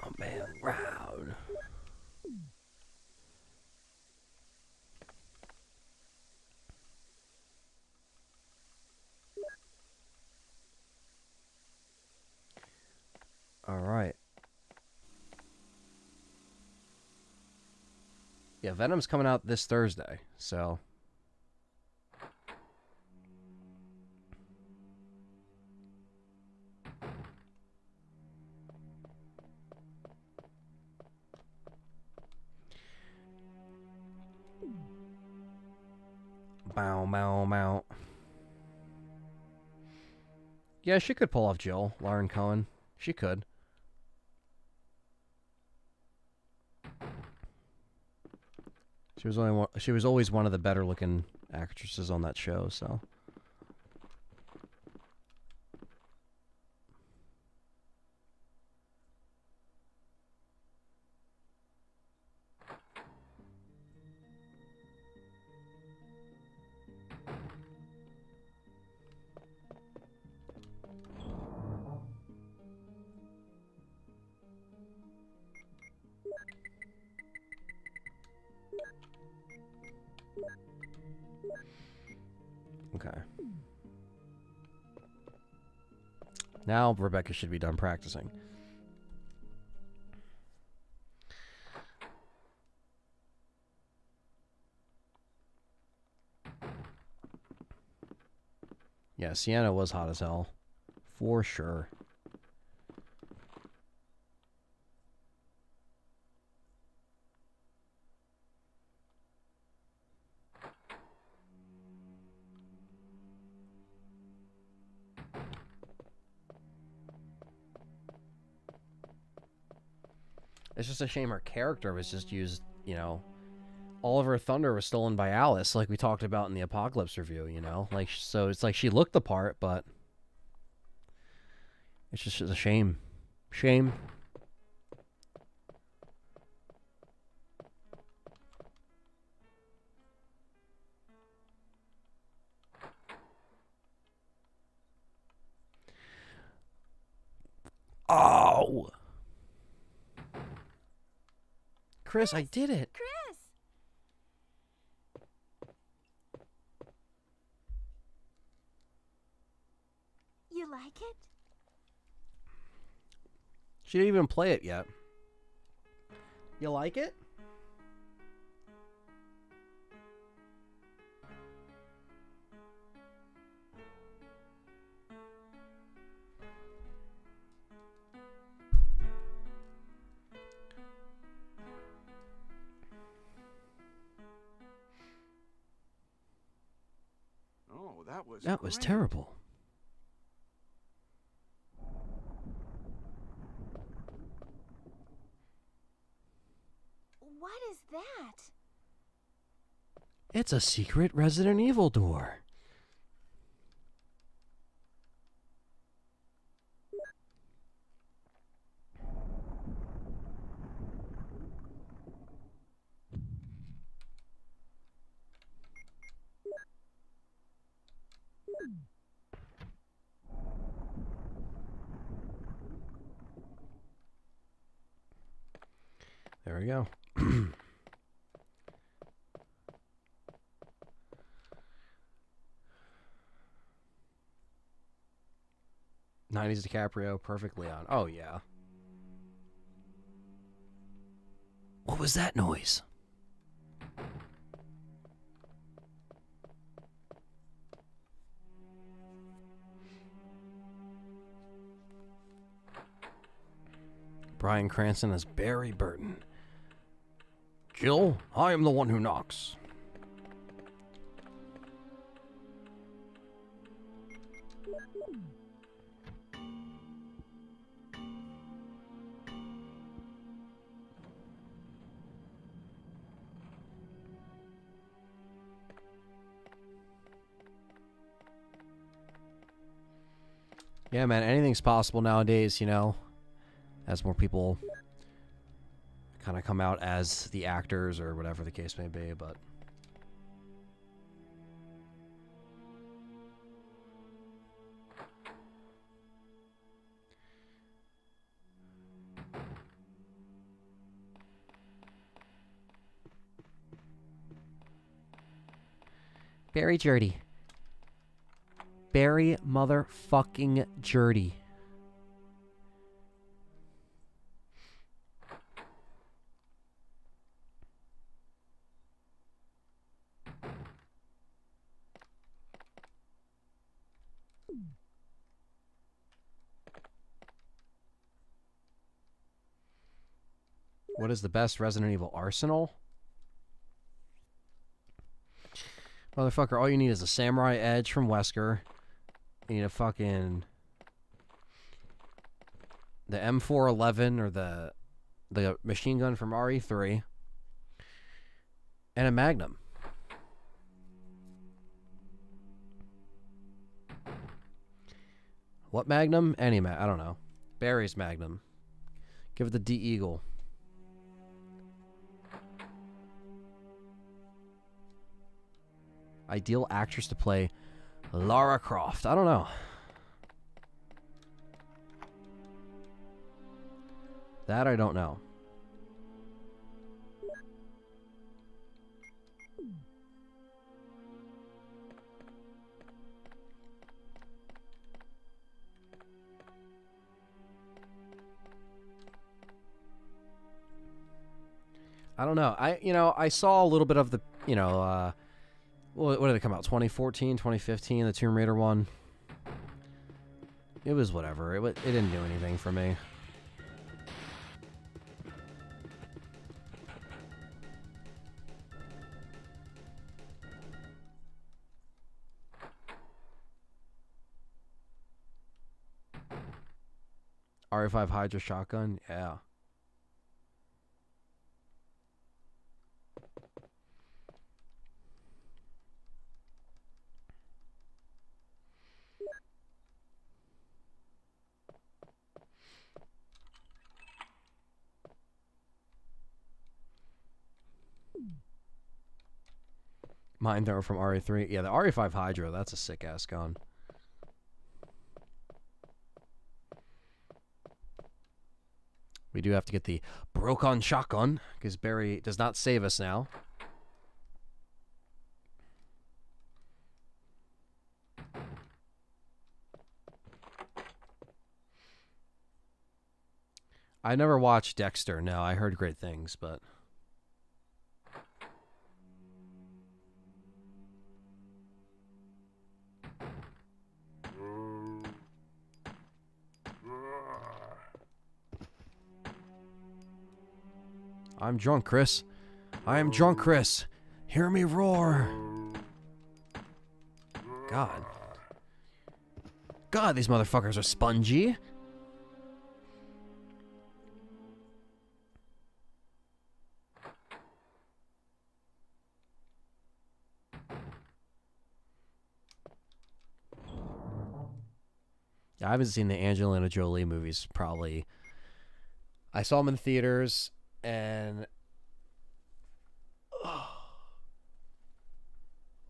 S3: Oh man, round. All right. Yeah, Venom's coming out this Thursday, so. Bow, bow, bow. Yeah, she could pull off Jill, Lauren Cohen. She could. She was always one of the better looking actresses on that show, so. Okay. Now Rebecca should be done practicing. Yeah, Sienna was hot as hell. For sure. It's just a shame her character was just used, you know. Oliver Thunder was stolen by Alice, like we talked about in the Apocalypse review, you know? Like, so it's like she looked the part, but it's just a shame. Shame. Chris, I did it.
S12: Chris! You like it?
S3: She didn't even play it yet. You like it?
S5: Oh, that was
S3: That was
S5: great.
S3: terrible.
S12: What is that?
S3: It's a secret Resident Evil door. There we go. 90s DiCaprio, perfect Leon. Oh, yeah. What was that noise? Bryan Cranston as Barry Burton. Jill, I am the one who knocks. Yeah, man, anything's possible nowadays, you know, as more people kind of come out as the actors or whatever the case may be, but... Barry Jurdy. Barry motherfucking Jurdy. What is the best Resident Evil arsenal? Motherfucker, all you need is a Samurai Edge from Wesker. You need a fucking... the M411 or the machine gun from RE3. And a Magnum. What Magnum? Any I don't know. Barry's Magnum. Give it the D-Eagle. Ideal actress to play Lara Croft. I don't know. That I don't know. I don't know. I saw a little bit of the, what did it come out? 2014, 2015, the Tomb Raider one. It was whatever. It didn't do anything for me. RE5 Hydra shotgun, yeah. Mine thrower from RE3. Yeah, the RE5 Hydra, that's a sick ass gun. We do have to get the broke-on shotgun, because Barry does not save us now. I never watched Dexter. No, I heard great things, but... I'm drunk, Chris. I am drunk, Chris. Hear me roar. God. God, these motherfuckers are spongy. Yeah, I haven't seen the Angelina Jolie movies, probably. I saw them in theaters, and...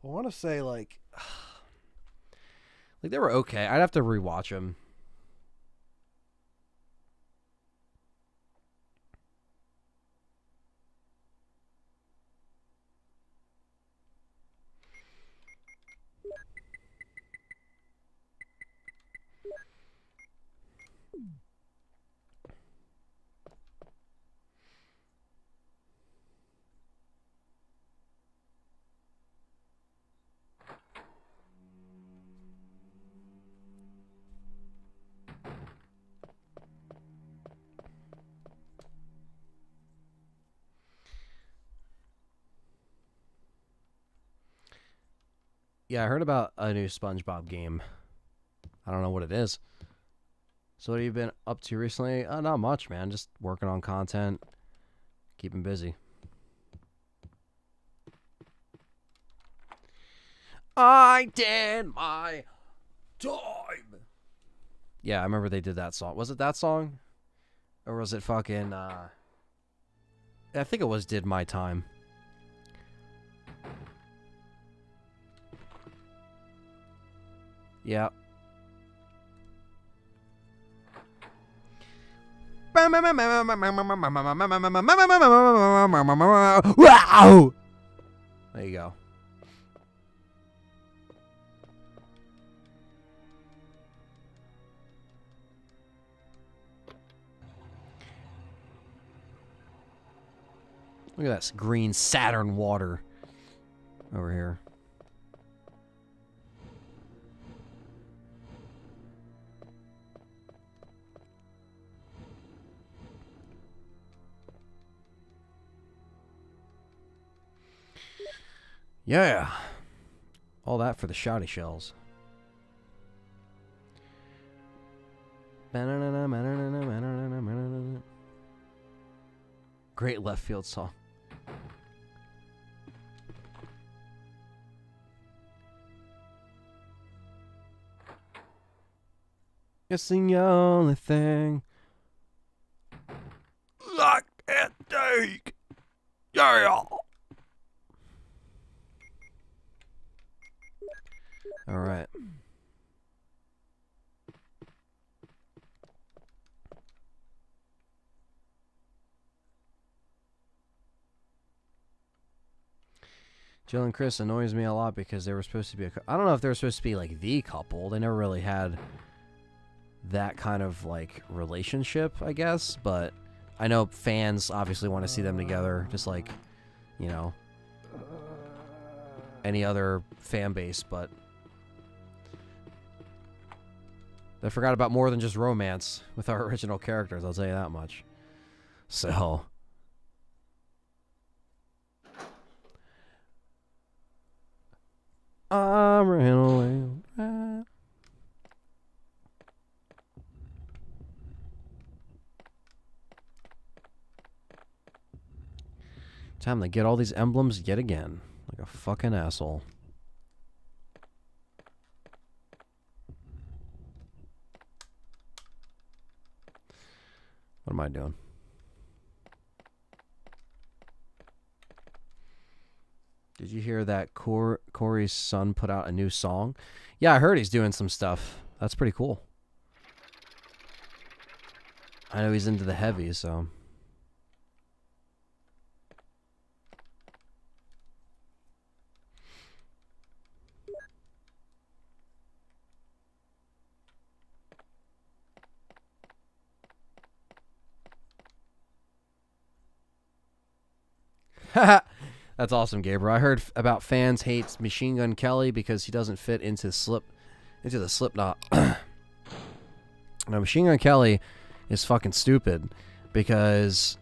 S3: I want to say, like they were okay. I'd have to rewatch them. Yeah, I heard about a new SpongeBob game. I don't know what it is. So what have you been up to recently? Not much, man. Just working on content. Keeping busy. I did my time. Yeah, I remember they did that song. Was it that song? Or was it fucking, I think it was Did My Time. Yeah. Wow! There you go. Look at that green Saturn water over here. Yeah. All that for the shotty shells. Great left field song. It's the only thing I can take. Yeah. All right. Jill and Chris annoys me a lot because they were supposed to be I don't know if they were supposed to be like the couple. They never really had that kind of like relationship, I guess, but I know fans obviously want to see them together, just like, you know, any other fan base, but they forgot about more than just romance with our original characters, I'll tell you that much. So I ran away. Time to get all these emblems yet again. Like a fucking asshole. What am I doing? Did you hear that Corey's son put out a new song? Yeah, I heard he's doing some stuff. That's pretty cool. I know he's into the heavy, so. That's awesome, Gabriel. I heard about fans hates Machine Gun Kelly because he doesn't fit into the Slipknot. Now, Machine Gun Kelly is fucking stupid because,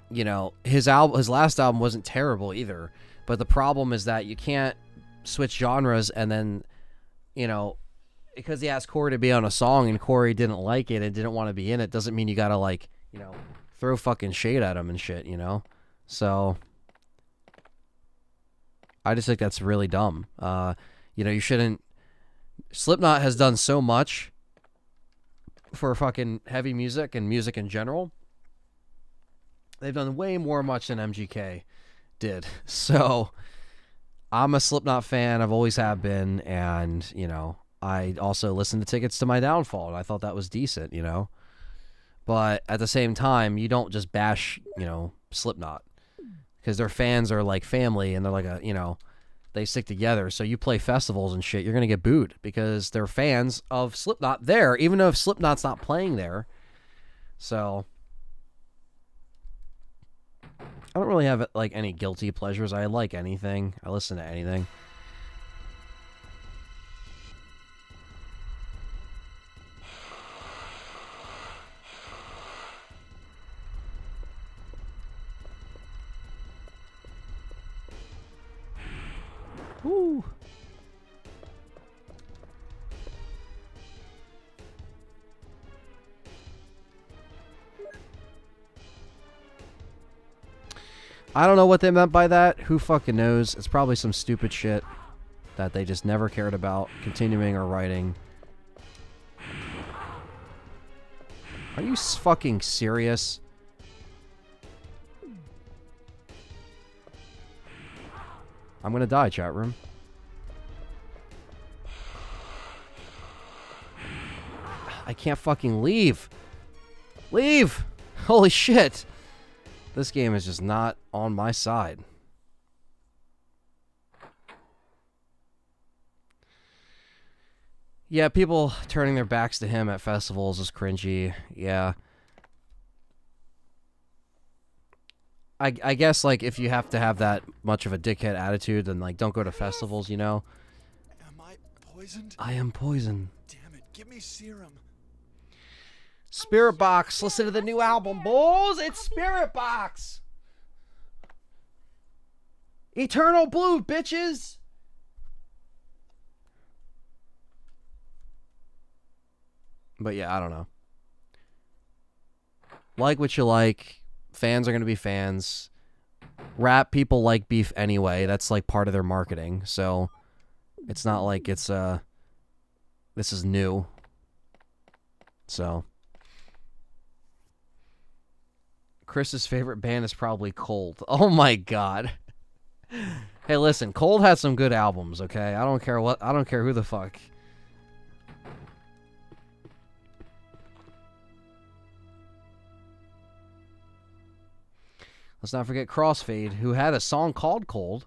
S3: you know, his last album wasn't terrible either. But the problem is that you can't switch genres and then, you know, because he asked Corey to be on a song and Corey didn't like it and didn't want to be in it doesn't mean you gotta, like, you know, throw fucking shade at him and shit, you know? So I just think that's really dumb. You know, you shouldn't. Slipknot has done so much for fucking heavy music and music in general. They've done way more much than MGK did. So I'm a Slipknot fan. I've always have been. And, you know, I also listened to Tickets to My Downfall. And I thought that was decent, you know. But at the same time, you don't just bash, you know, Slipknot. Because their fans are like family and they're like you know, they stick together. So you play festivals and shit, you're going to get booed because they're fans of Slipknot there, even though if Slipknot's not playing there. So I don't really have like any guilty pleasures. I like anything. I listen to anything. Woo. I don't know what they meant by that. Who fucking knows? It's probably some stupid shit that they just never cared about continuing or writing. Are you fucking serious? I'm gonna die, chat room. I can't fucking leave. Leave! Holy shit. This game is just not on my side. Yeah, people turning their backs to him at festivals is cringy. Yeah. I guess, like, if you have to have that much of a dickhead attitude, then, like, don't go to festivals, you know?
S5: Am I poisoned?
S3: I am poison.
S5: Damn it, give me serum.
S3: Spirit Box, listen to the new album, boys! It's Spirit Box! Eternal Blue, bitches! But yeah, I don't know. Like what you like. Fans are going to be fans. Rap people like beef anyway. That's like part of their marketing. So it's not like it's this is new. So Chris's favorite band is probably Cold. Oh my god. Hey, listen, Cold has some good albums, okay? I don't care who the fuck. Let's not forget Crossfade, who had a song called Cold.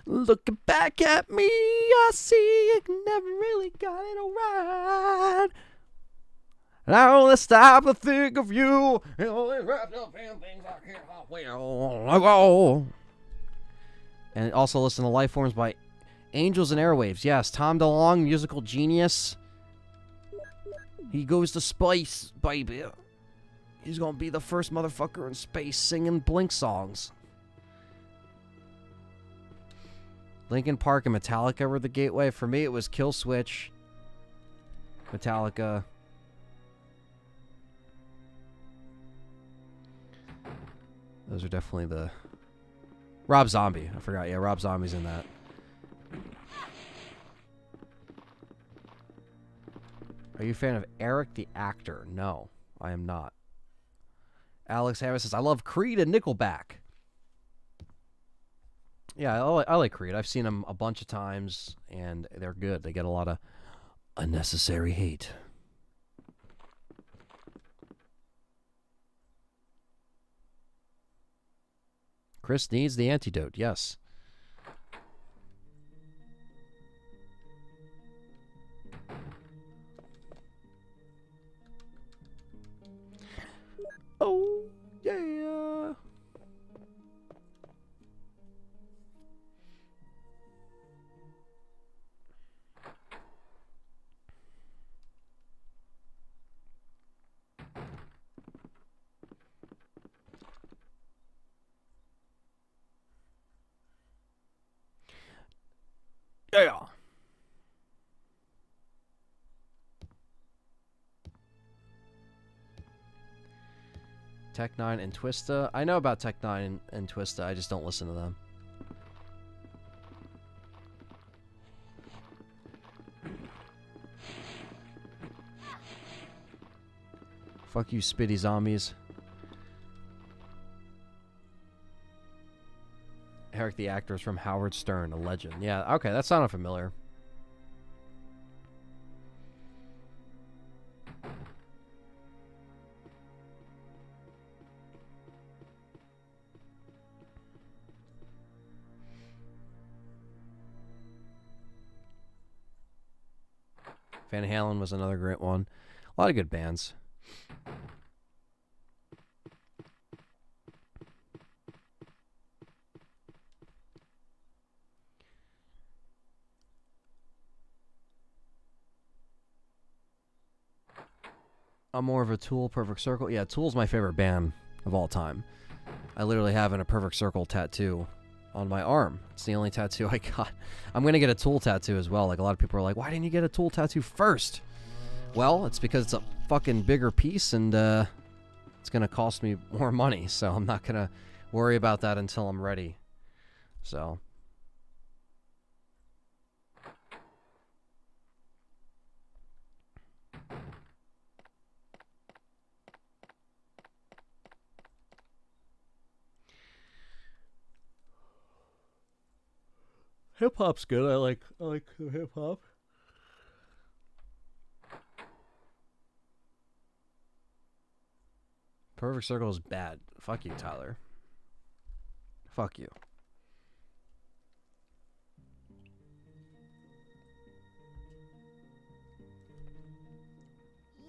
S3: Looking back at me, I see you never really got it alright. And I only stop to think of you. And only wrapped up in things I can't help. Well, and also listen to Life Forms by Angels and Airwaves. Yes, Tom DeLonge, musical genius. He goes to space, baby. He's gonna be the first motherfucker in space singing Blink songs. Linkin Park and Metallica were the gateway. For me, it was Kill Switch, Metallica. Those are definitely the... Rob Zombie. I forgot. Yeah, Rob Zombie's in that. Are you a fan of Eric the actor? No, I am not. Alex Harris says, I love Creed and Nickelback. Yeah, I like Creed. I've seen them a bunch of times, and they're good. They get a lot of Unnecessary hate. Chris needs the antidote, yes. Oh, yeah. Yeah. Tech 9 and Twista. I know about Tech 9 and Twista, I just don't listen to them. Fuck you, spitty zombies. Eric the actor is from Howard Stern, a legend. Yeah, okay, that sounded familiar. Van Halen was another great one. A lot of good bands. I'm more of a Tool, Perfect Circle. Yeah, Tool's my favorite band of all time. I literally have a Perfect Circle tattoo on my arm. It's the only tattoo I got. I'm going to get a Tool tattoo as well. Like, a lot of people are like, why didn't you get a Tool tattoo first? Well, it's because it's a fucking bigger piece and it's going to cost me more money. So I'm not going to worry about that until I'm ready. So... hip hop's good. I like hip hop. Perfect Circle is bad. Fuck you, Tyler. Fuck you.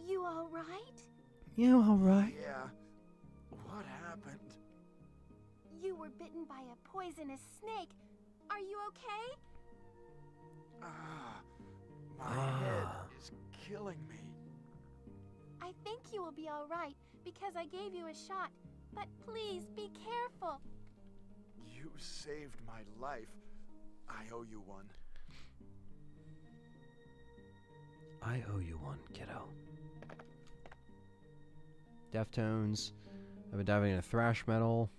S12: You all right?
S3: You all right?
S5: Yeah. What happened?
S12: You were bitten by a poisonous snake. Are you okay?
S5: My head is killing me.
S12: I think you will be all right because I gave you a shot. But please be careful.
S5: You saved my life. I owe you one.
S3: I owe you one, kiddo. Deftones. I've been diving into thrash metal.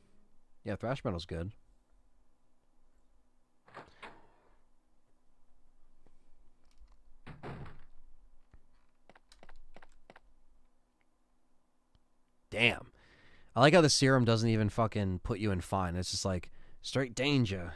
S3: Yeah, thrash metal's good. Damn. I like how the serum doesn't even fucking put you in fine. It's just like straight danger.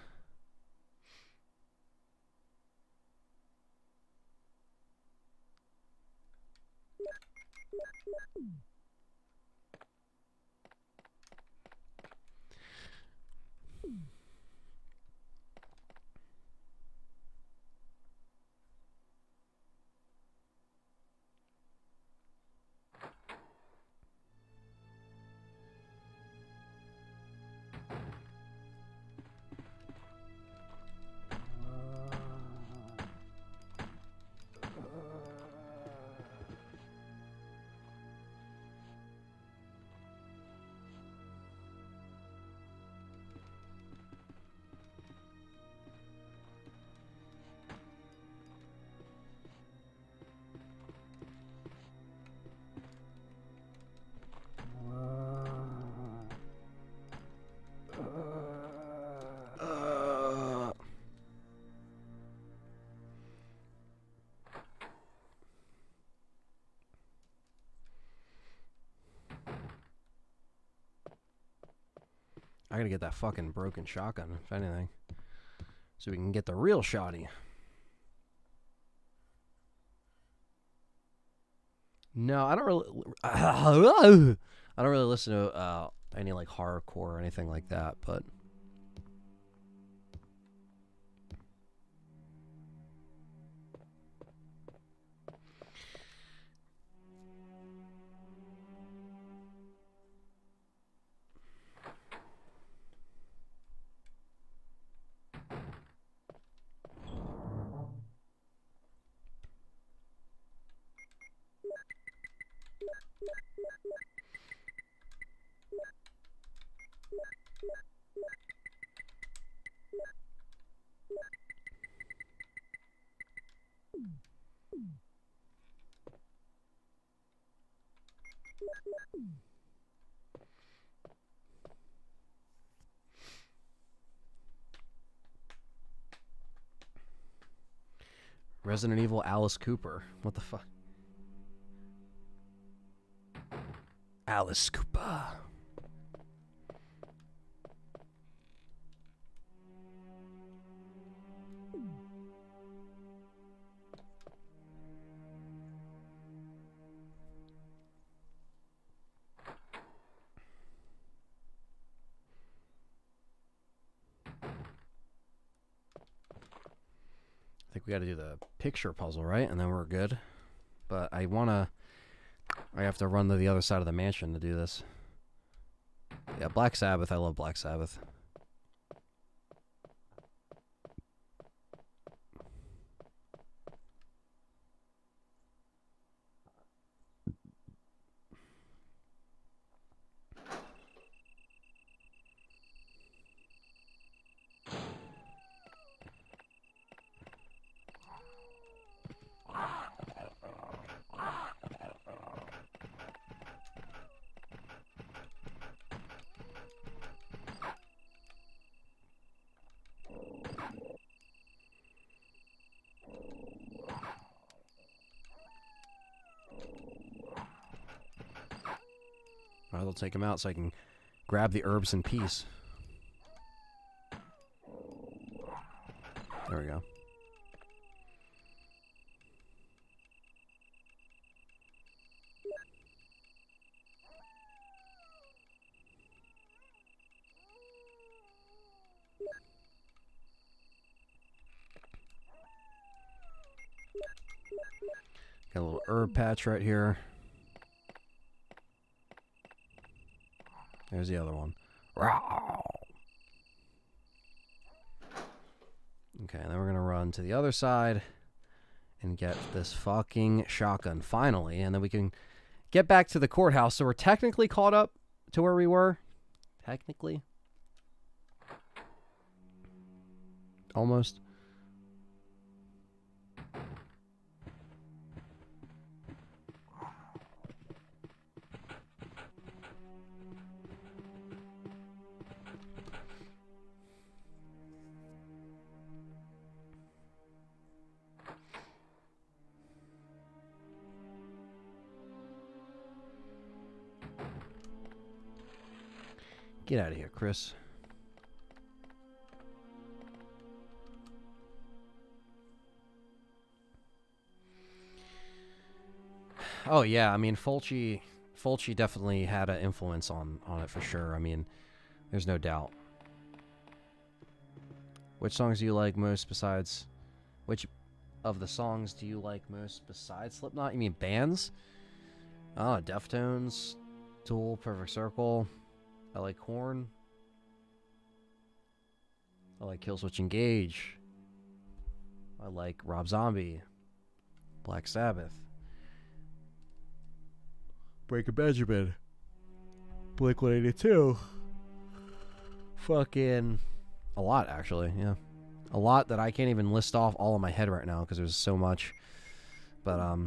S3: I gotta get that fucking broken shotgun, if anything. So we can get the real shotty. No, I don't really. I don't really listen to any like horrorcore or anything like that. But Resident Evil Alice Cooper. What the fuck? Alice Cooper. I think we got to do the picture puzzle, right? And then we're good. But I have to run to the other side of the mansion to do this. Yeah, Black Sabbath. I love Black Sabbath. I'll take him out so I can grab the herbs in peace. There we go. Got a little herb patch right here. There's the other one. Okay, and then we're going to run to the other side and get this fucking shotgun finally, and then we can get back to the courthouse. So we're technically caught up to where we were. Technically. Almost. Get out of here, Chris. Oh yeah, I mean Fulci definitely had an influence on it for sure. I mean, there's no doubt. Which songs do you like most besides? Which of the songs do you like most besides Slipknot? You mean bands? Oh, Deftones, Tool, Perfect Circle. I like Korn. I like Killswitch Engage. I like Rob Zombie. Black Sabbath. Breaking Benjamin. Blink-182. Fucking a lot, actually, yeah. A lot that I can't even list off all in my head right now because there's so much. But,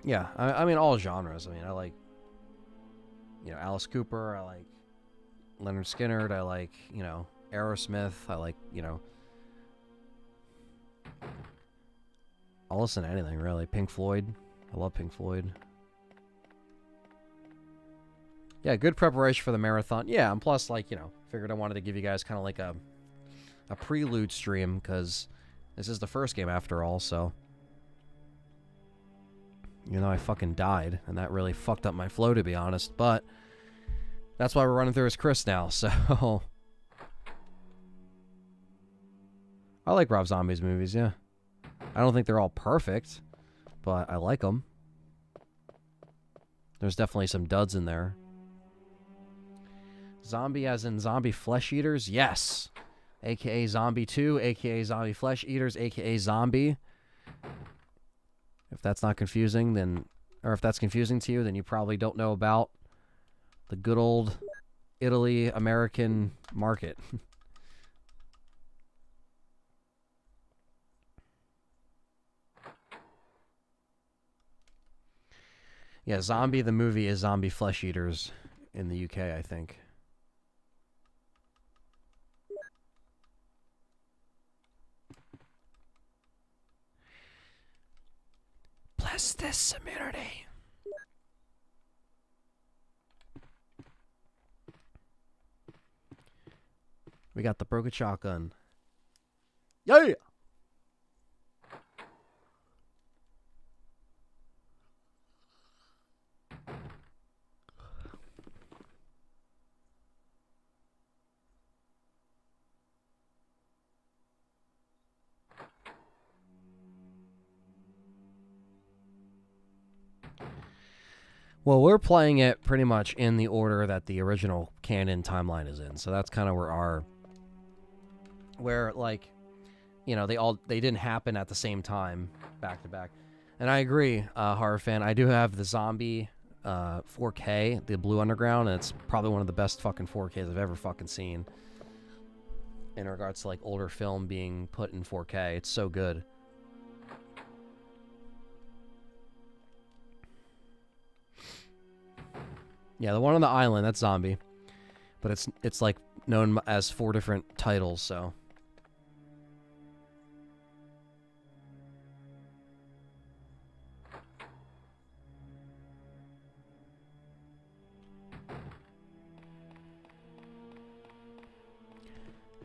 S3: yeah, I mean, all genres. I mean, I like, you know, Alice Cooper. I like Leonard Skinner. I like, you know, Aerosmith. I like, you know, I'll listen to anything, really. Pink Floyd. I love Pink Floyd. Yeah, good preparation for the marathon. Yeah, and plus, like, you know, figured I wanted to give you guys kind of like a prelude stream because this is the first game after all, so. You know, I fucking died, and that really fucked up my flow, to be honest. But that's why we're running through as Chris now, so... I like Rob Zombie's movies, yeah. I don't think they're all perfect, but I like them. There's definitely some duds in there. Zombie as in zombie flesh eaters? Yes. AKA Zombie 2, AKA Zombie Flesh Eaters, AKA Zombie. If that's not confusing, then... Or if that's confusing to you, then you probably don't know about the good old Italy-American market. Yeah, Zombie the movie is Zombie Flesh Eaters in the UK, I think. Bless this immunity. We got the broken shotgun. Yeah! Well, we're playing it pretty much in the order that the original canon timeline is in. So that's kind of where like, you know, they didn't happen at the same time, back to back. And I agree, horror fan. I do have the Zombie 4K, the Blue Underground, and it's probably one of the best fucking 4Ks I've ever fucking seen. In regards to like older film being put in 4K, it's so good. Yeah, the one on the island, that's Zombie. But it's like known as 4 different titles, so.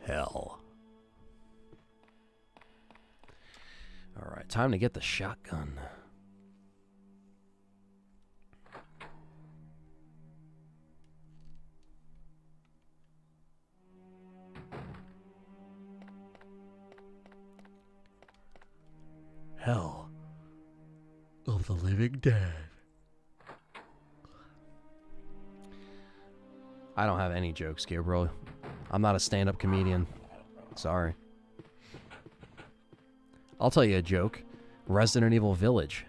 S3: Hell. Alright, time to get the shotgun. Hell of the Living Dead. I don't have any jokes, Gabriel. I'm not a stand-up comedian. Sorry. I'll tell you a joke. Resident Evil Village.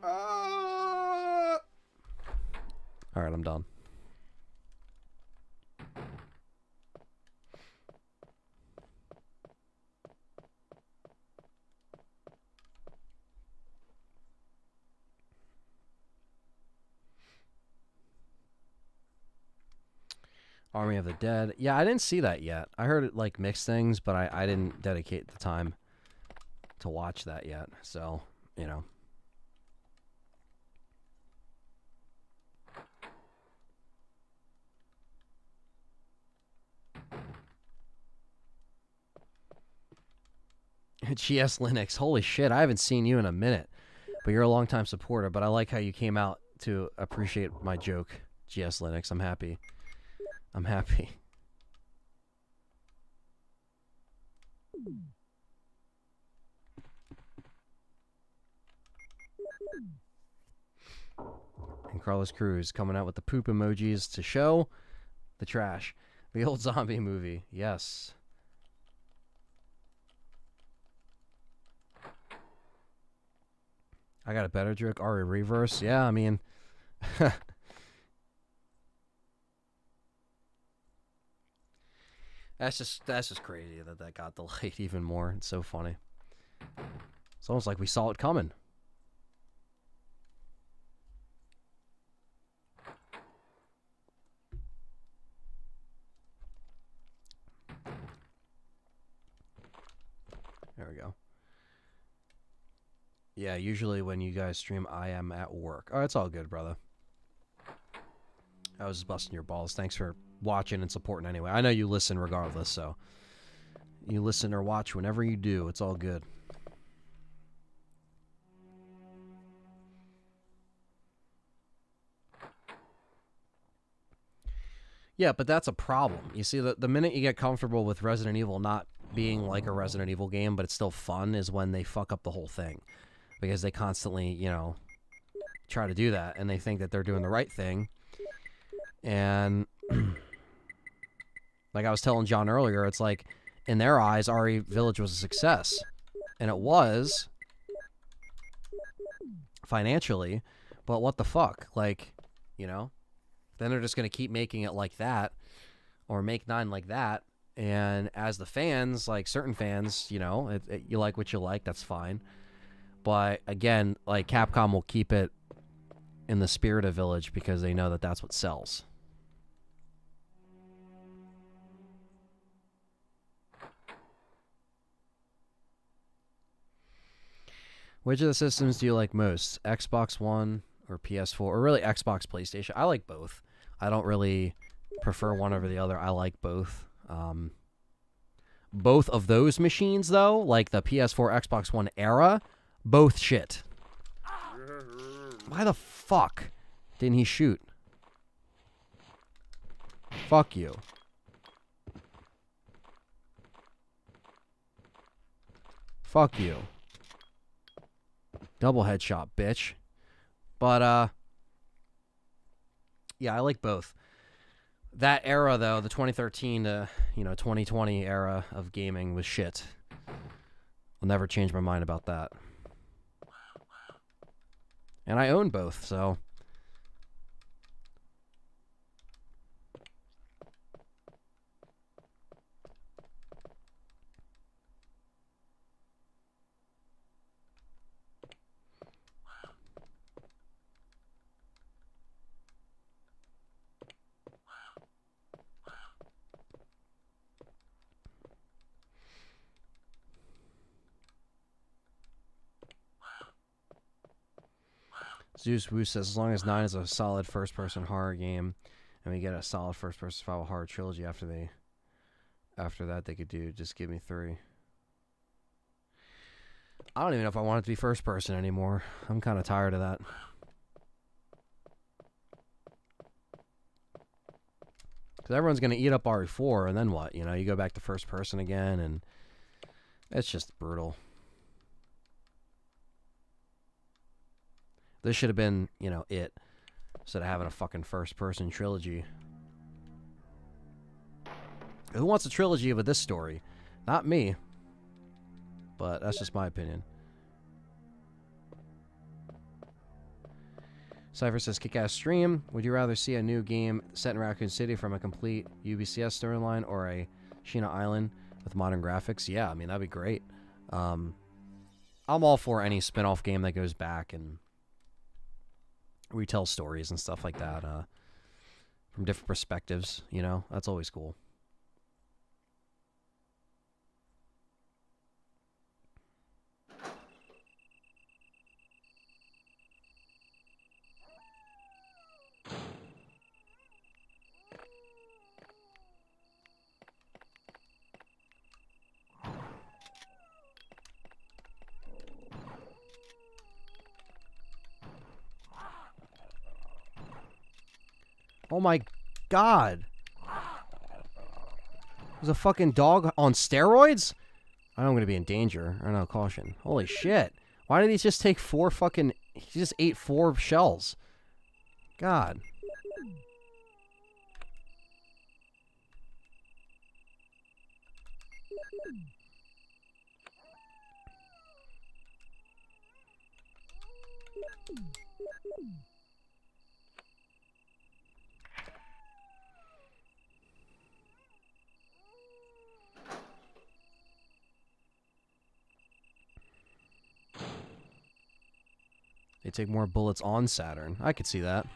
S3: Alright, I'm done. Army of the Dead. Yeah, I didn't see that yet. I heard it like mixed things, but I didn't dedicate the time to watch that yet. So, you know. GS Linux. Holy shit, I haven't seen you in a minute. But you're a longtime supporter, but I like how you came out to appreciate my joke. GS Linux, I'm happy. I'm happy. And Carlos Cruz coming out with the poop emojis to show the trash. The old zombie movie. Yes. I got a better joke. Ari Reverse. Yeah, I mean... That's just crazy that got delayed even more. It's so funny. It's almost like we saw it coming. There we go. Yeah, usually when you guys stream, I am at work. Oh, it's all good, brother. I was just busting your balls. Thanks for watching and supporting anyway. I know you listen regardless, so you listen or watch whenever you do. It's all good. Yeah, but that's a problem. You see, the minute you get comfortable with Resident Evil not being like a Resident Evil game, but it's still fun, is when they fuck up the whole thing. Because they constantly, you know, try to do that, and they think that they're doing the right thing. And like I was telling John earlier, it's like, in their eyes, RE Village was a success. And it was, financially, but what the fuck? Like, you know? Then they're just going to keep making it like that, or make 9 like that. And as the fans, like certain fans, you know, you like what you like, that's fine. But again, like Capcom will keep it in the spirit of Village because they know that that's what sells. Which of the systems do you like most? Xbox One or PS4? Or really Xbox, PlayStation? I like both. I don't really prefer one over the other. I like both. Both of those machines, though, like the PS4, Xbox One era, both shit. Why the fuck didn't he shoot? Fuck you. Fuck you. Double headshot, bitch. But, yeah, I like both. That era, though, the 2013 to, 2020 era of gaming was shit. I'll never change my mind about that. And I own both, so... Zeus Wu says, as long as 9 is a solid first-person horror game, and we get a solid first-person survival horror trilogy after that, they could do just give me 3. I don't even know if I want it to be first-person anymore. I'm kind of tired of that. Because everyone's going to eat up RE4, and then what? You go back to first-person again, and it's just brutal. This should have been, it. Instead of having a fucking first-person trilogy. Who wants a trilogy with this story? Not me. But that's just my opinion. Cypher says, kick-ass stream. Would you rather see a new game set in Raccoon City from a complete UBCS storyline or a Sheena Island with modern graphics? Yeah, I mean, that'd be great. I'm all for any spin-off game that goes back and retell stories and stuff like that from different perspectives, that's always cool. Oh my god. There's a fucking dog on steroids? I know I'm going to be in danger. Or no, caution. Holy shit. Why did he just take 4 fucking... He just ate 4 shells. God. They take more bullets on Saturn. I could see that.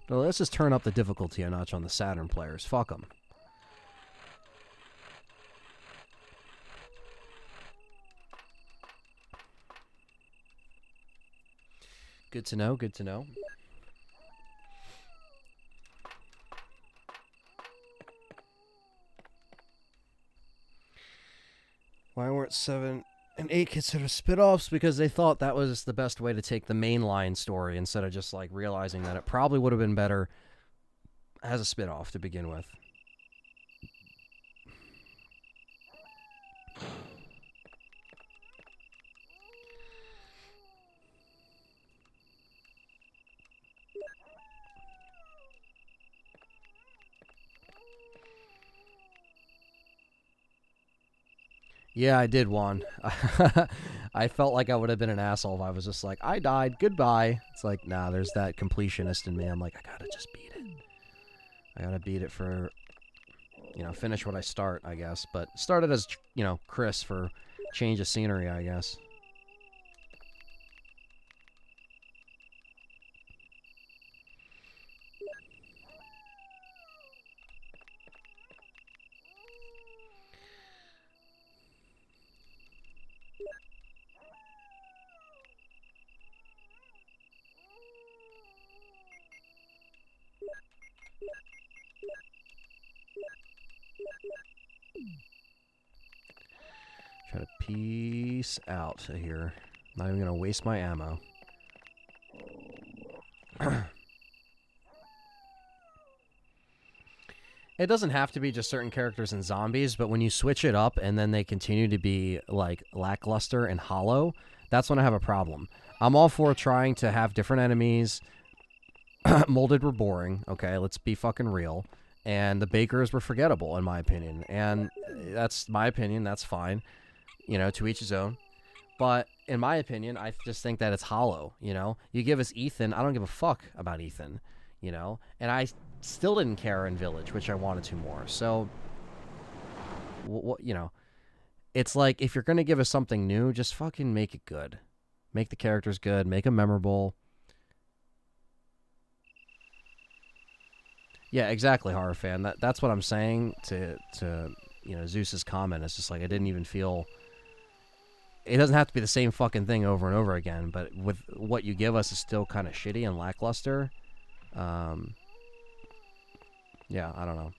S3: But let's just turn up the difficulty a notch on the Saturn players. Fuck them. Good to know, good to know. Why weren't 7 and 8 considered spin-offs because they thought that was the best way to take the mainline story instead of just like realizing that it probably would have been better as a spin-off to begin with. Yeah, I did, Juan. I felt like I would have been an asshole if I was just like, I died, goodbye. It's like, nah, there's that completionist in me. I'm like, I gotta just beat it. I gotta beat it for, you know, finish what I start, I guess. But started as, you know, Chris for change of scenery, I guess. Try to peace out here. Not even gonna waste my ammo. It doesn't have to be just certain characters and zombies, but when you switch it up and then they continue to be like lackluster and hollow, that's when I have a problem. I'm all for trying to have different enemies. Molded were boring, okay, let's be fucking real. And the Bakers were forgettable, in my opinion. And that's my opinion, that's fine. You know, to each his own. But in my opinion, I just think that it's hollow, you know? You give us Ethan, I don't give a fuck about Ethan, you know? And I still didn't care in Village, which I wanted to more. So, you know, it's like, if you're going to give us something new, just fucking make it good. Make the characters good, make them memorable. Yeah, exactly, horror fan. That's what I'm saying to you know, Zeus's comment. It's just like, I didn't even feel... It doesn't have to be the same fucking thing over and over again, but with what you give us is still kind of shitty and lackluster. Yeah, I don't know.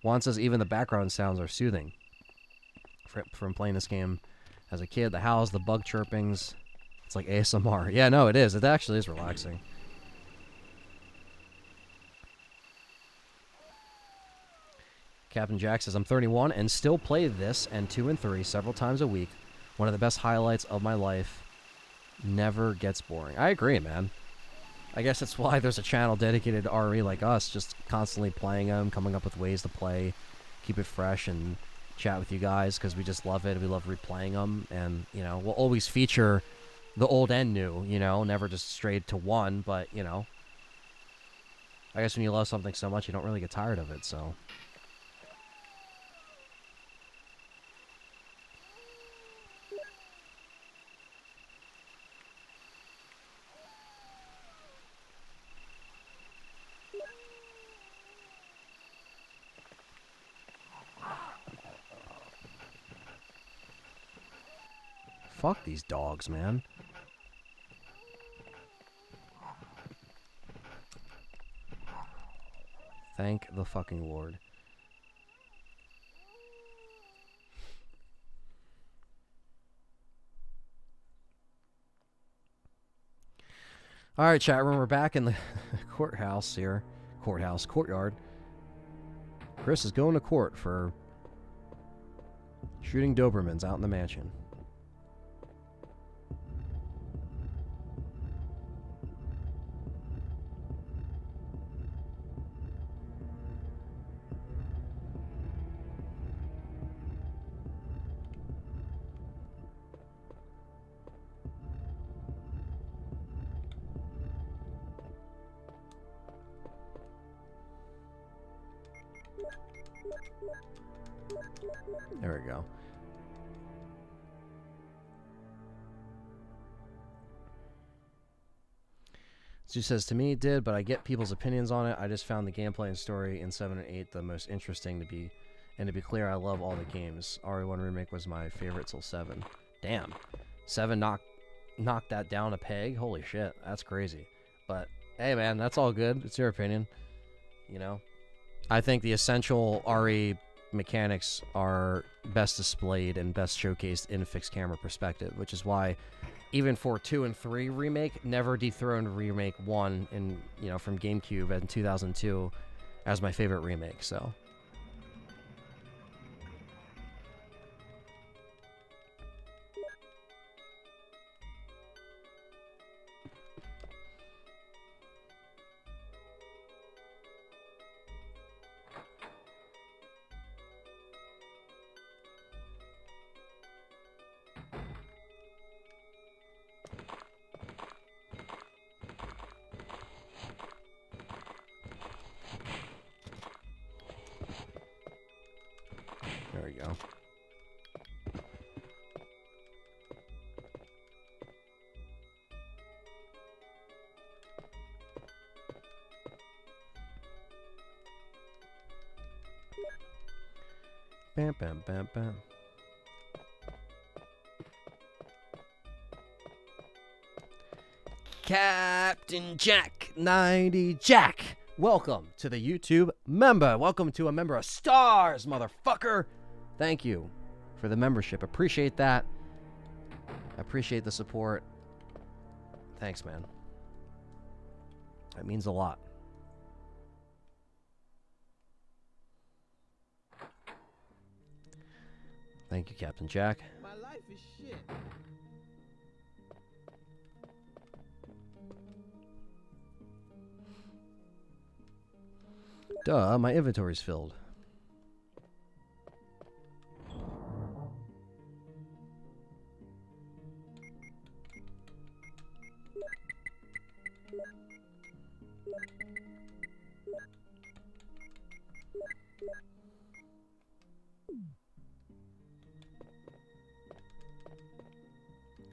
S3: Juan says even the background sounds are soothing. From playing this game as a kid, the howls, the bug chirpings, it's like ASMR. Yeah, no, it is. It actually is relaxing. Captain Jack says, I'm 31 and still play this and 2 and 3 several times a week. One of the best highlights of my life. Never gets boring. I agree, man. I guess that's why there's a channel dedicated to RE like us, just constantly playing them, coming up with ways to play, keep it fresh, and chat with you guys, because we just love it. We love replaying them, and, you know, we'll always feature the old and new, you know, never just straight to one, but, you know, I guess when you love something so much, you don't really get tired of it, so... Fuck these dogs, man. Thank the fucking Lord. Alright, chat room, we're back in the courthouse here. Courtyard. Chris is going to court for shooting Dobermans out in the mansion. There we go. Stu says, to me it did, but I get people's opinions on it. I just found the gameplay and story in 7 and 8 the most interesting to be clear, I love all the games. RE1 Remake was my favorite till 7. Damn. 7 knocked that down a peg? Holy shit, that's crazy. But, hey man, that's all good. It's your opinion. You know? I think the essential RE mechanics are best displayed and best showcased in fixed camera perspective, which is why even for 2 and 3 remake never dethroned remake 1 in, you know, from GameCube in 2002 as my favorite remake. So there we go. Bam, bam, bam, bam. Captain Jack 90 Jack, welcome to the YouTube member. Welcome to a member of S.T.A.R.S, motherfucker. Thank you for the membership. Appreciate that. Appreciate the support. Thanks, man. That means a lot. Thank you, Captain Jack.
S13: My life is shit.
S3: Duh, my inventory's filled.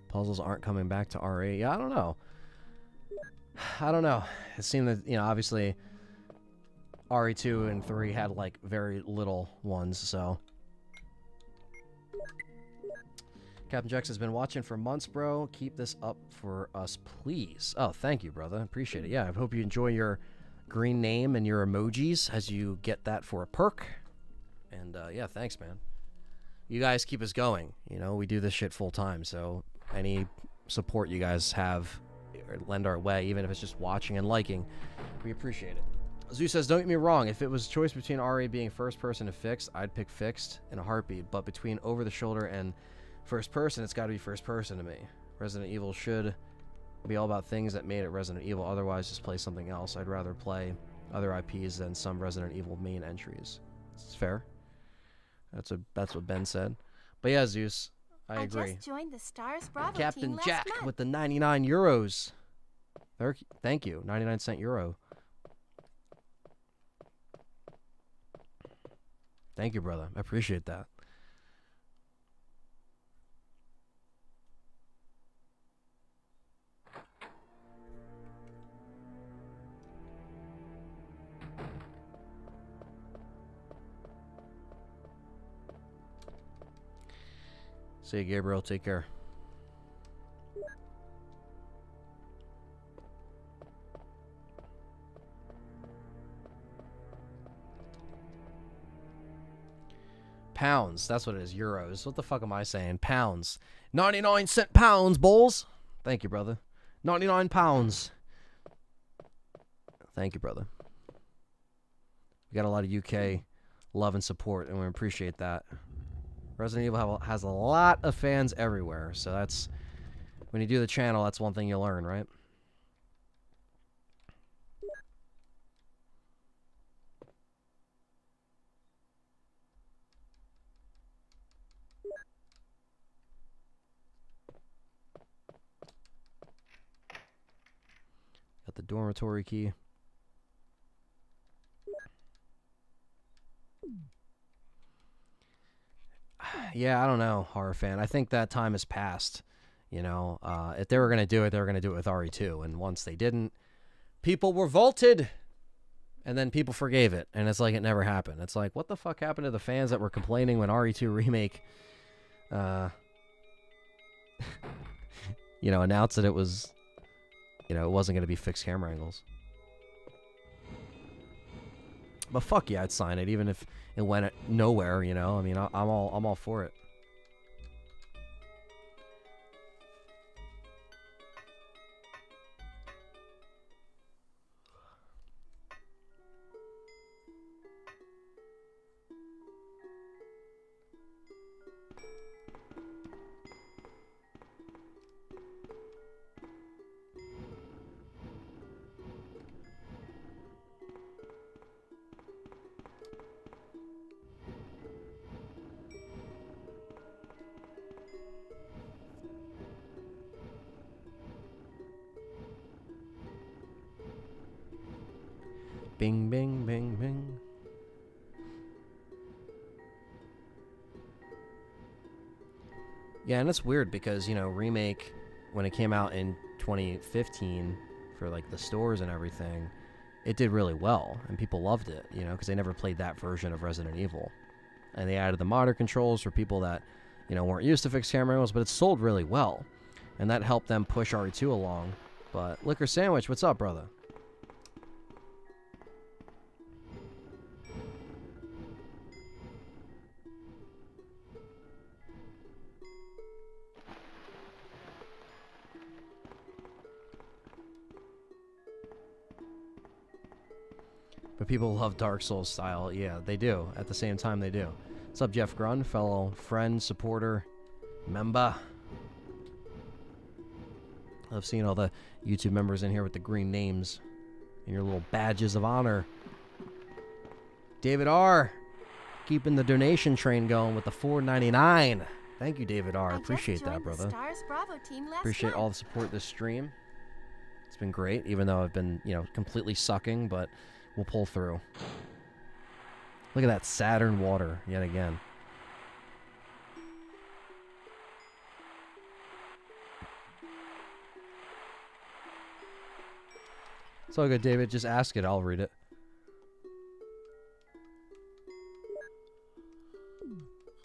S3: Puzzles aren't coming back to RE. Yeah, I don't know. I don't know. It seemed that, you know, obviously RE2 and 3 had like very little ones, so. Captain Jex has been watching for months, bro. Keep this up for us, please. Oh, thank you, brother. Appreciate it. Yeah, I hope you enjoy your green name and your emojis as you get that for a perk. And yeah, thanks, man. You guys keep us going. You know, we do this shit full time, so any support you guys have or lend our way, even if it's just watching and liking, we appreciate it. Zeus says, don't get me wrong, if it was a choice between RE being first person and fixed, I'd pick fixed in a heartbeat, but between over the shoulder and first person, it's got to be first person to me. Resident Evil should be all about things that made it Resident Evil, otherwise just play something else. I'd rather play other IPs than some Resident Evil main entries. It's fair. That's what Ben said. But yeah, Zeus, I agree.
S12: Just joined the S.T.A.R.S Bravo
S3: Captain
S12: team
S3: Jack
S12: last month.
S3: with the 99 euros. Thank you, 99-cent euro. Thank you, brother. I appreciate that. See you, Gabriel. Take care. Pounds. That's what it is. Euros. What the fuck am I saying? Pounds. 99-cent pounds, bulls. Thank you, brother. 99 pounds. Thank you, brother. We got a lot of UK love and support, and we appreciate that. Resident Evil has a lot of fans everywhere, so that's, when you do the channel, that's one thing you learn, right? Got the dormitory key. Yeah, I don't know, horror fan. I think that time has passed. You know, if they were going to do it, they were going to do it with RE2. And once they didn't, people revolted. And then people forgave it. And it's like it never happened. It's like, what the fuck happened to the fans that were complaining when RE2 Remake, you know, announced that it was, you know, it wasn't going to be fixed camera angles. But fuck yeah, I'd sign it, even if it went nowhere. You know, I mean, I'm all for it. Bing, bing, bing, bing. Yeah, and it's weird because, you know, Remake, when it came out in 2015 for, like, the stores and everything, it did really well, and people loved it, you know, because they never played that version of Resident Evil. And they added the modern controls for people that, you know, weren't used to fixed camera angles, but it sold really well. And that helped them push RE2 along. But, Liquor Sandwich, what's up, brother? But people love Dark Souls style. Yeah, they do. At the same time, they do. What's up, Jeff Grun, fellow friend, supporter, member? I've seen all the YouTube members in here with the green names and your little badges of honor. David R. keeping the donation train going with the $4.99. Thank you, David R. Appreciate that, brother.
S12: S.T.A.R.S. Bravo team last
S3: Appreciate
S12: month.
S3: all the support this stream. It's been great, even though I've been, you know, completely sucking, but we'll pull through. Look at that Saturn water yet again. It's all good, David. Just ask it. I'll read it.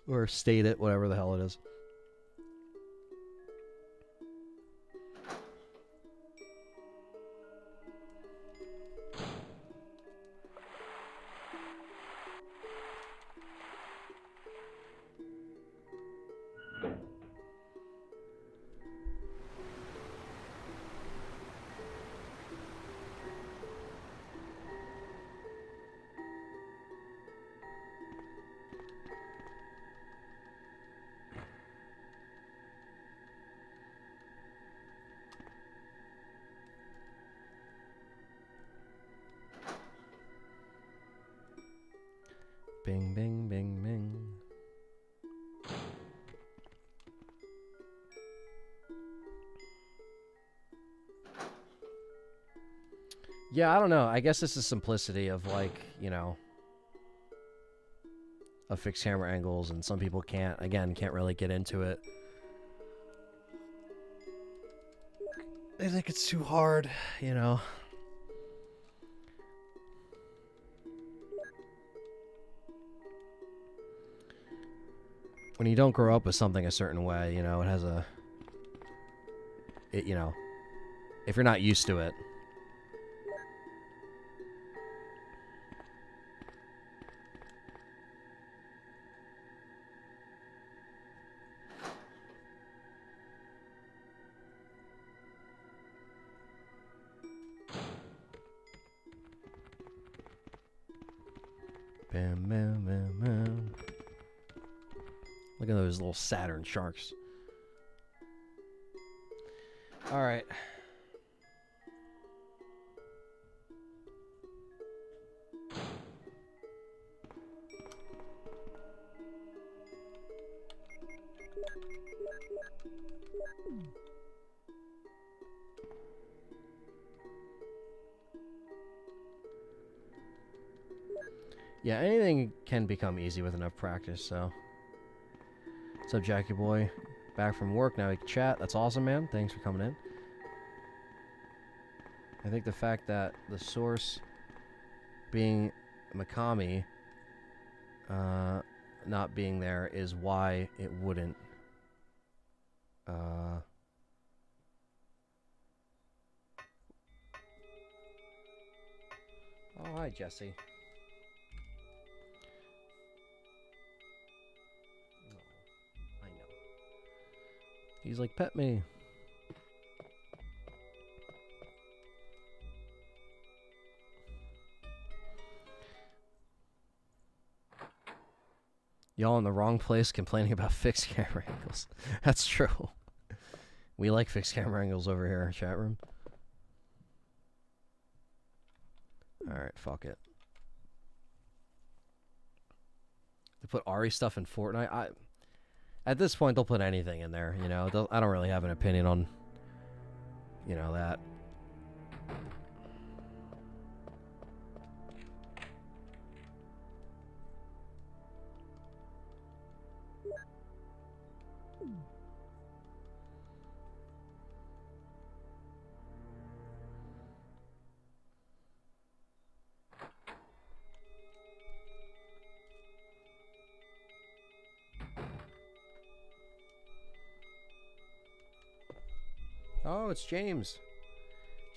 S3: Or state it, whatever the hell it is. Bing, bing, bing, bing. Yeah, I don't know. I guess it's the simplicity of, like, you know, of fixed camera angles, and some people can't really get into it. They think it's too hard, you know. When you don't grow up with something a certain way, you know, you know, if you're not used to it. Bam, bam, bam, bam. Look at those little Saturn sharks. All right. Yeah, anything can become easy with enough practice, so. What's up, Jackie boy? Back from work, now we can chat. That's awesome, man. Thanks for coming in. I think the fact that the source being Mikami not being there is why it wouldn't. Oh, hi, Jesse. He's like, pet me. Y'all in the wrong place complaining about fixed camera angles. That's true. We like fixed camera angles over here, chat room. Alright, fuck it. They put Ari stuff in Fortnite. At this point, they'll put anything in there, you know. I don't really have an opinion on, you know, that. Oh, it's James.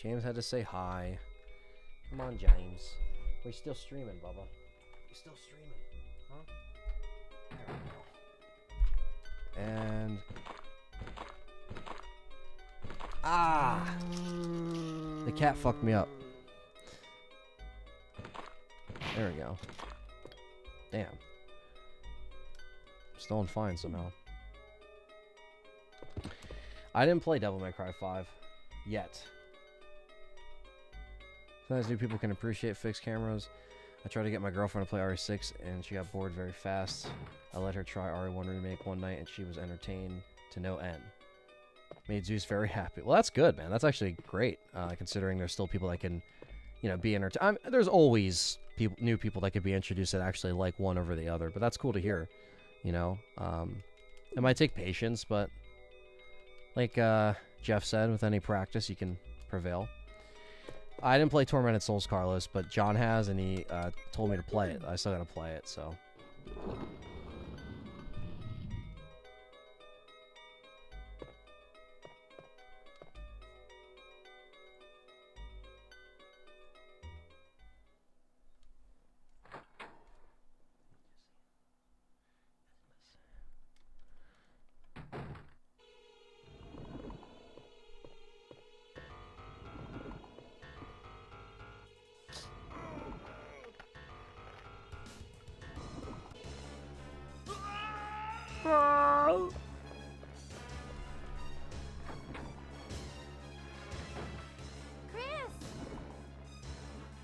S3: James had to say hi. Come on, James. We're still streaming, Bubba. We're still streaming. Huh? There we go. And... Ah! The cat fucked me up. There we go. Damn. Still on fine somehow. I didn't play Devil May Cry 5 yet. Sometimes new people can appreciate fixed cameras. I tried to get my girlfriend to play RE6 and she got bored very fast. I let her try RE1 Remake one night and she was entertained to no end. Made Zeus very happy. Well, that's good, man. That's actually great, considering there's still people that can, you know, be entertained. There's always new people that could be introduced that actually like one over the other, but that's cool to hear, you know. It might take patience, but like Jeff said, with any practice, you can prevail. I didn't play Tormented Souls, Carlos, but John has, and he told me to play it. I still gotta play it, so.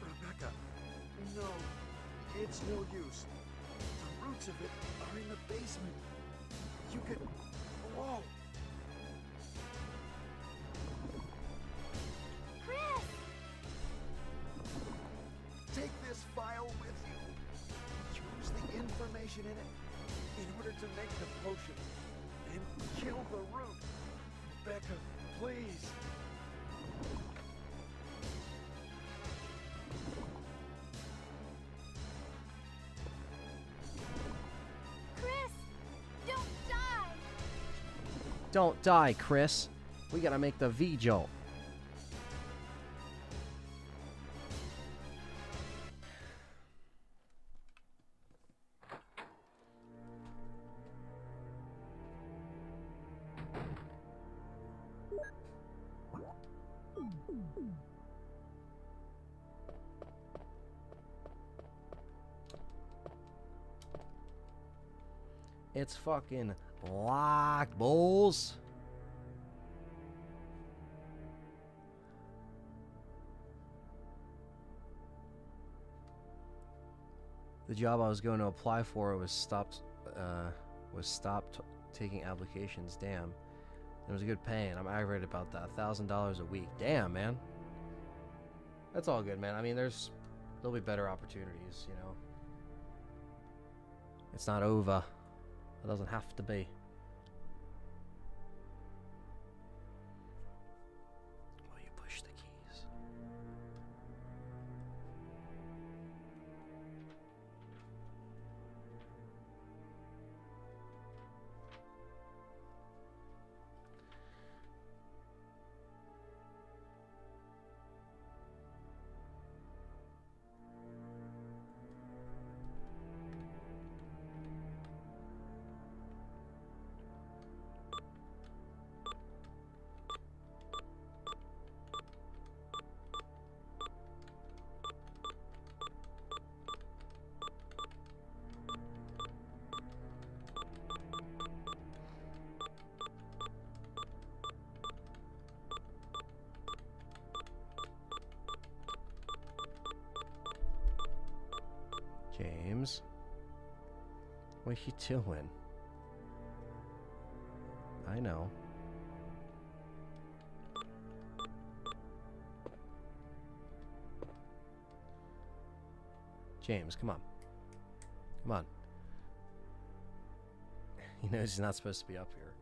S5: Rebecca, no, it's no use. The roots of it are in the basement. You could... Whoa!
S12: Chris!
S5: Take this file with you. Use the information in it in order to make the potion. And kill the root. Becca, please.
S12: Chris! Don't die!
S3: Don't die, Chris. We gotta make the V-jolt. It's fucking locked, bulls. The job I was going to apply for was stopped taking applications. Damn. It was a good pay, and I'm aggravated about that. $1,000 a week. Damn, man. That's all good, man. I mean, there'll be better opportunities, you know. It's not over. It doesn't have to be. Will you push the keys? James. What you doing? I know. James, come on. Come on. He knows he's not supposed to be up here.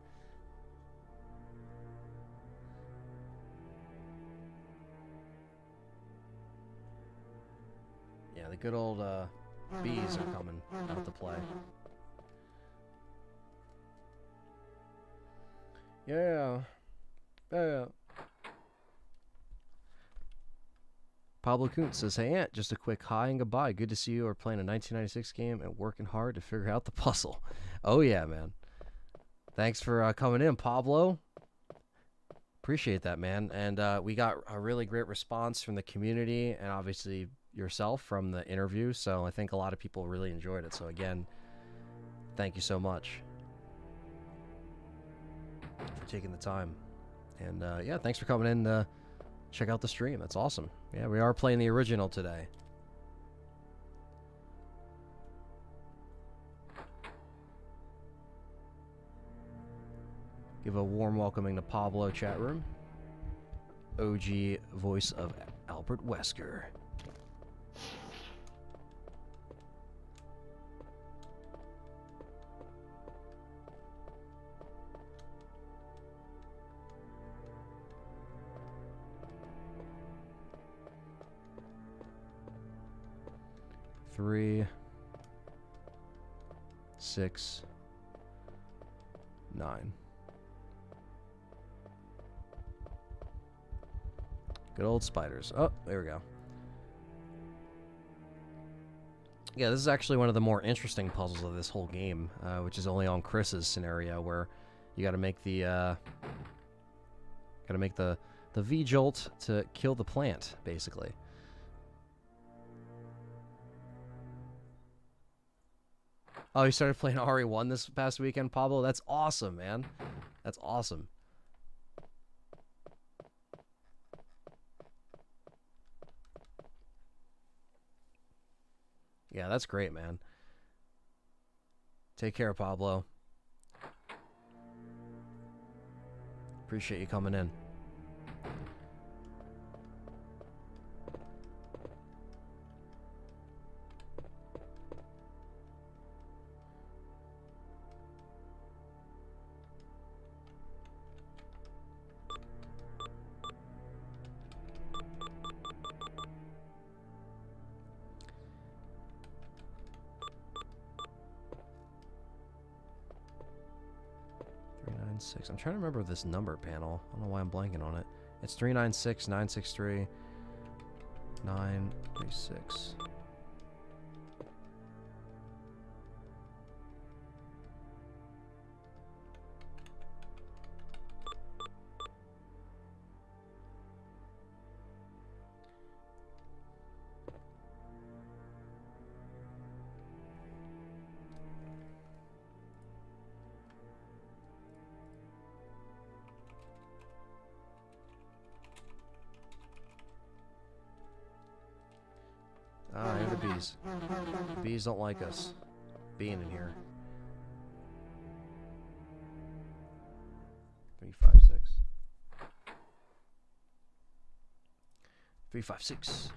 S3: Yeah, the good old bees are coming out to play. Yeah. Yeah. Pablo Kuntz says, "Hey, Aunt, just a quick hi and goodbye. Good to see you are playing a 1996 game and working hard to figure out the puzzle." Oh, yeah, man. Thanks for coming in, Pablo. Appreciate that, man. And we got a really great response from the community and obviously yourself from the interview. So I think a lot of people really enjoyed it. So, again, thank you so much for taking the time. And, yeah, thanks for coming in to check out the stream. That's awesome. Yeah, we are playing the original today. Give a warm welcoming to Pablo chat room. OG voice of Albert Wesker. Three, 6, 9. Good old spiders. Oh, there we go. Yeah, this is actually one of the more interesting puzzles of this whole game, which is only on Chris's scenario, where you got to make the V jolt to kill the plant, basically. Oh, you started playing RE1 this past weekend, Pablo? That's awesome, man. That's awesome. Yeah, that's great, man. Take care, Pablo. Appreciate you coming in. I'm trying to remember this number panel. I don't know why I'm blanking on it. It's 396 963 936. Ah, here are the bees. The bees don't like us being in here. 356. 356.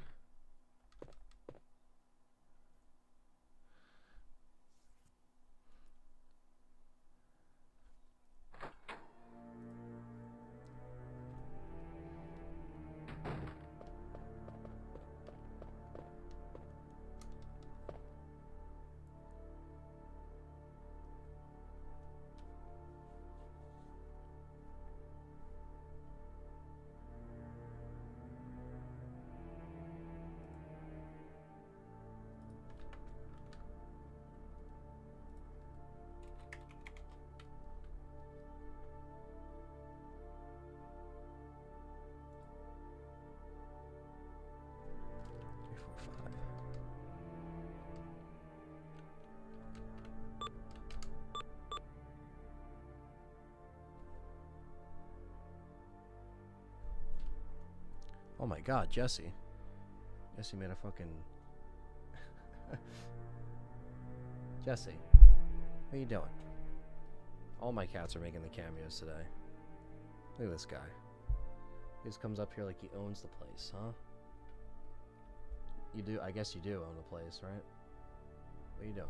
S3: Oh my god, Jesse. Jesse made a fucking Jesse, what are you doing? All my cats are making the cameos today. Look at this guy. He just comes up here like he owns the place, huh? You do? I guess you do own the place, right? What are you doing?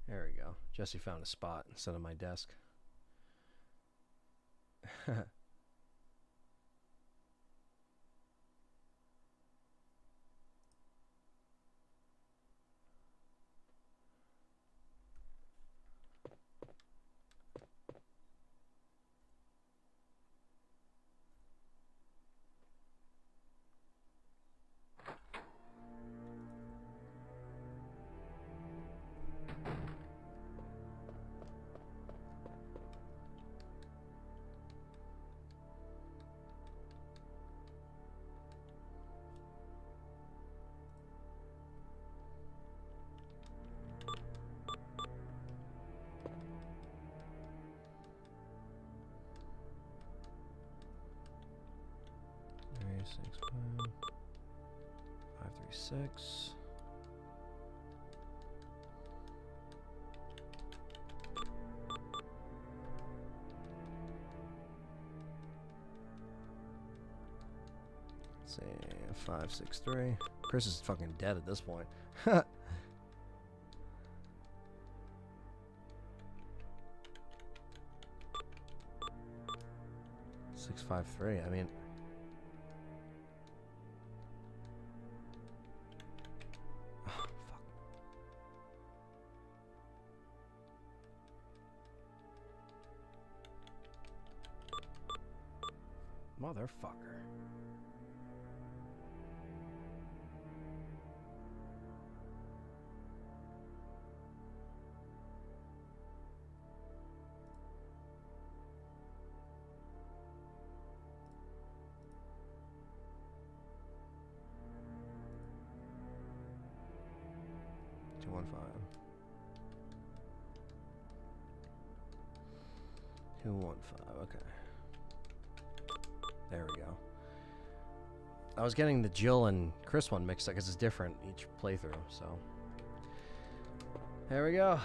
S3: There we go. Jesse found a spot instead of my desk. Six, 536. Let's see, 563. Chris is fucking dead at this point. 653. I mean. Motherfucker. Okay. There we go. I was getting the Jill and Chris one mixed up because it's different each playthrough, so. There we go.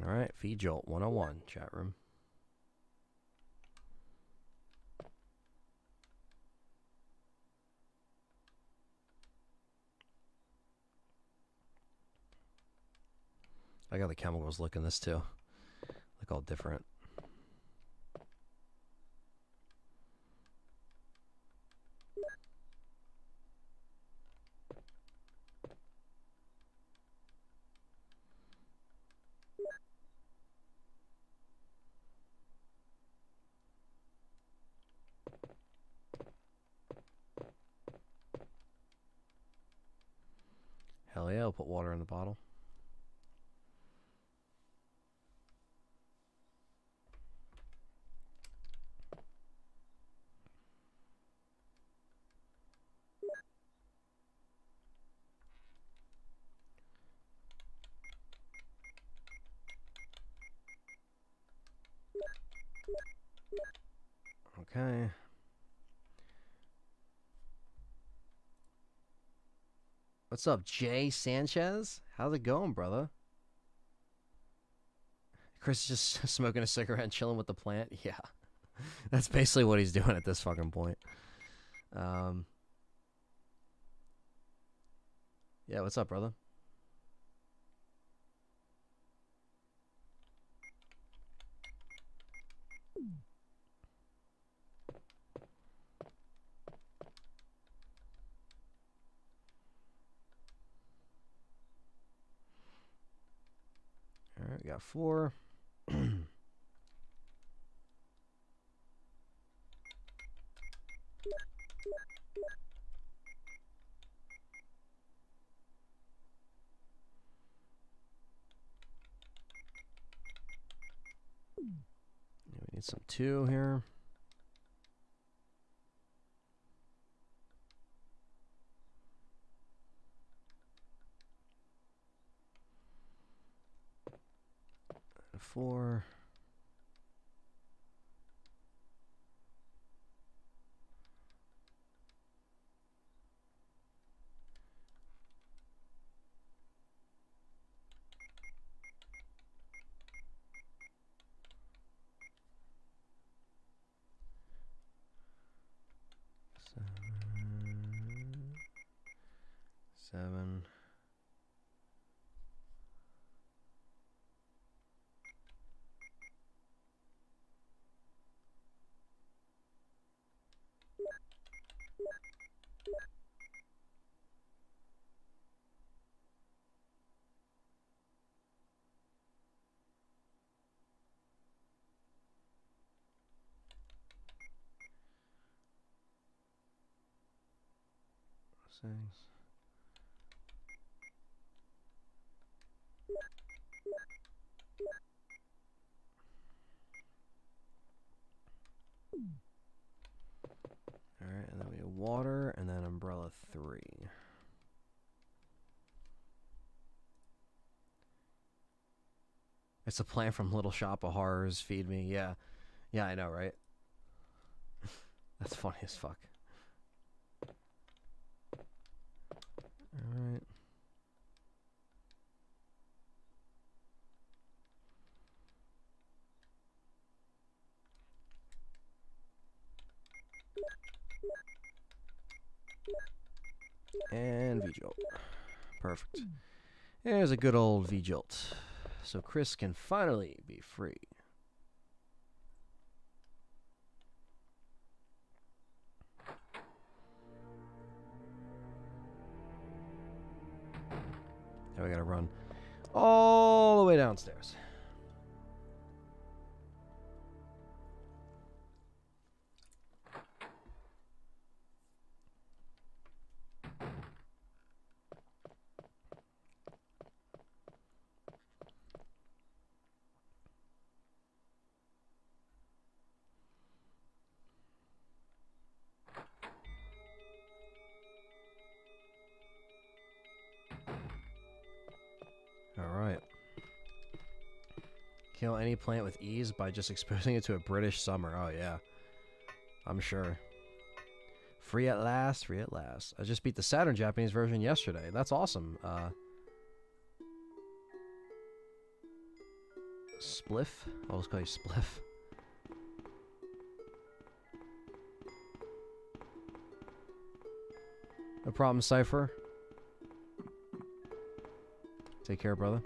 S3: Alright, Feed Jolt 101, chat room. I got the chemicals look in this too. Look all different. Hell yeah, I'll put water in the bottle. Okay. What's up, Jay Sanchez? How's it going, brother? Chris is just smoking a cigarette and chilling with the plant? Yeah. That's basically what he's doing at this fucking point. Yeah, what's up, brother? All right, we got 4. We need some 2 here. And 4. Seven. Six. All right, and then we have water, and then umbrella 3. It's a plant from Little Shop of Horrors. Feed me, yeah, yeah, I know, right? That's funny as fuck. All right. And V-Jolt. Perfect. There's a good old V-Jolt. So Chris can finally be free. Now we gotta run all the way downstairs. Alright. Kill any plant with ease by just exposing it to a British summer. Oh, yeah. I'm sure. Free at last, free at last. I just beat the Saturn Japanese version yesterday. That's awesome. Spliff? I'll just call you Spliff. No problem, Cypher. Take care, brother.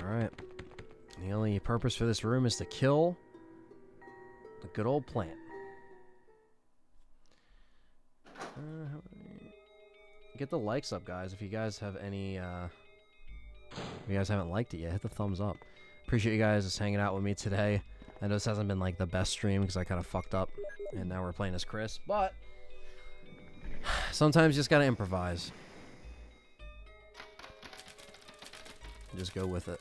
S3: Alright. The only purpose for this room is to kill the good old plant. Get the likes up, guys. If you guys have any, if you guys haven't liked it yet, hit the thumbs up. Appreciate you guys just hanging out with me today. I know this hasn't been like the best stream because I kind of fucked up, and now we're playing as Chris. But sometimes you just gotta improvise. Just go with it.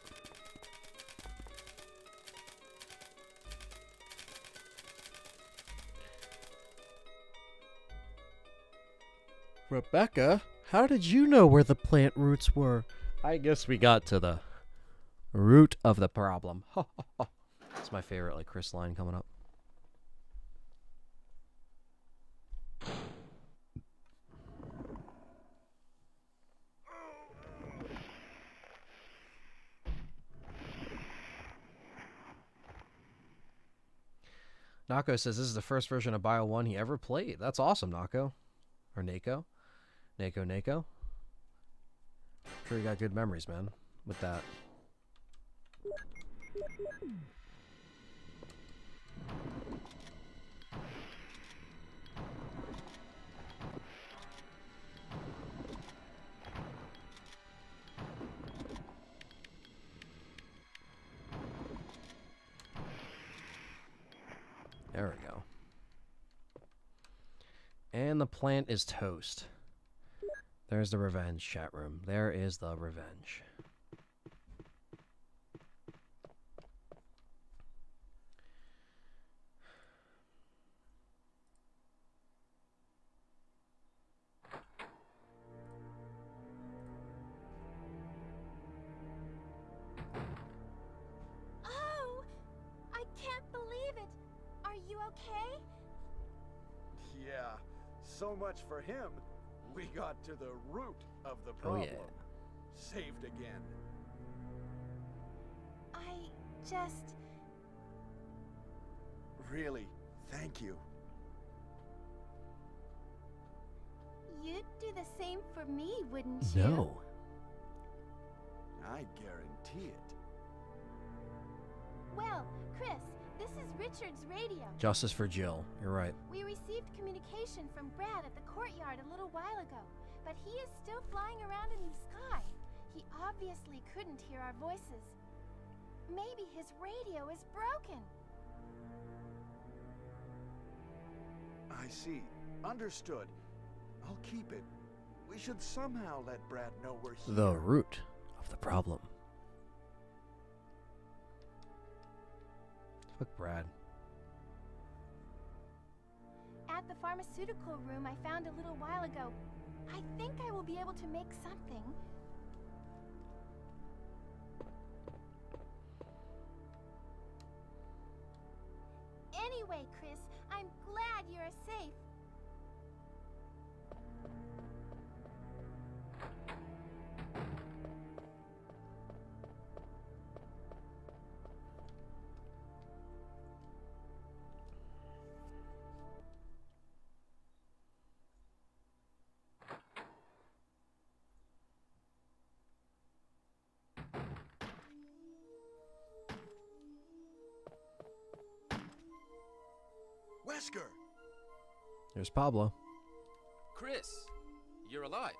S3: Rebecca, how did you know where the plant roots were? I guess we got to the root of the problem. That's my favorite, like, Chris line coming up. Nako says this is the first version of Bio 1 he ever played. That's awesome, Nako. Or Nako. Nako. Sure you got good memories, man, with that. There we go. And the plant is toast. There's the revenge, chat room. There is the revenge.
S12: Oh! I can't believe it! Are you okay?
S6: Yeah, so much for him. We got to the root of the
S3: Oh,
S6: problem.
S3: yeah.
S6: Saved again.
S12: I just...
S6: Really, thank you.
S12: You'd do the same for me, wouldn't you?
S3: No.
S6: I guarantee it.
S12: Well, Chris, this is Richard's radio.
S3: Justice for Jill. You're right.
S12: We received communication from Brad at the courtyard a little while ago, but he is still flying around in the sky. He obviously couldn't hear our voices. Maybe his radio is broken.
S6: I see. Understood. I'll keep it. We should somehow let Brad know we're here.
S3: The root of the problem. Fuck Brad.
S12: At the pharmaceutical room I found a little while ago, I think I will be able to make something. Anyway, Chris, I'm glad you're safe.
S6: Wesker!
S3: There's Pablo.
S13: Chris, you're alive.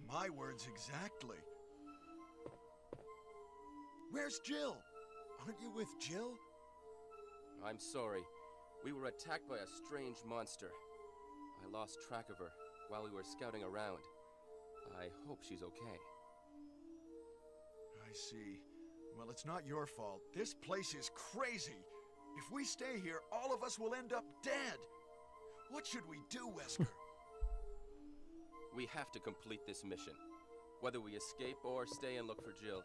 S6: My words exactly. Where's Jill? Aren't you with Jill?
S13: I'm sorry. We were attacked by a strange monster. I lost track of her while we were scouting around. I hope she's okay.
S6: I see. Well, it's not your fault. This place is crazy. If we stay here, all of us will end up dead. What should we do, Wesker?
S13: We have to complete this mission. Whether we escape or stay and look for Jill.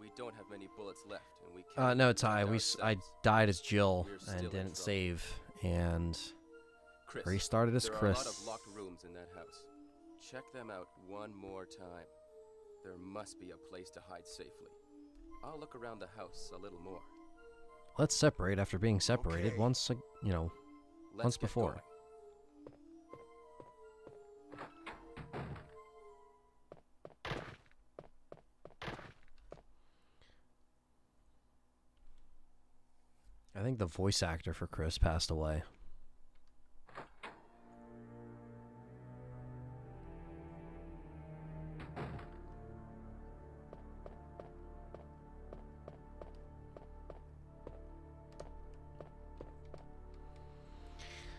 S13: We don't have many bullets left, and we can't...
S3: No, Ty. I died as Jill
S13: We're still
S3: and
S13: in
S3: didn't
S13: trouble.
S3: save, and
S13: Chris,
S3: restarted as
S13: there
S3: Chris.
S13: are a lot of locked rooms in that house. Check them out one more time. There must be a place to hide safely. I'll look around the house a little more.
S3: Let's separate after being separated
S6: Okay.
S3: once,
S13: Let's
S3: once
S13: get
S3: before.
S13: going.
S3: I think the voice actor for Chris passed away.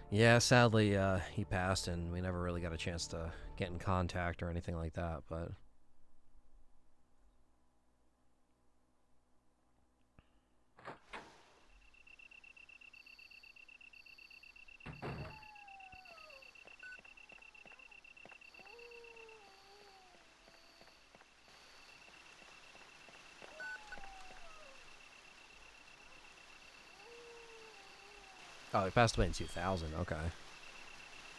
S3: Yeah, sadly, he passed, and we never really got a chance to get in contact or anything like that, but... Oh, he passed away in 2000. Okay.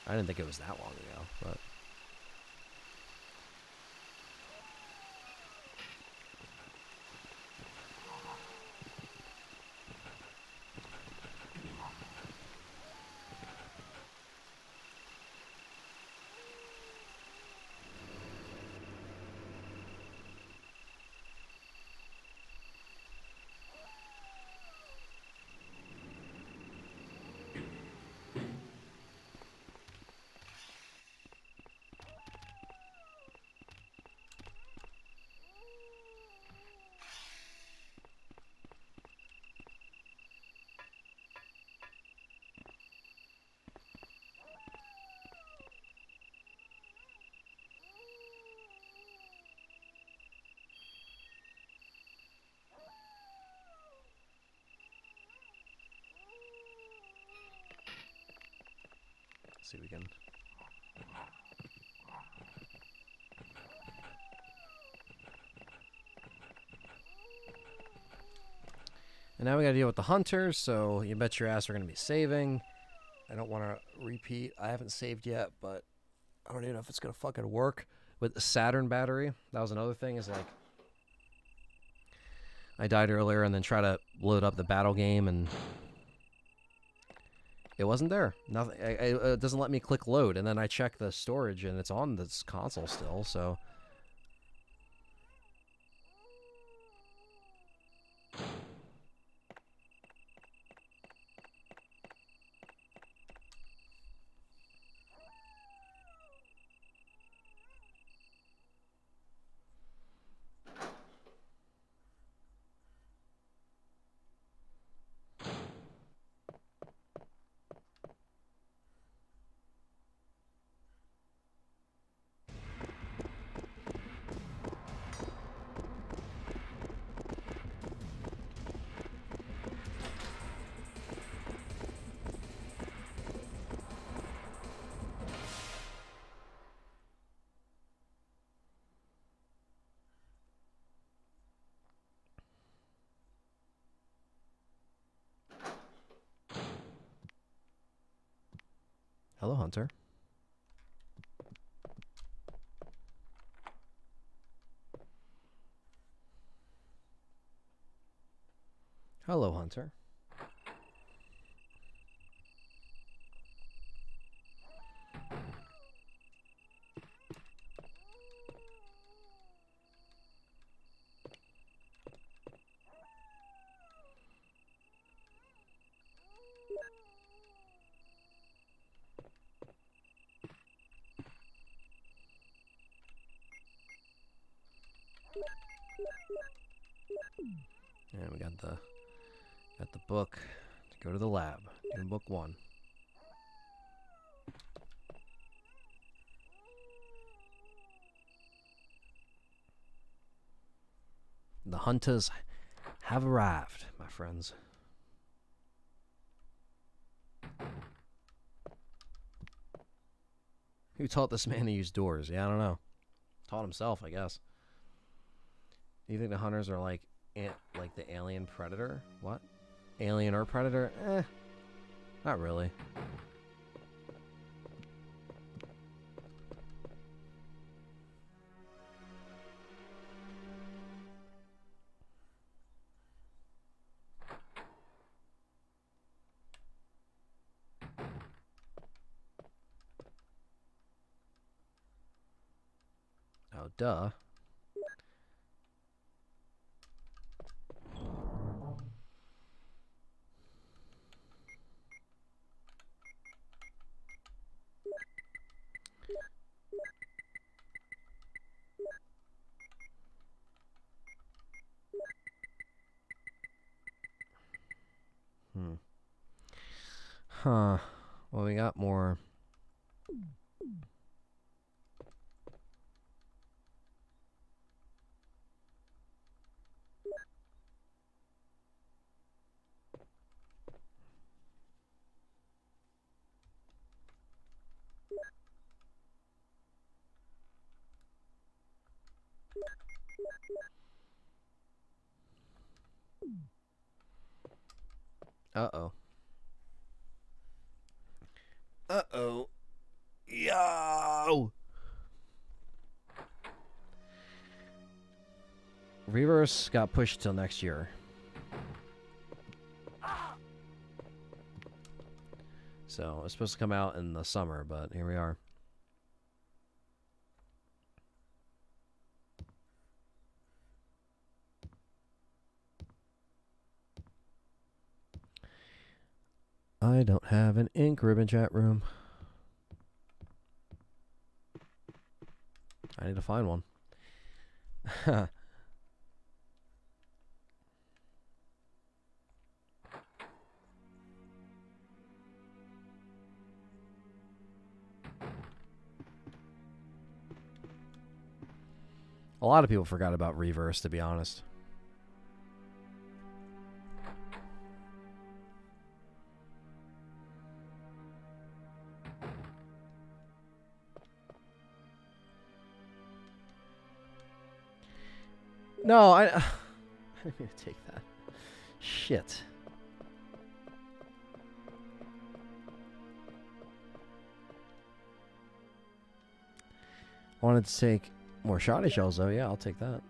S3: I didn't think it was that long ago, but... see if we can. And now we gotta deal with the hunters, so you bet your ass we're gonna be saving. I don't want to repeat. I haven't saved yet, but I don't even know if it's gonna fucking work with the Saturn battery. That was another thing. Is like I died earlier and then try to load up the battle game and it wasn't there. Nothing. It doesn't let me click load, and then I check the storage and it's on this console still. So. Hello, Hunter. Hello, Hunter. And we got the book to go to the lab. Doing book 1. The hunters have arrived, my friends. Who taught this man to use doors? Yeah, I don't know. Taught himself, I guess. Do you think the hunters are like the alien predator? What? Alien or predator? Not really. Oh, duh. Huh. Well, we got more. Uh-oh. Uh-oh. Yo! Reverse got pushed till next year. So, it's supposed to come out in the summer, but here we are. I don't have an ink ribbon chat room. I need to find one. A lot of people forgot about Reverse, to be honest. No, I didn't mean to take that. Shit. Wanted to take more shoddy shells, though. Yeah, I'll take that.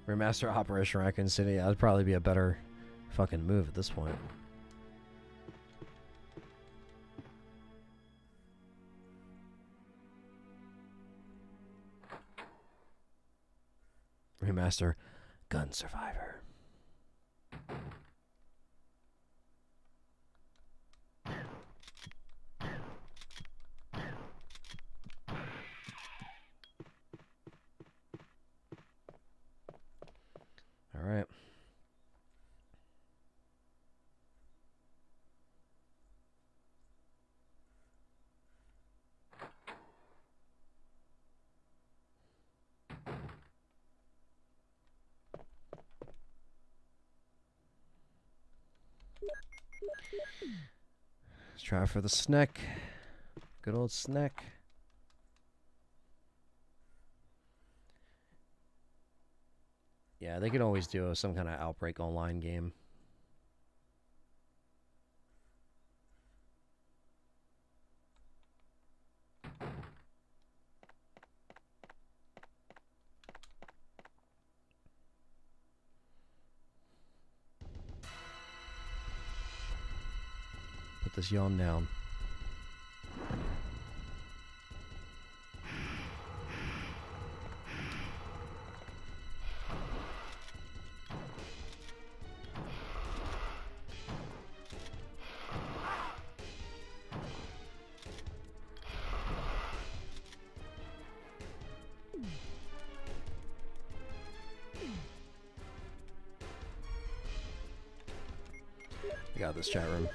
S3: Remaster Operation Raccoon City. That would probably be a better fucking move at this point. Remaster Gun Survivor. All right. Let's try for the snack. Good old snack. Yeah, they could always do some kind of Outbreak Online game. Put this yawn down. I got this chat room.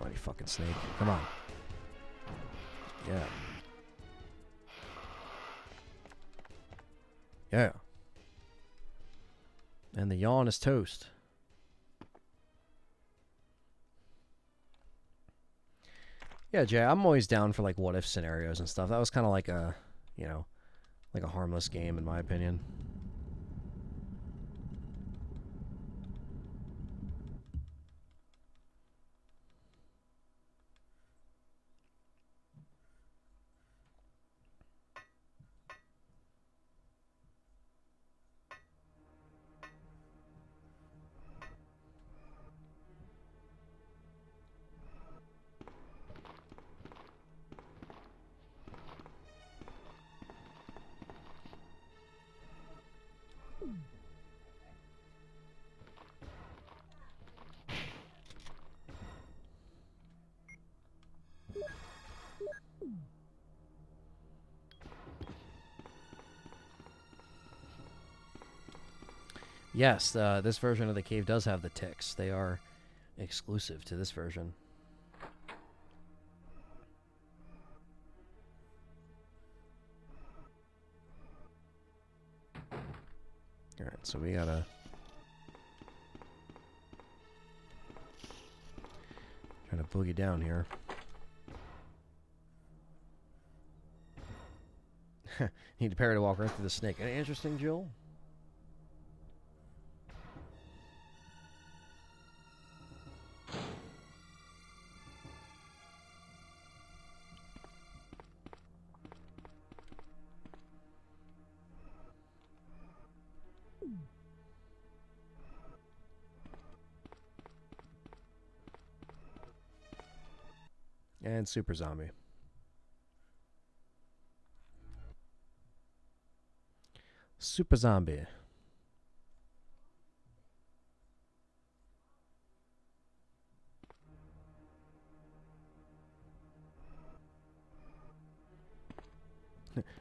S3: Mighty fucking snake. Come on. Yeah. Yeah. And the yawn is toast. Yeah, Jay, I'm always down for like what if scenarios and stuff. That was kind of like a, you know, like a harmless game in my opinion. Yes, this version of the cave does have the ticks. They are exclusive to this version. Alright, so we gotta... trying to boogie down here. Need to parry to walk right through the snake. Any interesting, Jill? And Super Zombie. Super Zombie.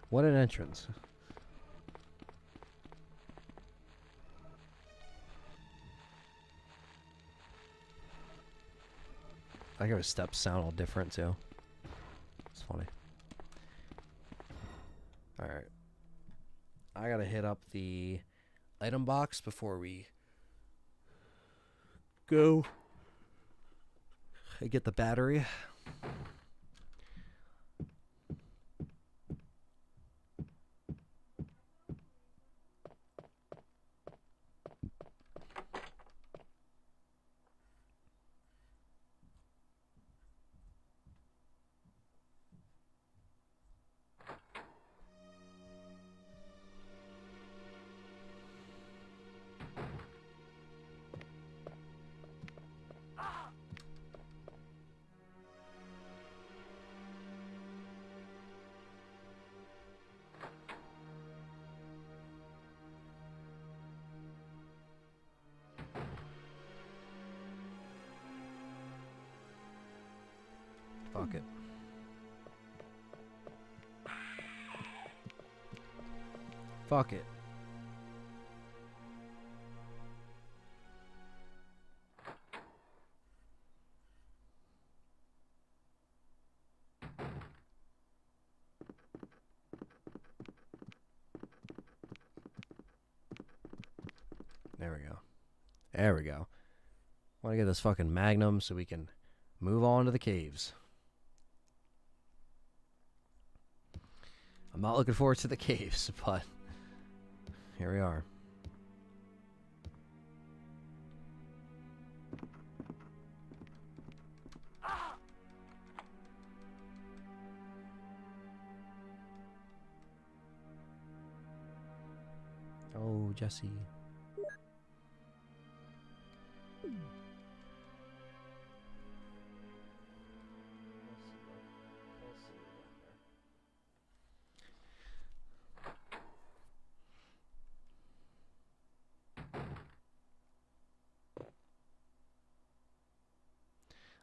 S3: What an entrance. I think his steps sound all different too. It's funny. Alright. I gotta hit up the item box before we go and get the battery. Fuck it. Fuck it. There we go. There we go. Want to get this fucking Magnum so we can move on to the caves. I'm not looking forward to the caves, but here we are. Oh, Jesse.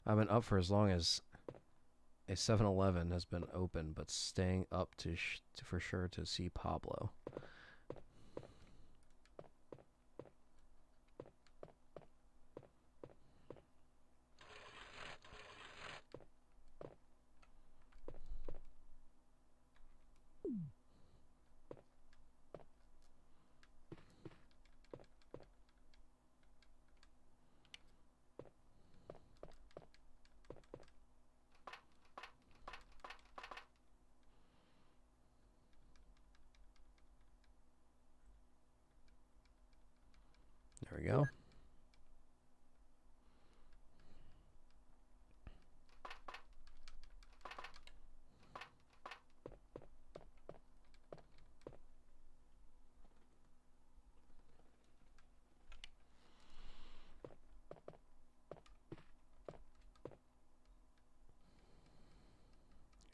S3: I've been up for as long as a 7-Eleven has been open, but staying up to for sure to see Pablo. There we go.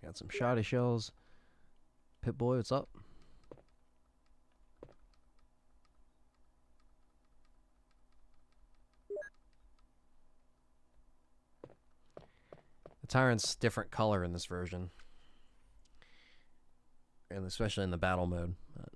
S3: Got some shoddy shells. Pip-Boy, what's up? The Tyrant's different color in this version. And especially in the battle mode. But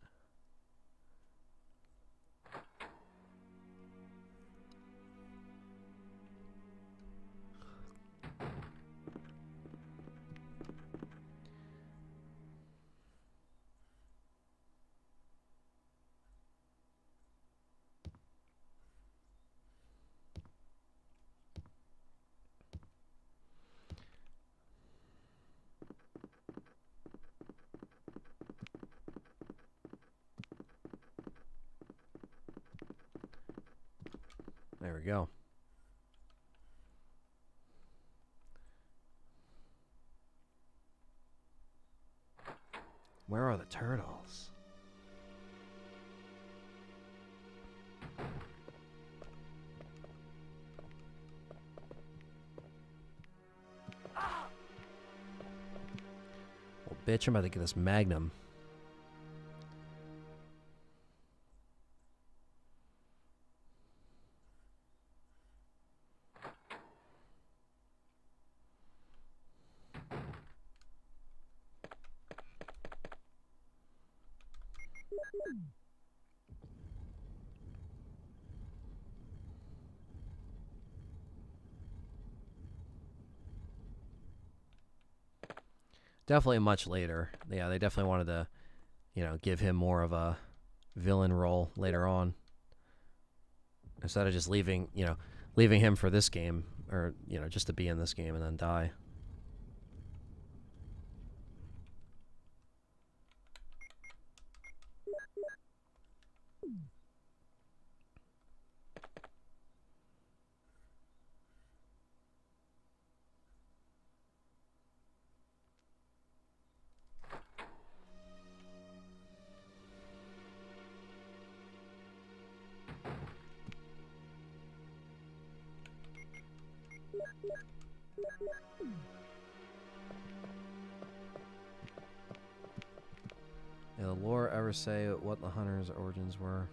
S3: there we go. Where are the turtles? Well, bitch, I'm about to get this Magnum. Definitely much later. Yeah, they definitely wanted to, give him more of a villain role later on. Instead of just leaving leaving him for this game, or, you know, just to be in this game and then die. Did the lore ever say what the hunter's origins were?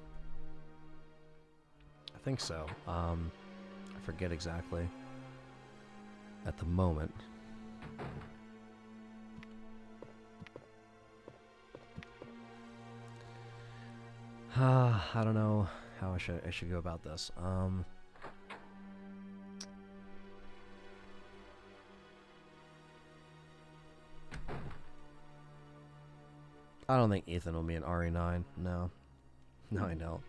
S3: I think so. I forget exactly at the moment. I don't know how I should go about this. I don't think Ethan will be an RE9. No. No, I don't.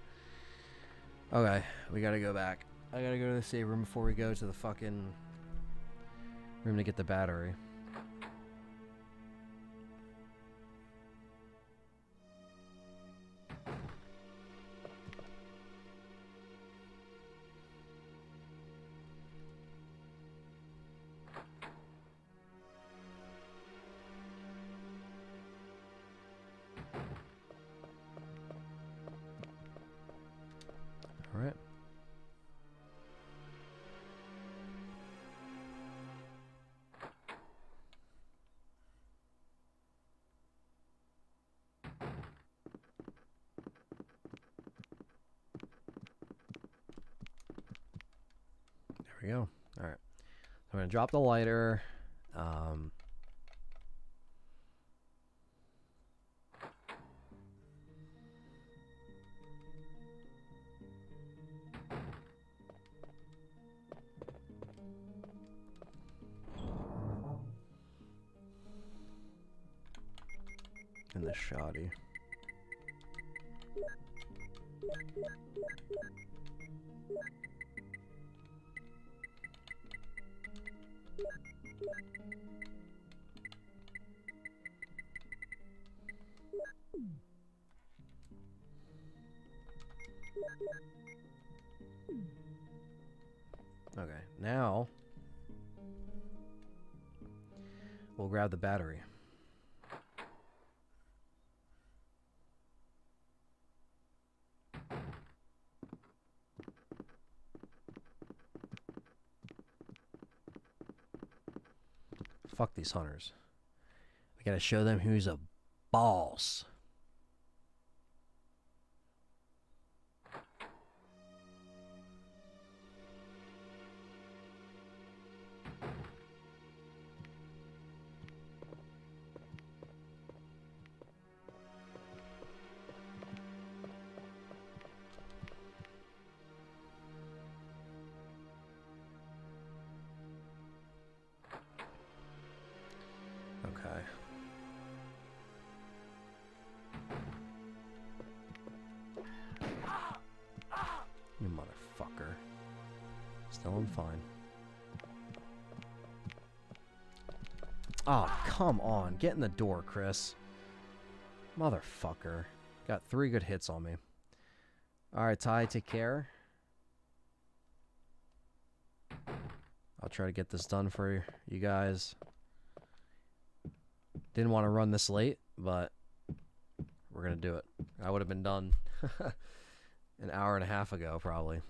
S3: Okay, we gotta go back. I gotta go to the save room before we go to the fucking room to get the battery. Alright. There we go. Alright. I'm going to drop the lighter. And the shoddy. Okay, now we'll grab the battery. Fuck these hunters. We gotta show them who's a boss. Okay. You motherfucker. Still I'm fine. Oh, come on. Get in the door, Chris. Motherfucker. Got 3 good hits on me. Alright, Ty, take care. I'll try to get this done for you guys. Didn't want to run this late, but we're going to do it. I would have been done an hour and a half ago, probably.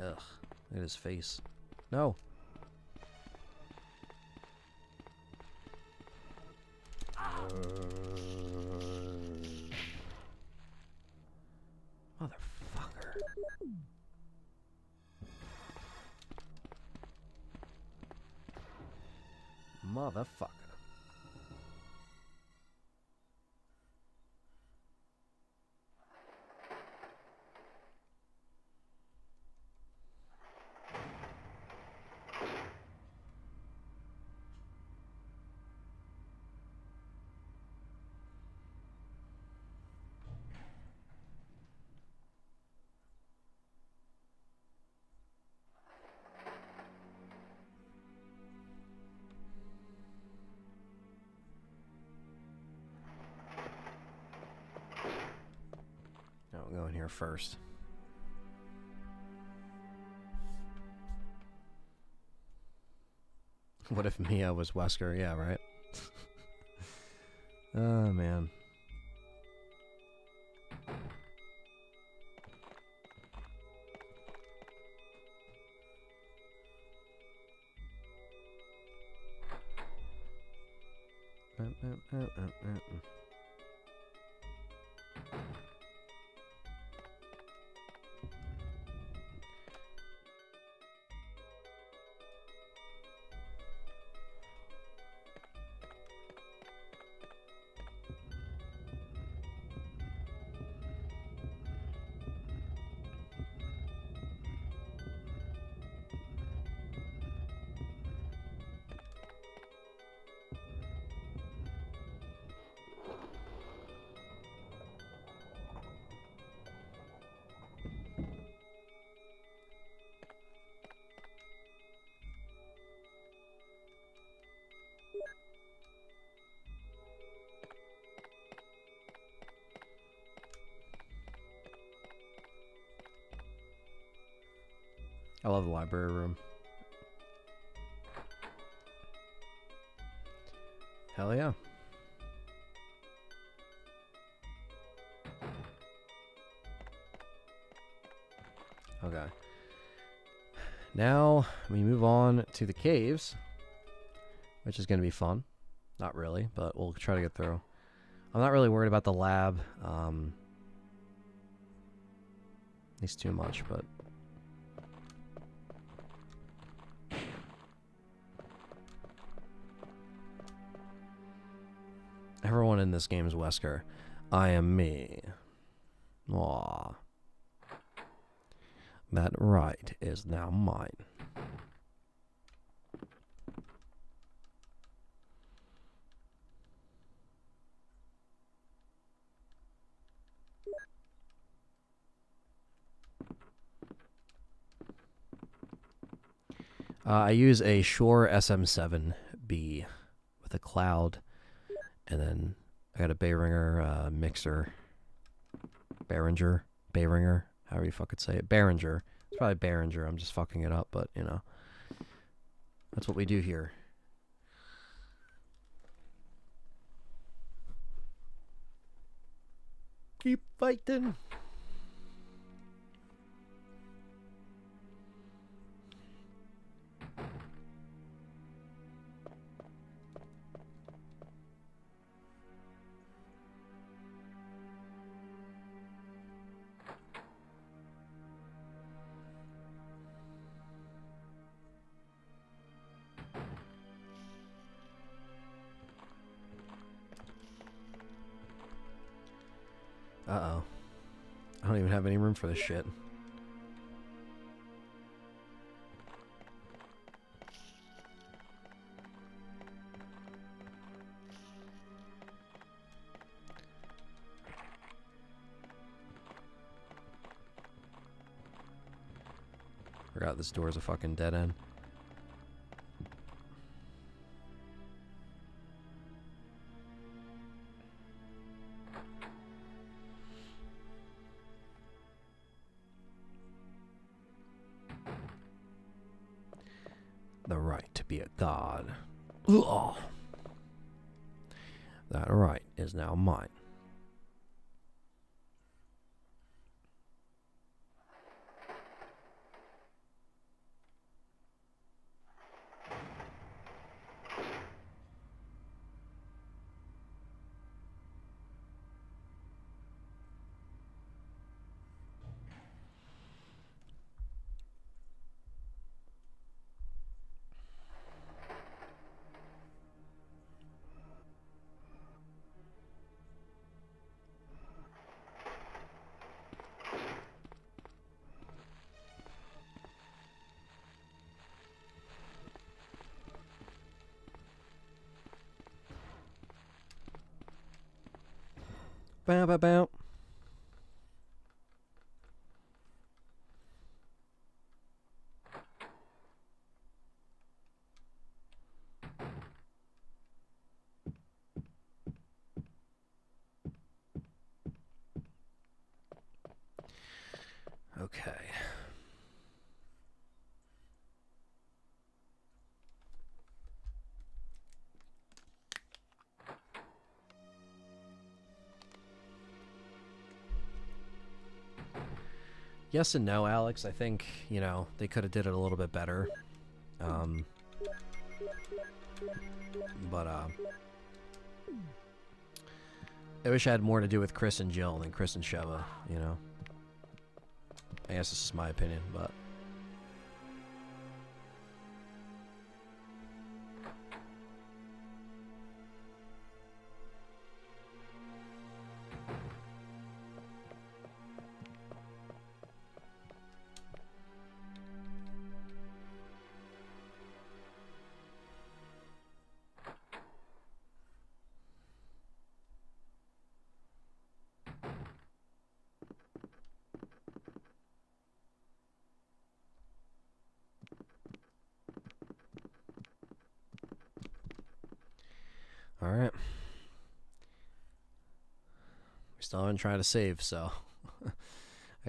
S3: Ugh. Look at his face. No. Motherfucker. Motherfucker. here first. What if Mia was Wesker? Yeah, right? Oh, man. I love the library room. Hell yeah. Okay. Now we move on to the caves, which is going to be fun. Not really, but we'll try to get through. I'm not really worried about the lab. At least too much, but... Everyone in this game is Wesker. I am me. Aww. That right is now mine. I use a Shure SM7B with a cloud, and then I got a Behringer mixer. Behringer, however you fucking say it. Behringer. It's probably Behringer. I'm just fucking it up, but you know, that's what we do here. Keep fighting. Uh-oh. I don't even have any room for this shit. Forgot this door is a fucking dead end. The right to be a god. Ugh. That right is now mine. Bow, bow, bow. Okay. Yes and no, Alex. I think, you know, they could have did it a little bit better. But I wish I had more to do with Chris and Jill than Chris and Sheva, you know. I guess this is my opinion, but all right. We still haven't tried to save, so I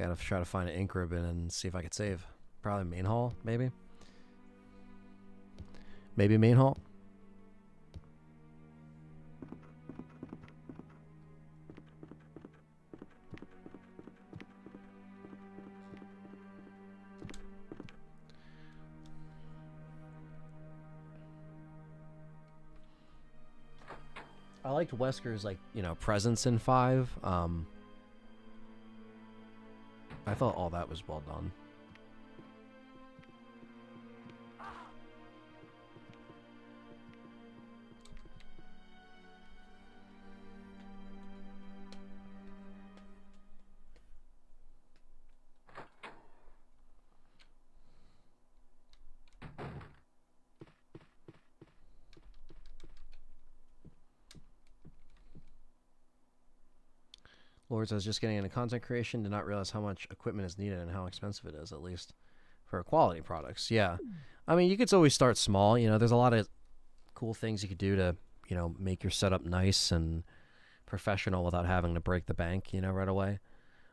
S3: gotta try to find an ink ribbon and see if I could save. Probably main hall, maybe. Maybe main hall. I liked Wesker's, like, you know, presence in 5. I thought all that was well done. Lord says, just getting into content creation, did not realize how much equipment is needed and how expensive it is, at least for quality products. Yeah. I mean, you could always start small. You know, there's a lot of cool things you could do to, you know, make your setup nice and professional without having to break the bank, you know, right away.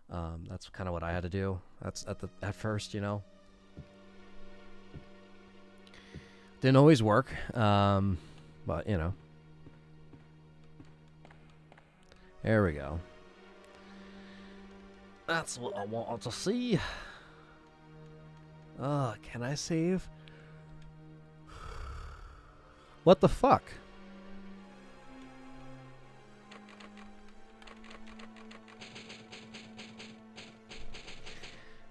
S3: That's kind of what I had to do. That's at first, you know. Didn't always work, but, you know. There we go. That's what I want to see. Can I save? What the fuck?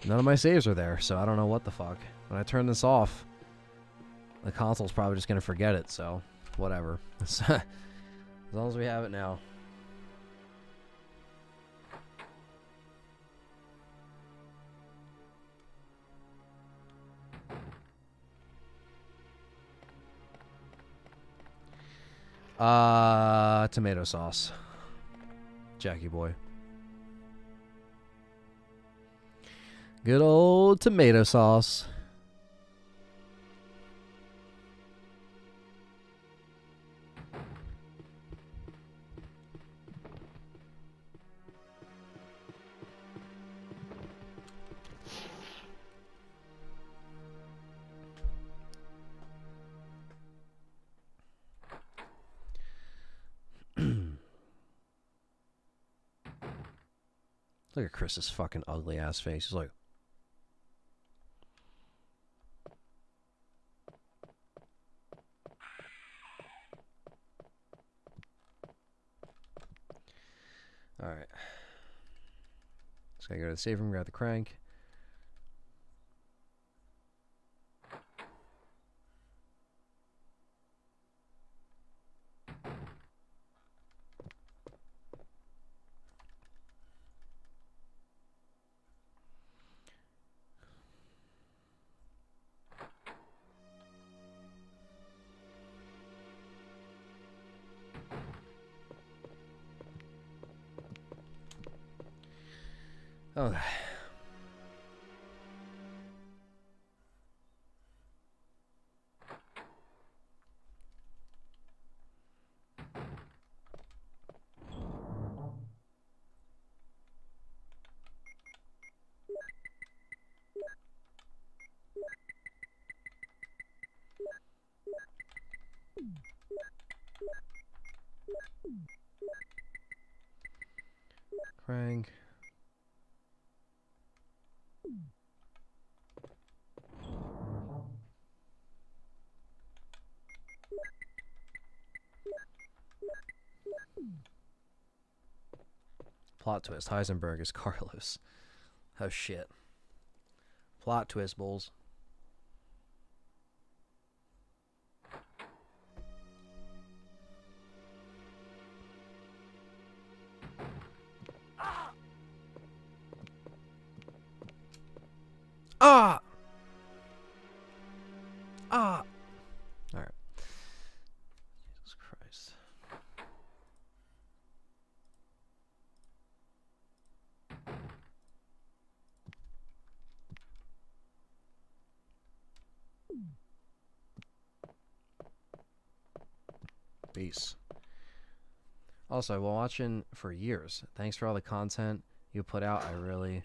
S3: None of my saves are there, so I don't know what the fuck. When I turn this off, the console's probably just gonna forget it, so whatever. As long as we have it now. Tomato sauce. Jackie boy. Good old tomato sauce. Look at Chris's fucking ugly ass face. He's like, all right. Just gotta go to the safe room, grab the crank. Okay. Plot twist. Heisenberg is Carlos. Oh, shit. Plot twist, bulls. Ah! Ah! Alright. Jesus Christ. Peace. Also, I've been watching for years. Thanks for all the content you put out. I rarely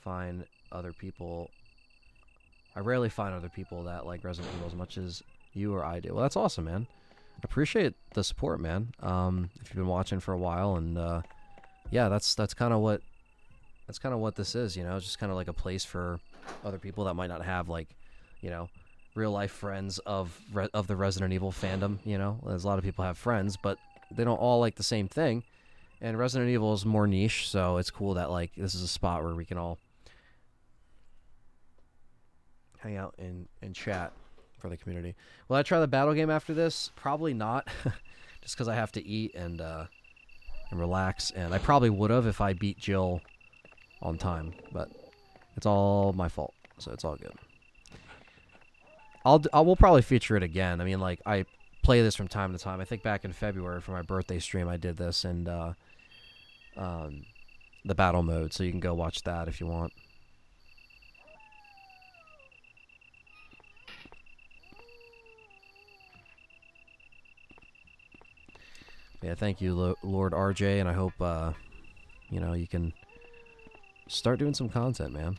S3: find other people that like Resident Evil as much as you or I do. Well, that's awesome, man. I appreciate the support, man. If you've been watching for a while, and yeah, that's kind of what this is, you know, just kind of like a place for other people that might not have, like, you know, real life friends of the Resident Evil fandom. You know, there's a lot of people have friends, but they don't all like the same thing. And Resident Evil is more niche, so it's cool that like this is a spot where we can all hang out and chat for the community. Will I try the battle game after this? Probably not, just because I have to eat and relax. And I probably would have if I beat Jill on time, but it's all my fault, so it's all good. We'll probably feature it again. I mean, like, I play this from time to time. I think back in February for my birthday stream I did this, and the battle mode, so you can go watch that if you want. Yeah, thank you, Lord RJ, and I hope you know, you can start doing some content, man.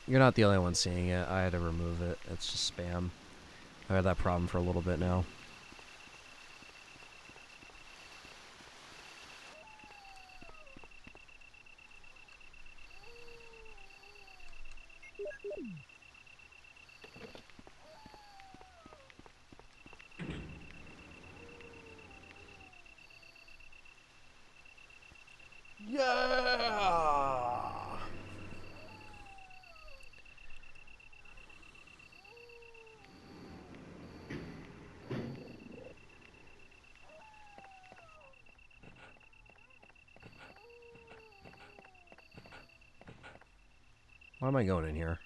S3: You're not the only one seeing it. I had to remove it. It's just spam. I had that problem for a little bit now. Yeah. Why am I going in here?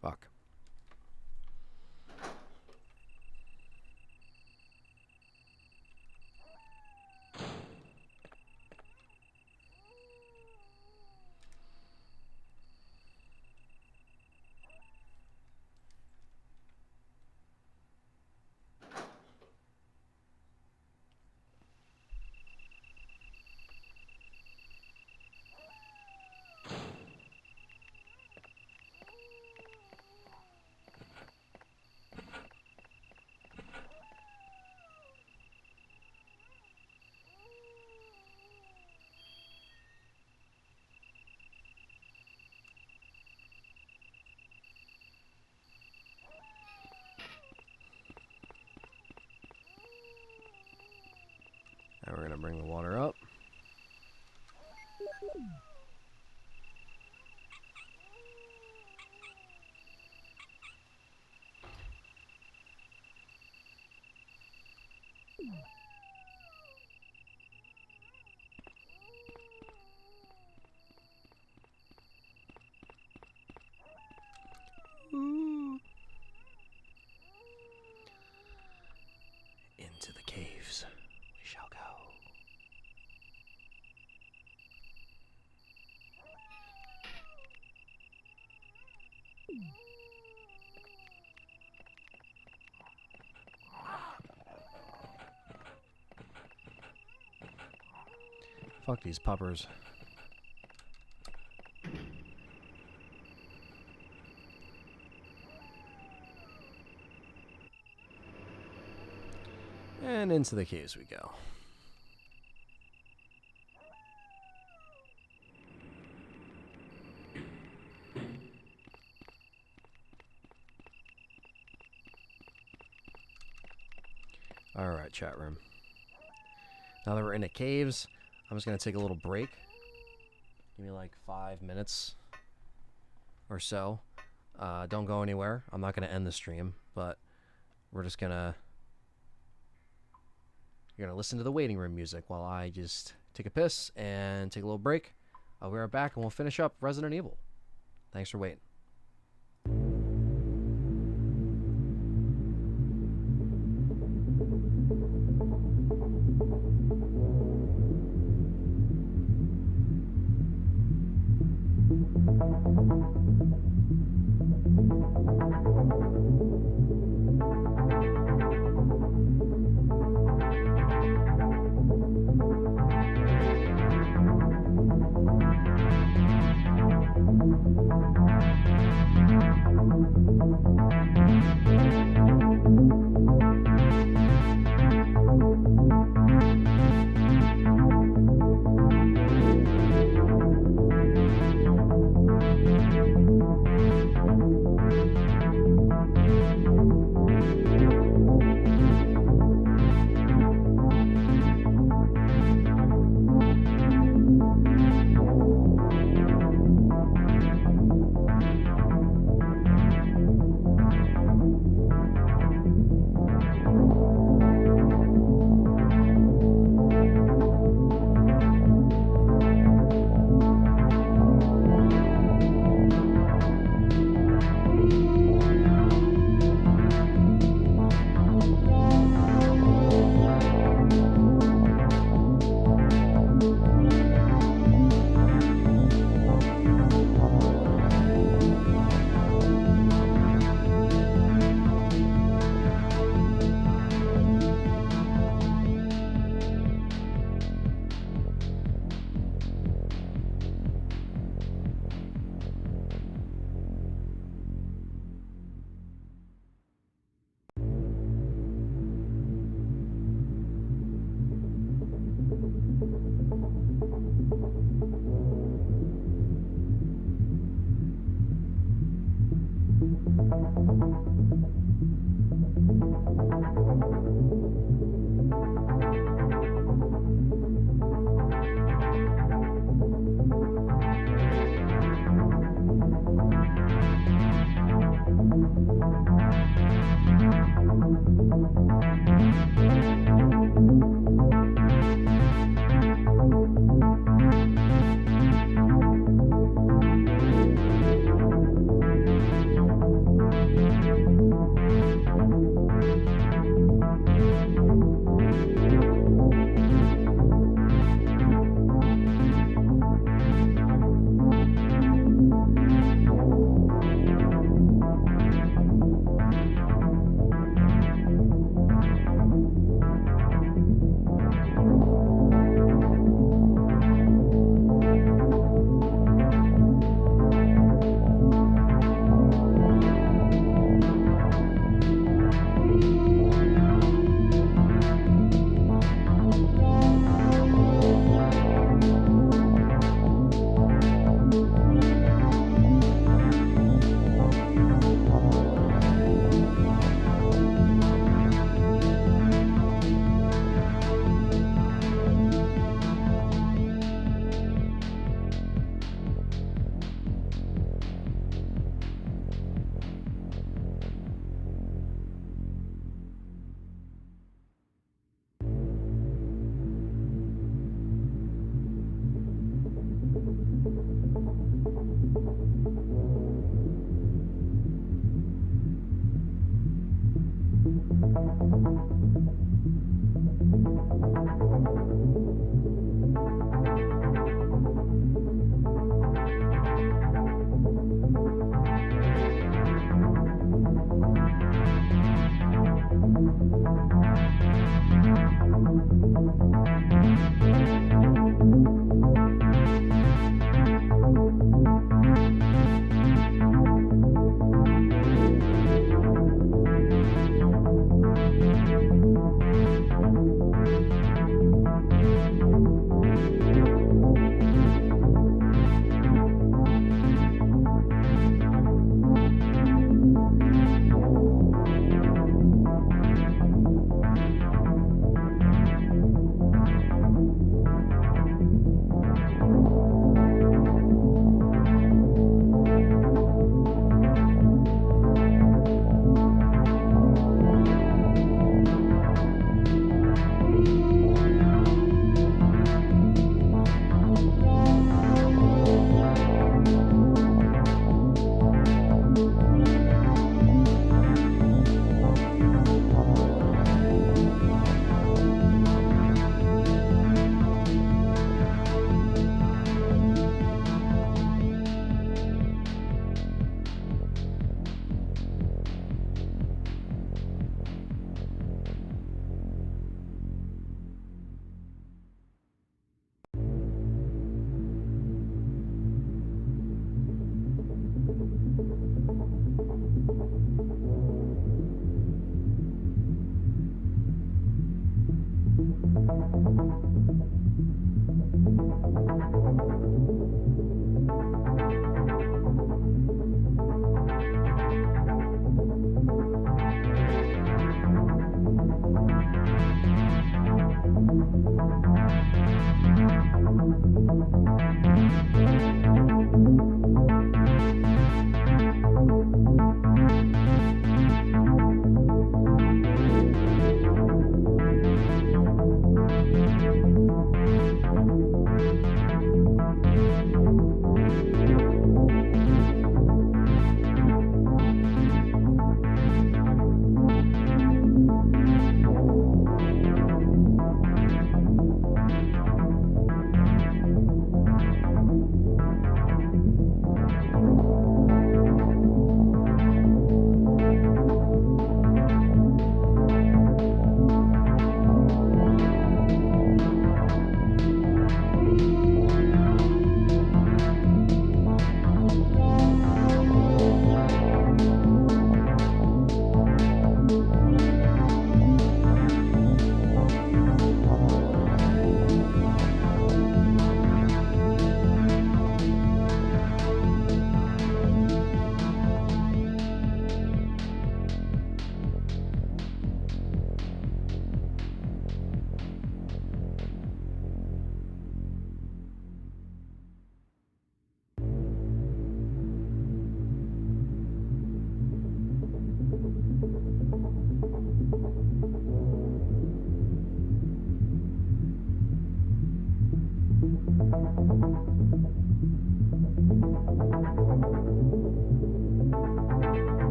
S3: Fuck. Now we're gonna bring the water up. Into the caves we shall go. Fuck these puppers. And into the caves we go. Alright, chat room. Now that we're in the caves, I'm just going to take a little break. Give me like 5 minutes or so. Don't go anywhere. I'm not going to end the stream, but we're just going to... You're going to listen to the waiting room music while I just take a piss and take a little break. I'll be right back and we'll finish up Resident Evil. Thanks for waiting.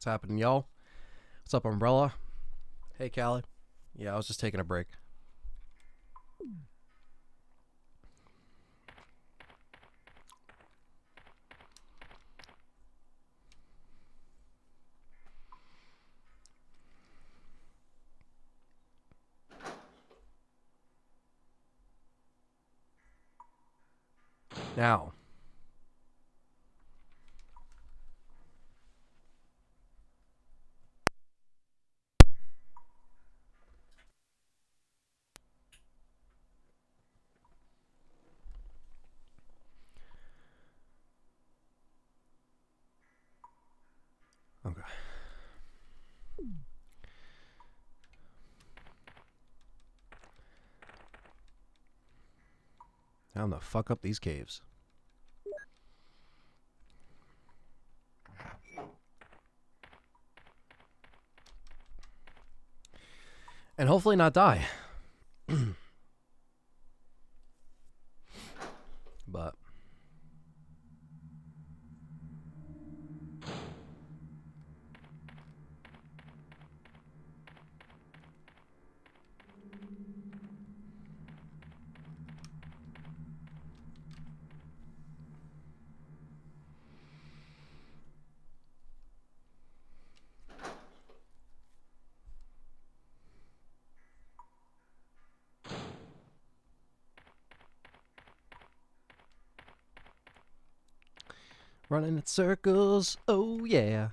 S3: What's happening, y'all? What's up, Umbrella? Hey, Callie. Yeah, I was just taking a break. Now. Okay. Time to fuck up these caves. And hopefully not die. But running in circles, oh yeah.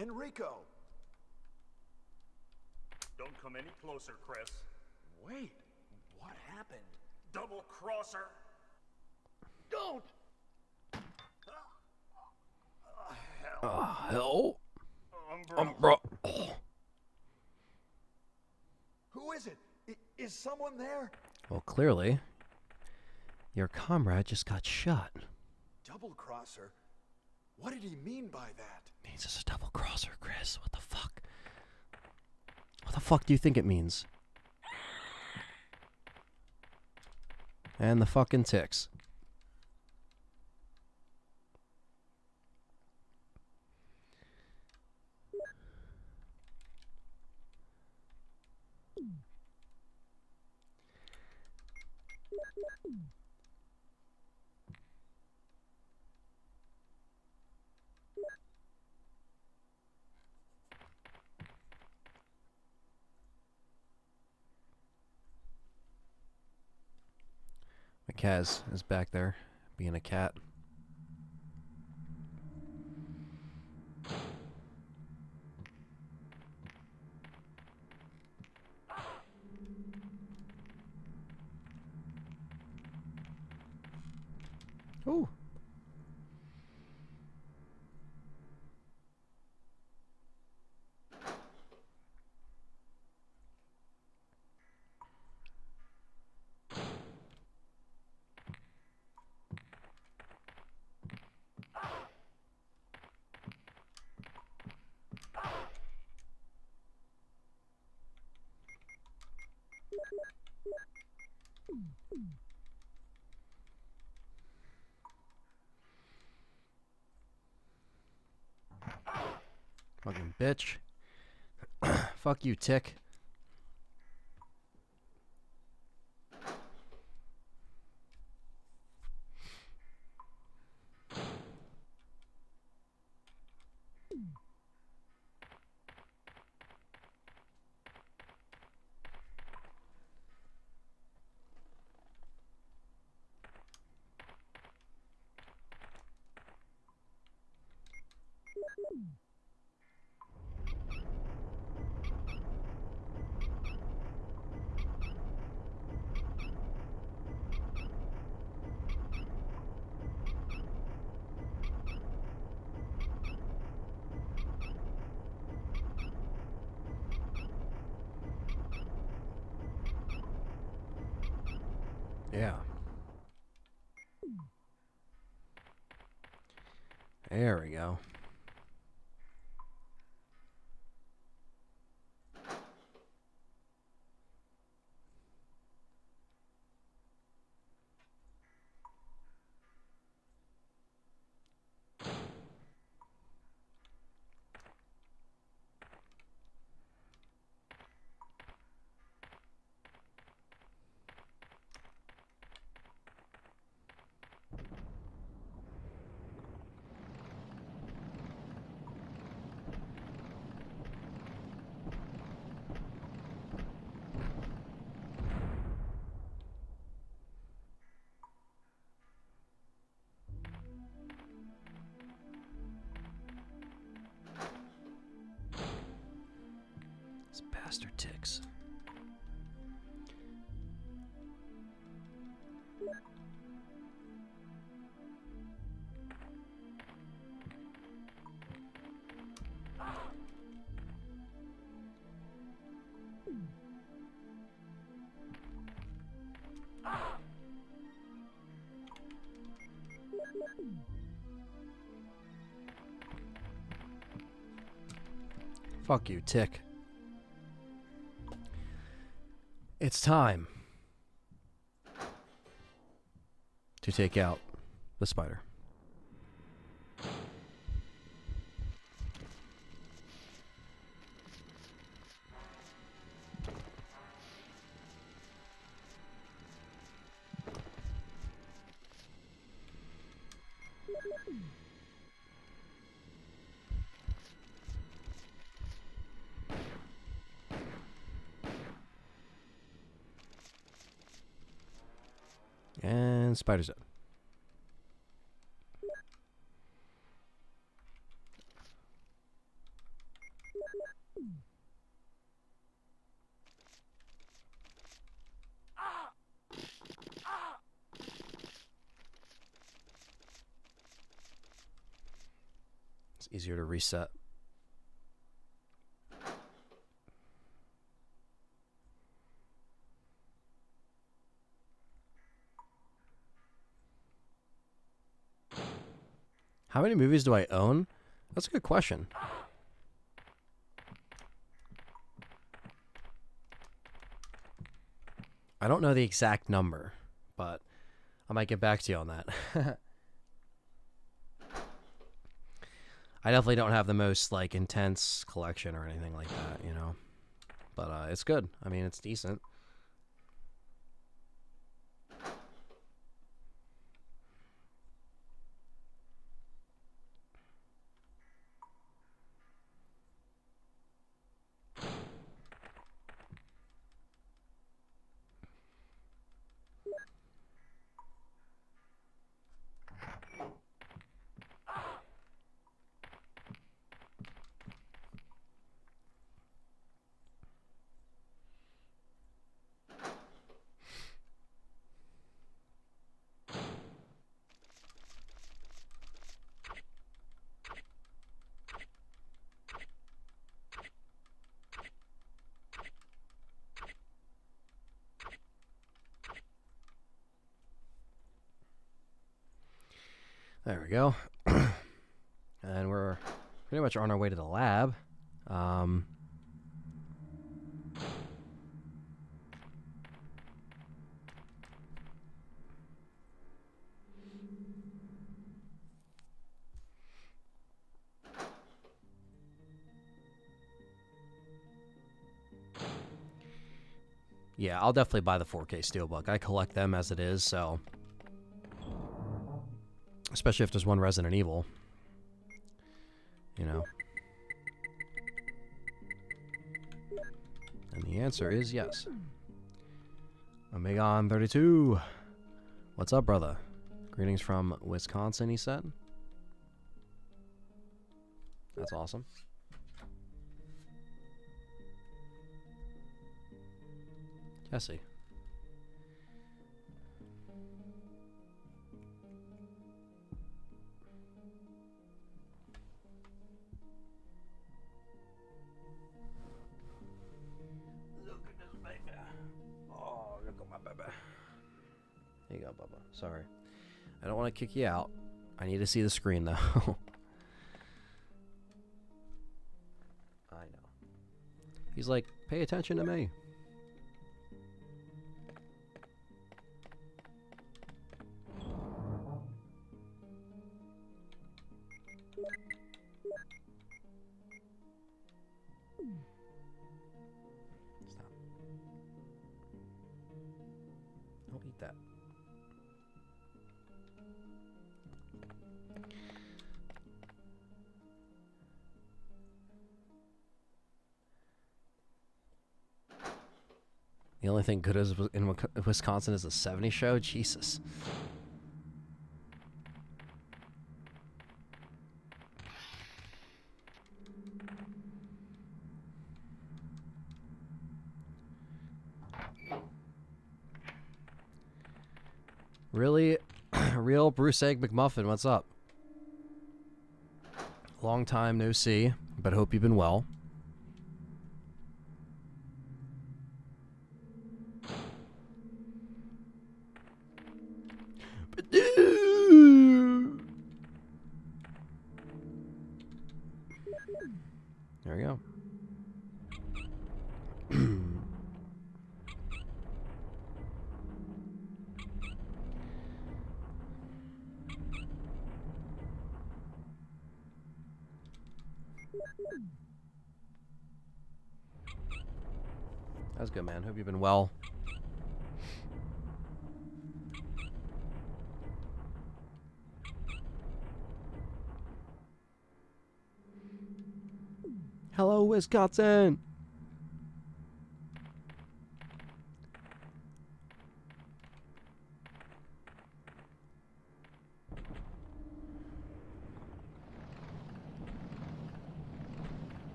S6: Enrico!
S11: Don't come any closer, Chris.
S6: Wait, what happened?
S11: Double crosser!
S6: Don't!
S3: Hell.
S11: Umbra.
S6: Who is it? Is someone there?
S3: Well, clearly, your comrade just got shot.
S6: Double crosser? What did he mean by that?
S3: Means it's a double crosser, Chris. What the fuck? What the fuck do you think it means? And the fucking ticks. Kaz is back there, being a cat. Ooh. Fucking bitch. Fuck you, tick. Yeah. There we go. These bastard ticks. Fuck you, tick. It's time to take out the spider. And spider's up. It's easier to reset. How many movies do I own? That's a good question. I don't know the exact number, but I might get back to you on that. I definitely don't have the most like intense collection or anything like that, you know. But it's good. I mean, it's decent. There we go. And we're pretty much on our way to the lab. Yeah, I'll definitely buy the 4K Steelbook. I collect them as it is, so... Especially if there's one Resident Evil. You know. And the answer is yes. Omegon32. What's up, brother? Greetings from Wisconsin, he said. That's awesome. Jesse. Look at this baby. Oh, look at my baby. There you go, Bubba. Sorry. I don't want to kick you out. I need to see the screen, though. I know. He's like, pay attention to me. Stop. Don't eat that. The only thing good is in Wisconsin is a 70s show? Jesus. Really? Real Bruce Egg McMuffin, what's up? Long time no see, but hope you've been well. There we go. That's good, man. Hope you've been well. Hello, Wisconsin.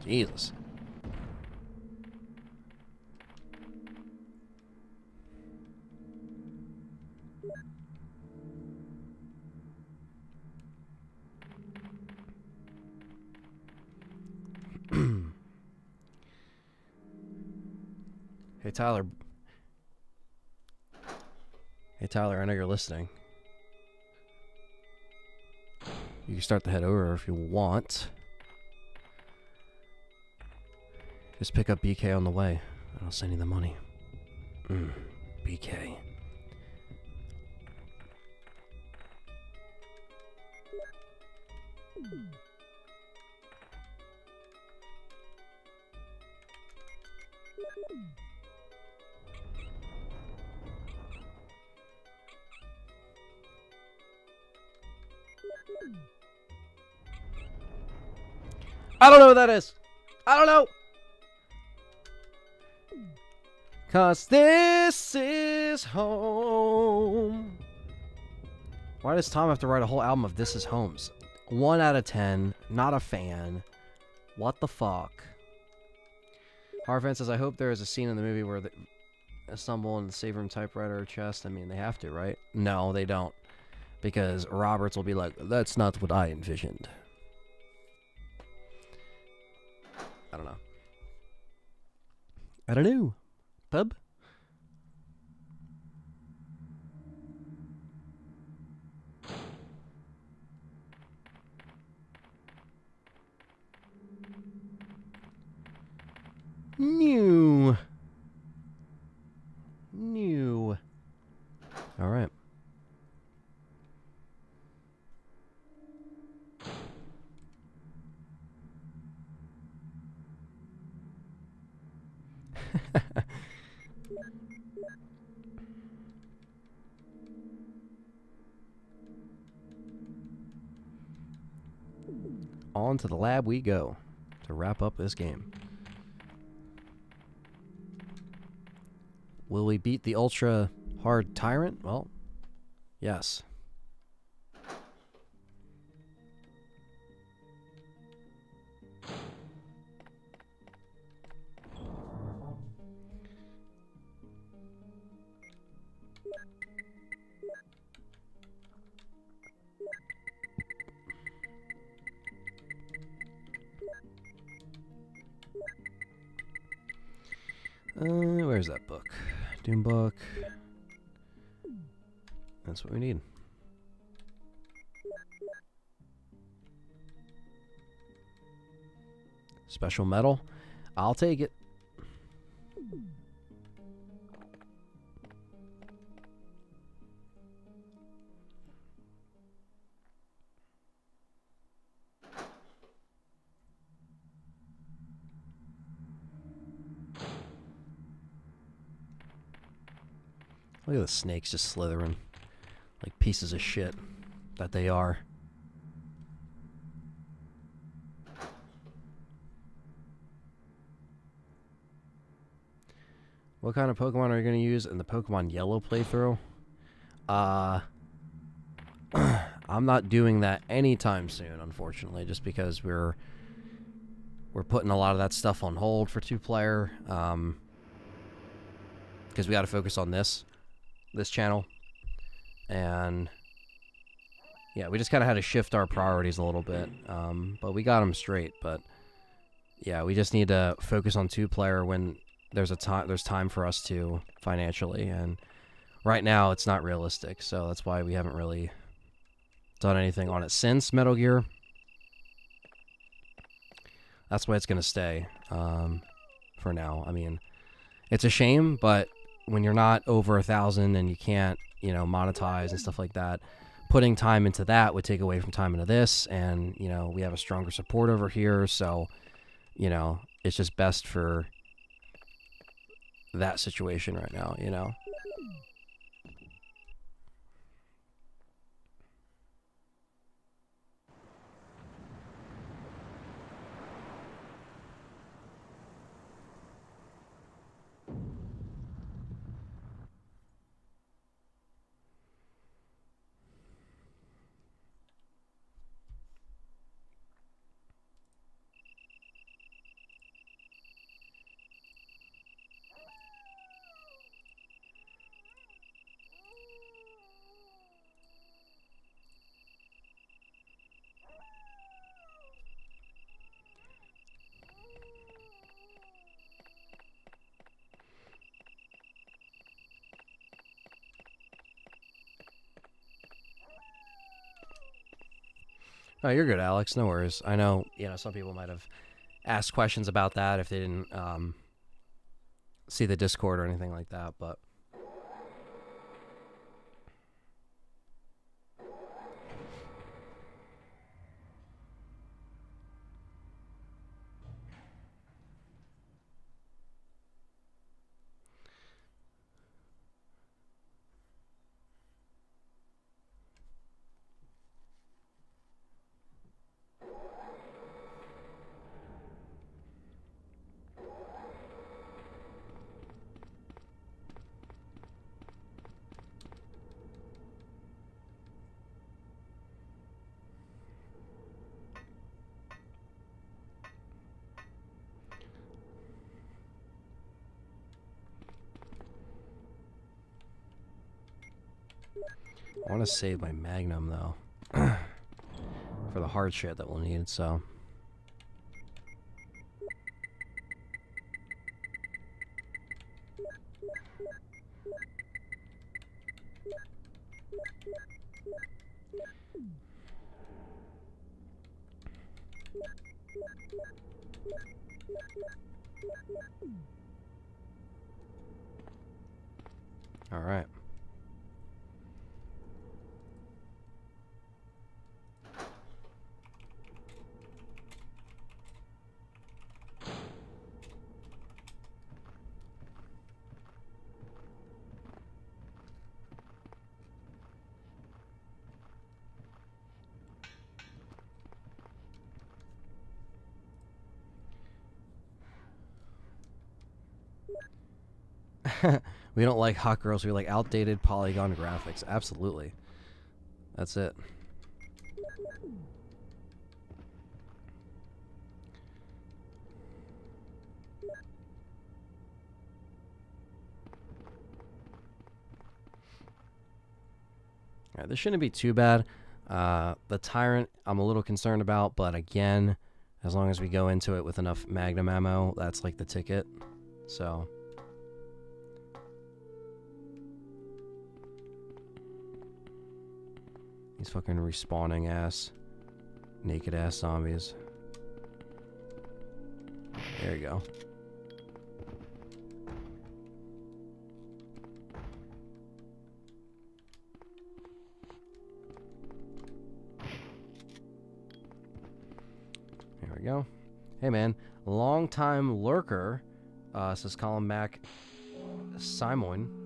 S3: Jesus. Hey, Tyler. Hey, Tyler, I know you're listening. You can start to head over if you want. Just pick up BK on the way, and I'll send you the money. BK. I don't know what that is. I don't know. 'Cause this is home. Why does Tom have to write a whole album of This Is Homes? 1 out of 10. Not a fan. What the fuck? Harvan says, I hope there is a scene in the movie where they stumble in the save room typewriter chest. I mean, they have to, right? No, they don't. Because Roberts will be like, that's not what I envisioned. I don't know. I don't know. Bub? New. All right. On to the lab we go to wrap up this game. Will we beat the ultra hard tyrant? Well, yes. Where's that book? Doom book. That's what we need. Special medal. I'll take it. Look at the snakes just slithering like pieces of shit that they are. What kind of Pokemon are you going to use in the Pokemon Yellow playthrough? I'm not doing that anytime soon, unfortunately, just because we're putting a lot of that stuff on hold for 2-player, because we got to focus on this channel, and yeah, we just kind of had to shift our priorities a little bit, but we got them straight. But yeah, we just need to focus on 2-player when there's time for us to financially, and right now it's not realistic, so that's why we haven't really done anything on it since Metal Gear. That's why it's gonna stay for now. I mean, it's a shame, but when you're not over 1,000 and you can't, monetize and stuff like that, putting time into that would take away from time into this, and, we have a stronger support over here, so, it's just best for that situation right now, Oh, you're good, Alex. No worries. I know, some people might have asked questions about that if they didn't see the Discord or anything like that, but I want to save my Magnum, though, for the hard shit that we'll need, so... All right. We don't like hot girls, we like outdated polygon graphics. Absolutely. That's it. Alright, this shouldn't be too bad. The Tyrant, I'm a little concerned about, but again, as long as we go into it with enough Magnum ammo, that's like the ticket. So... these fucking respawning ass, naked ass zombies. There you go. There we go. Hey man, long time lurker, says Colin Mac Simon.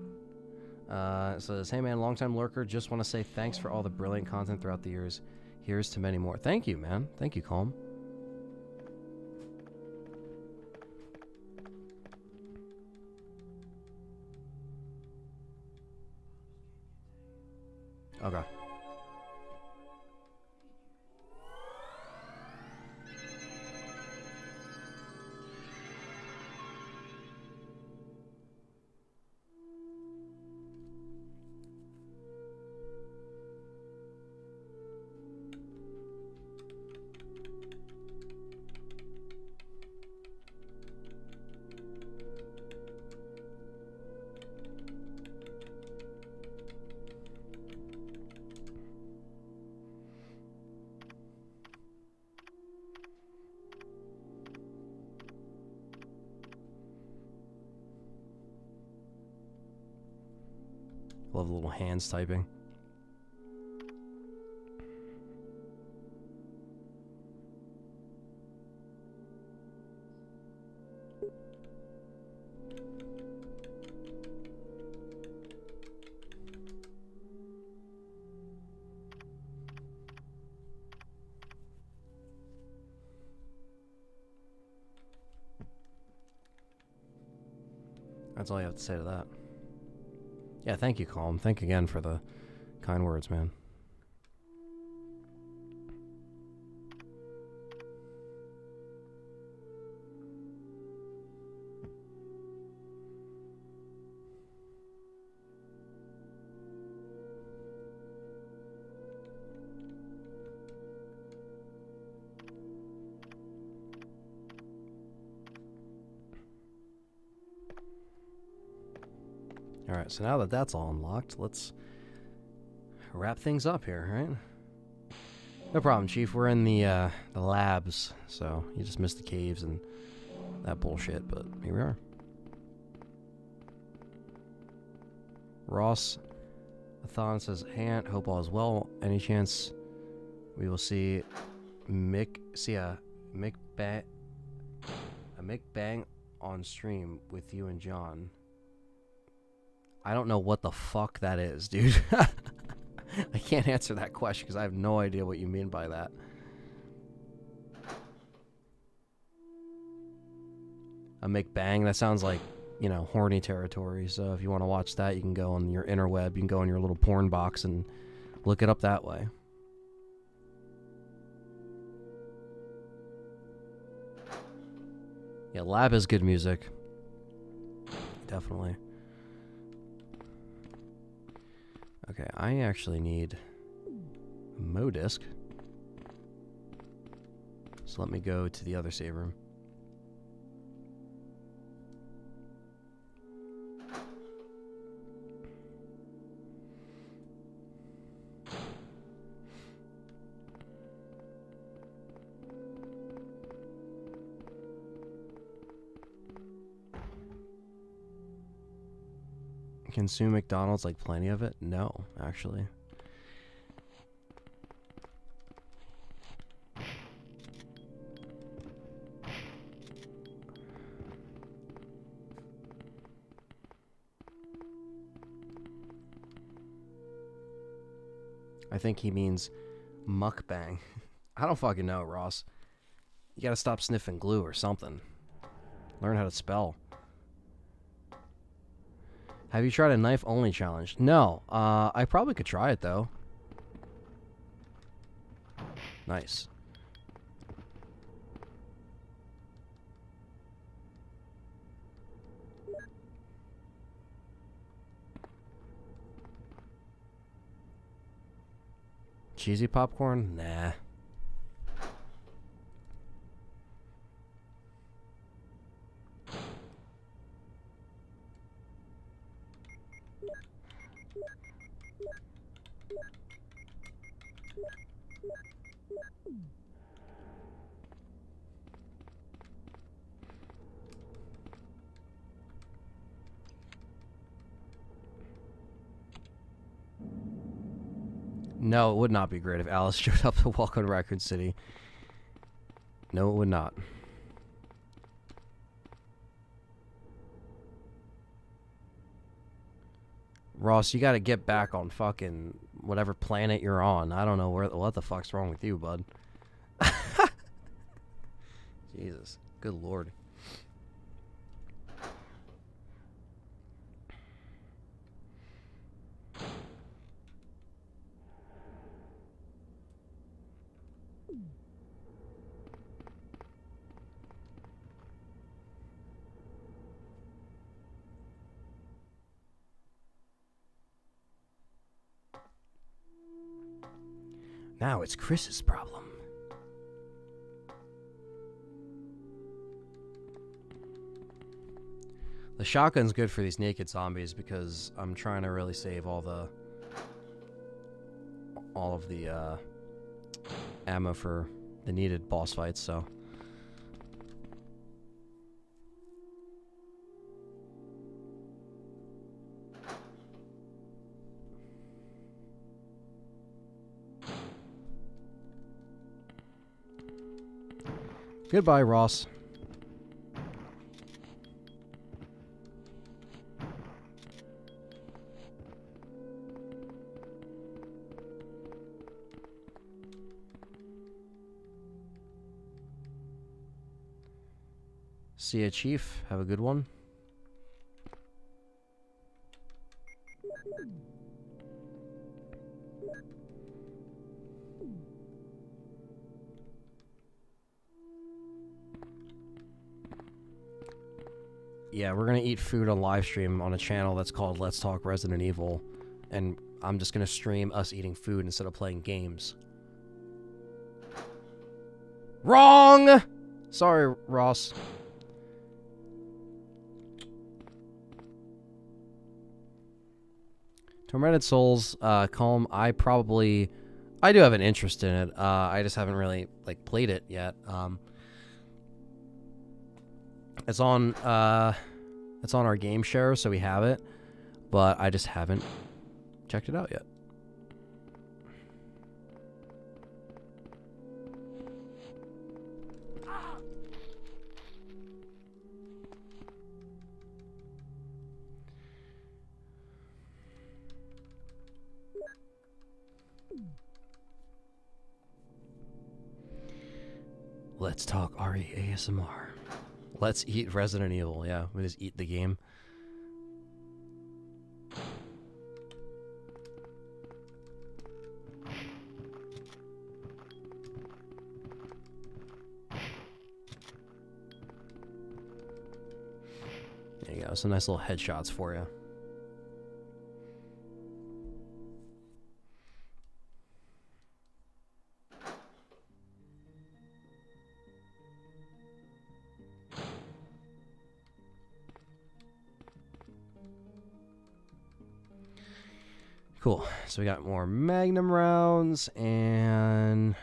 S3: Says, hey man, long-time lurker, just want to say thanks for all the brilliant content throughout the years. Here's to many more. Thank you, man. Thank you, Colm. Okay. Love the little hands typing. That's all you have to say to that. Yeah, thank you, Colm. Thank you again for the kind words, man. Alright, so now that that's all unlocked, let's wrap things up here, right? No problem, Chief. We're in the labs, so you just missed the caves and that bullshit, but here we are. Ross Athon says, "Hant, hope all is well. Any chance we will see a Mick Bang on stream with you and John?" I don't know what the fuck that is, dude. I can't answer that question because I have no idea what you mean by that. A McBang, that sounds like, you know, horny territory. So if you want to watch that, you can go on your interweb. You can go on your little porn box and look it up that way. Yeah, Lab is good music. Definitely. Okay, I actually need a Mo disc. So let me go to the other save room. Consume McDonald's like plenty of it? No, actually. I think he means mukbang. I don't fucking know, Ross. You gotta stop sniffing glue or something. Learn how to spell. Have you tried a knife-only challenge? No. I probably could try it, though. Nice. Cheesy popcorn? Nah. No, it would not be great if Alice showed up to Welcome to Raccoon City. No, it would not. Ross, you gotta get back on fucking whatever planet you're on. I don't know what the fuck's wrong with you, bud. Jesus. Good lord. Now it's Chris's problem. The shotgun's good for these naked zombies because I'm trying to really save all of the ammo for the needed boss fights, so. Goodbye, Ross. See ya, Chief. Have a good one. Yeah, we're gonna eat food on live stream on a channel that's called Let's Talk Resident Evil, and I'm just gonna stream us eating food instead of playing games. Wrong! Sorry, Ross. Tormented Souls, Calm, I do have an interest in it. I just haven't really, played it yet. It's on our game share, so we have it. but I just haven't checked it out yet. Let's talk RE ASMR. Let's eat Resident Evil. Yeah, we just eat the game. There you go. Some nice little headshots for you. Cool. So we got more Magnum rounds and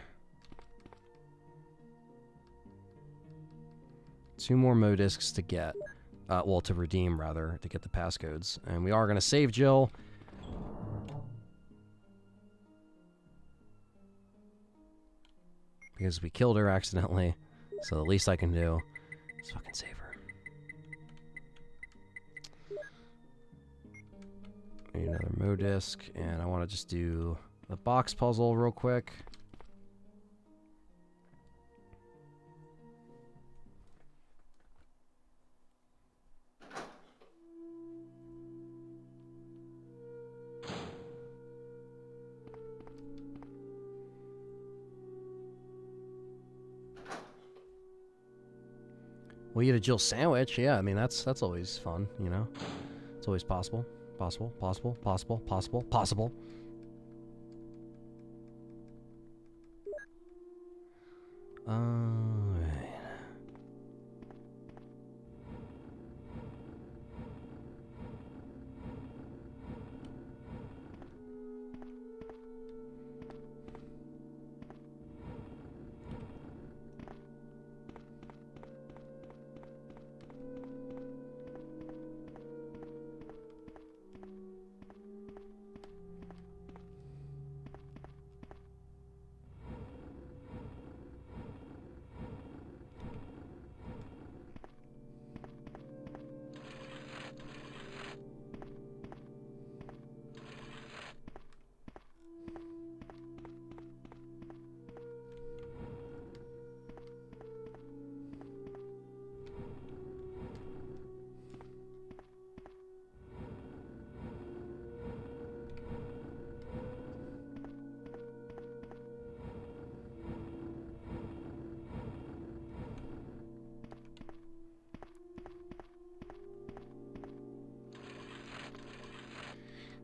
S3: 2 more Mo discs to get. Well, to redeem, rather, to get the passcodes. And we are going to save Jill. Because we killed her accidentally. So the least I can do is fucking save her. Need another Mo disc, and I want to just do the box puzzle real quick. We eat a Jill sandwich, yeah. I mean, that's always fun, you know. It's always possible. Possible. Alright.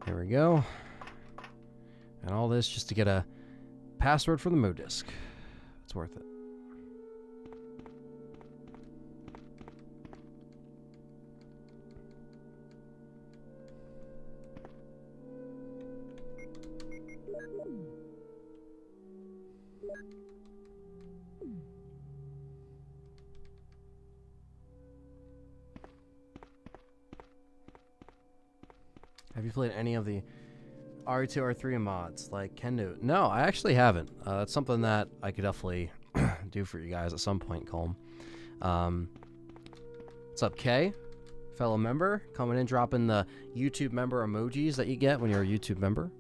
S3: There we go. And all this just to get a password for the Mo disc. It's worth it. Have you played any of the R2, R3 mods like Kendo? No, I actually haven't. That's something that I could definitely do for you guys at some point, Colm. What's up, Kay? Fellow member, coming in, dropping the YouTube member emojis that you get when you're a YouTube member.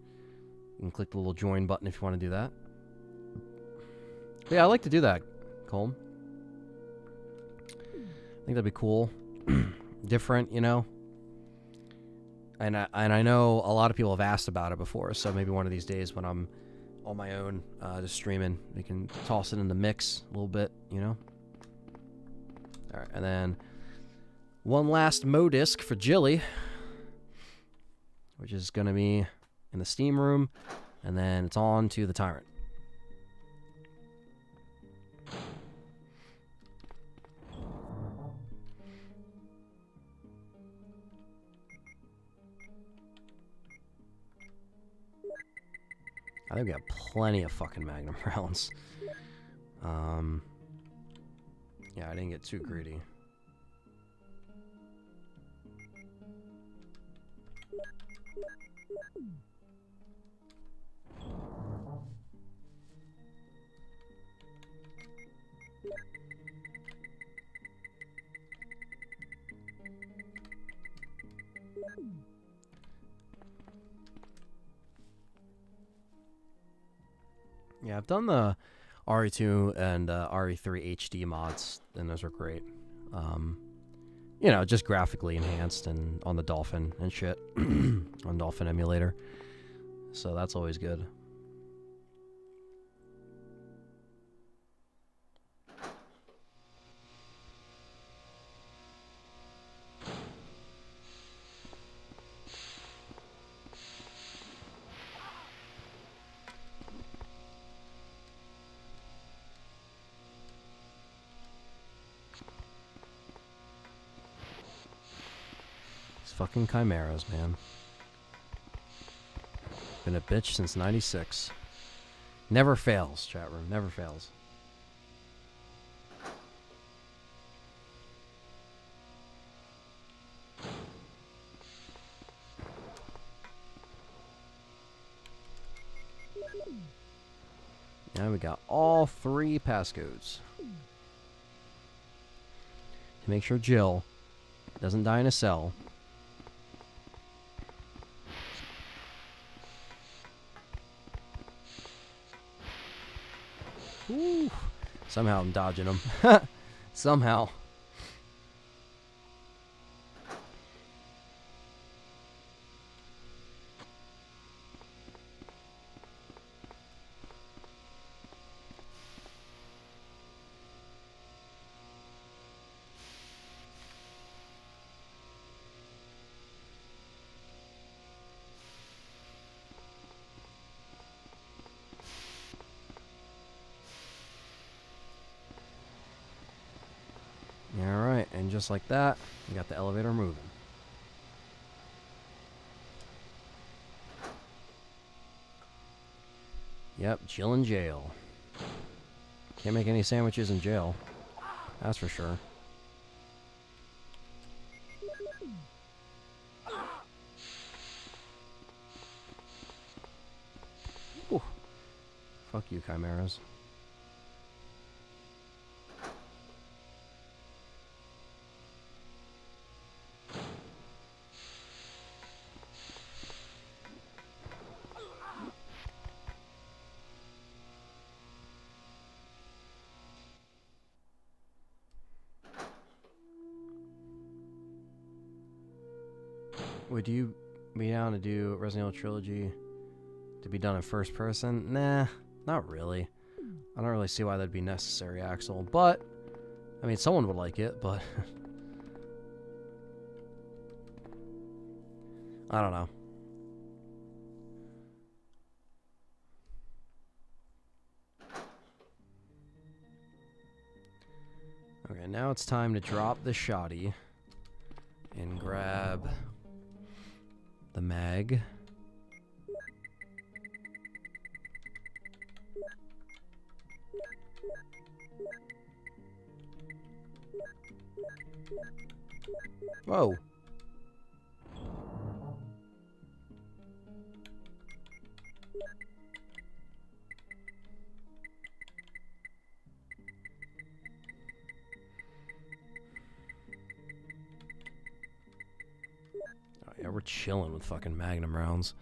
S3: You can click the little join button if you want to do that. But yeah, I like to do that, Colm. I think that'd be cool. Different, you know? And I know a lot of people have asked about it before, so maybe one of these days when I'm on my own, just streaming, we can toss it in the mix a little bit, you know? Alright, and then one last Mo disc for Jilly, which is going to be in the Steam room, and then it's on to the Tyrant. I think we have plenty of fucking Magnum rounds. Yeah, I didn't get too greedy. Yeah, I've done the RE2 and RE3 HD mods, and those are great. You know, just graphically enhanced and on the Dolphin and shit. On Dolphin emulator. So that's always good. Fucking chimeras, man. Been a bitch since '96. Never fails, chat room. Never fails. Now we got all 3 passcodes. To make sure Jill doesn't die in a cell. Ooh. Somehow I'm dodging them. Somehow. Alright, and just like that, we got the elevator moving. Yep, Jill in jail. Can't make any sandwiches in jail. That's for sure. Ooh. Fuck you, chimeras. Would you be down to do Resident Evil Trilogy to be done in first person? Nah, not really. I don't really see why that'd be necessary, Axel. But, I mean, someone would like it, but... I don't know. Okay, now it's time to drop the shoddy and grab the mag. Whoa. Oh, yeah, we're chilling with fucking Magnum rounds.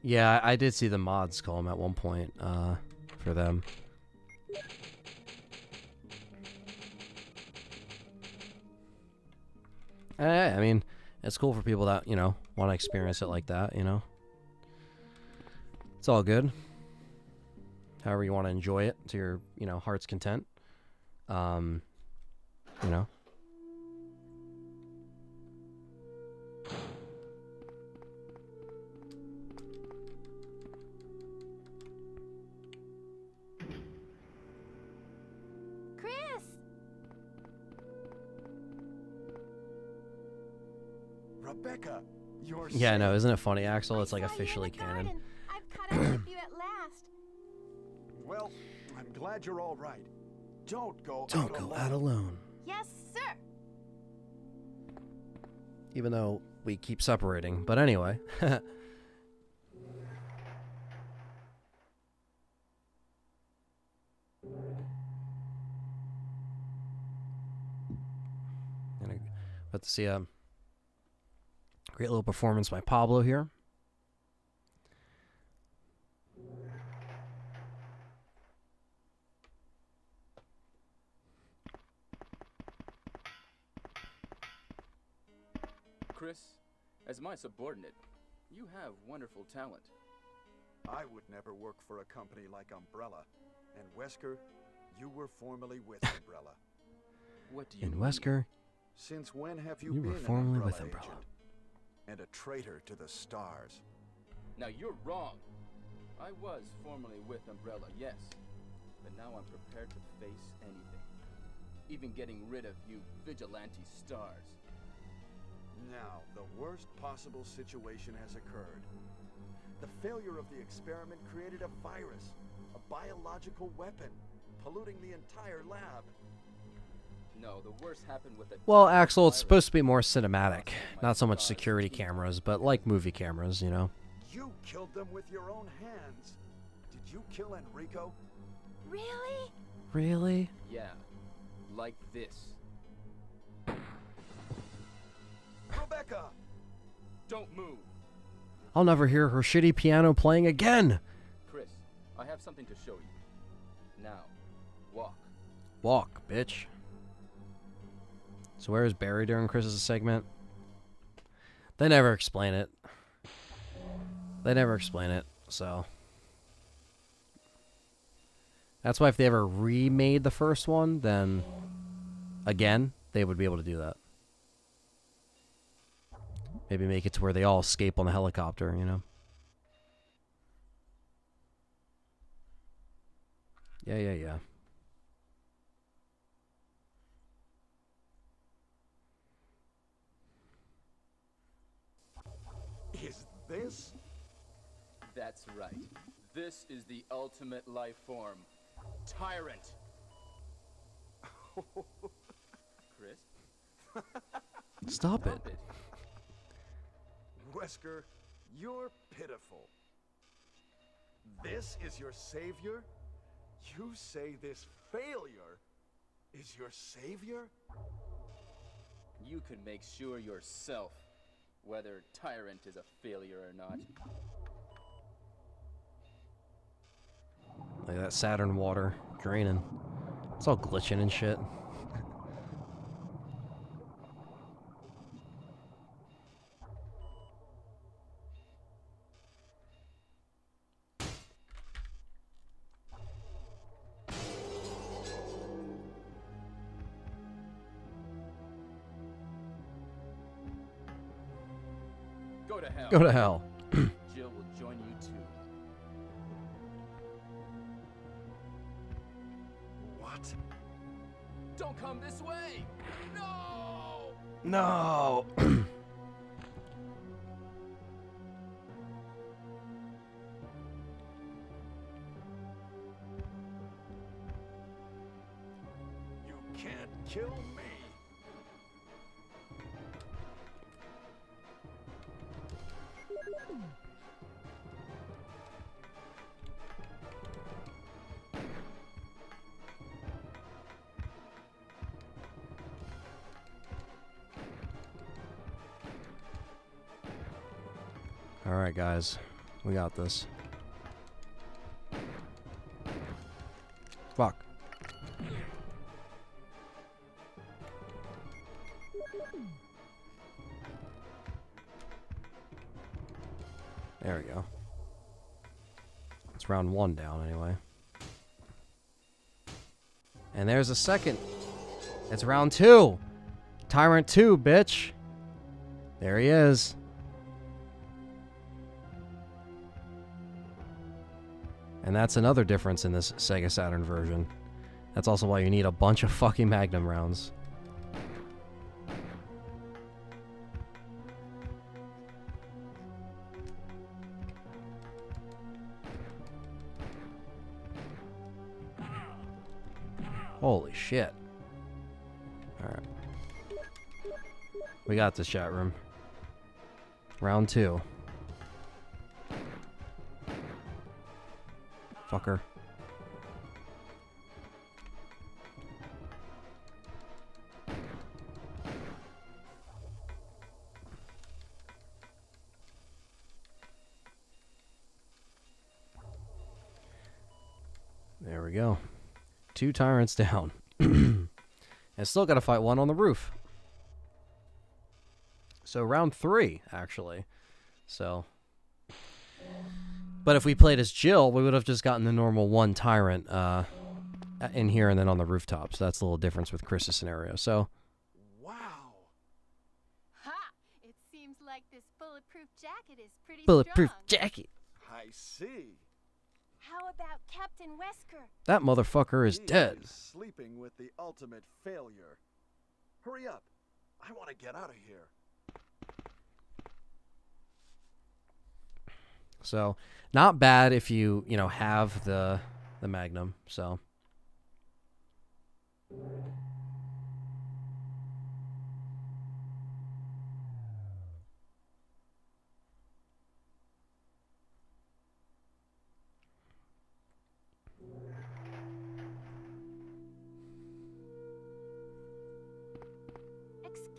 S3: Yeah, I did see the mods call him at one point for them. I mean, it's cool for people that, you know, want to experience it like that, you know. It's all good. However you want to enjoy it to your, you know, heart's content. You know.
S12: Chris!
S6: Rebecca, you're
S3: Yeah, no, isn't it funny, Axel? It's like officially canon.
S12: I've caught up with you at last.
S6: Well, I'm glad you're all right. Don't go
S3: out alone.
S12: Yes, sir.
S3: Even though we keep separating. But anyway. About to see a great little performance by Pablo here.
S7: Chris, as my subordinate, you have wonderful talent.
S6: I would never work for a company like Umbrella. And Wesker, you were formerly with Umbrella.
S7: What do you
S3: In Wesker,
S6: Since when have you
S3: you
S6: been
S3: were
S6: an
S3: formerly
S6: Umbrella
S3: with Umbrella.
S6: agent? And a traitor to the S.T.A.R.S.
S7: Now you're wrong. I was formerly with Umbrella, yes. But now I'm prepared to face anything. Even getting rid of you vigilante stars.
S6: Now, the worst possible situation has occurred. The failure of the experiment created a virus, a biological weapon, polluting the entire lab.
S7: No, the worst happened with a...
S3: Well, Axel, it's supposed to be more cinematic. Not so much security cameras, but like movie cameras, you know?
S6: You killed them with your own hands. Did you kill Enrico?
S12: Really?
S3: Really?
S7: Yeah, like this.
S6: Rebecca!
S7: Don't move.
S3: I'll never hear her shitty piano playing again!
S7: Chris, I have something to show you. Now, walk.
S3: Walk, bitch. So where is Barry during Chris's segment? They never explain it. They never explain it, so... That's why if they ever remade the first one, then... Again, they would be able to do that. Maybe make it to where they all escape on the helicopter, you know? Yeah.
S6: Is this?
S7: That's right. This is the ultimate life form. Tyrant. Chris?
S3: Stop it.
S6: Wesker, you're pitiful. This is your savior? You say this failure is your savior?
S7: You can make sure yourself whether Tyrant is a failure or not.
S3: Like that Saturn water draining. It's all glitching and shit.
S7: Go to hell.
S3: Go to hell.
S7: Jill will join you too.
S6: What?
S7: Don't come this way! No!
S3: No!
S6: You can't kill me.
S3: Alright, guys. We got this. Fuck. There we go. It's round one down, anyway. And there's a second. It's round two. Tyrant 2, bitch. There he is. And that's another difference in this Sega Saturn version. That's also why you need a bunch of fucking Magnum rounds. Holy shit. Alright. We got this, chat room. Round 2. Fucker. There we go. 2 tyrants down. And still gotta fight one on the roof. So round 3, actually. So. But if we played as Jill, we would have just gotten the normal 1 tyrant in here and then on the rooftop. So that's a little difference with Chris's scenario. So.
S10: Wow.
S12: Ha! It seems like this bulletproof jacket is pretty
S3: Bulletproof
S12: strong.
S3: jacket.
S6: I see.
S12: How about Captain Wesker?
S3: That motherfucker is dead.
S6: He's sleeping with the ultimate failure. Hurry up. I want to get out of here.
S3: So, not bad if you have the Magnum. So.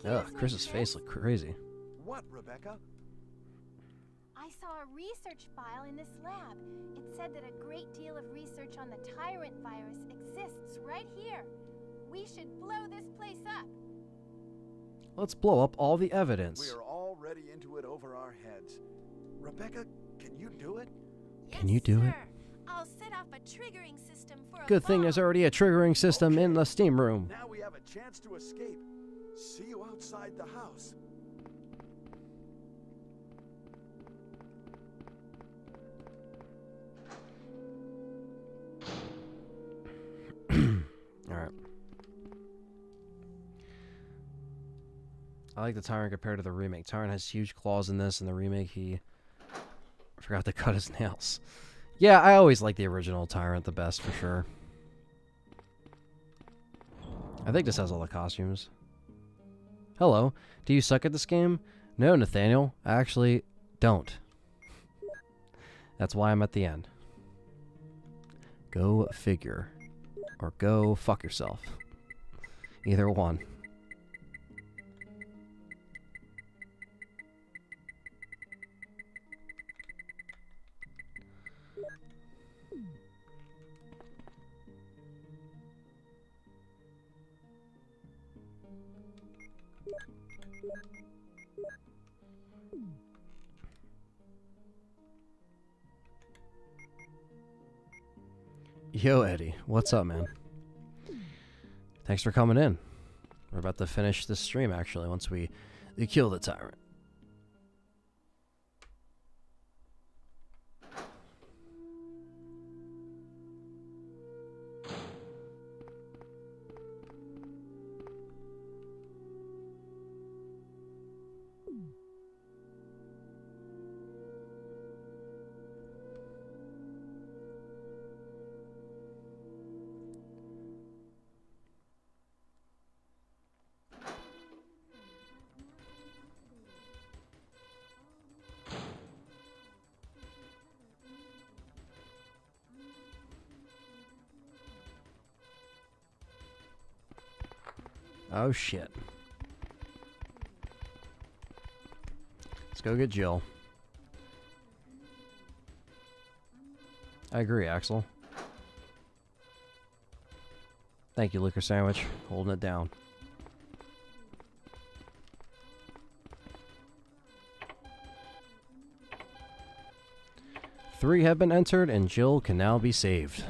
S3: Ugh, Chris's face looked crazy.
S6: What, Rebecca?
S12: I saw a research file in this lab. It said that a great deal of research on the tyrant virus exists right here. We should blow this place up.
S3: Let's blow up all the evidence.
S6: We are already into it over our heads. Rebecca, can you do it?
S3: Can you do it?
S12: I'll set off a triggering system for a
S3: Good thing there's already a triggering system in the steam room.
S6: Now we have a chance to escape. See you outside the house.
S3: Alright. I like the Tyrant compared to the remake. Tyrant has huge claws in this, and the remake he forgot to cut his nails. Yeah, I always like the original Tyrant the best for sure. I think this has all the costumes. Hello, do you suck at this game? No, Nathaniel, I actually don't. That's why I'm at the end. Go figure. Or go fuck yourself. Either one. Yo, Eddie. What's up, man? Thanks for coming in. We're about to finish this stream, actually, once we kill the Tyrant. Oh, shit. Let's go get Jill. I agree, Axel. Thank you, Liquor Sandwich. Holding it down. Three have been entered, and Jill can now be saved.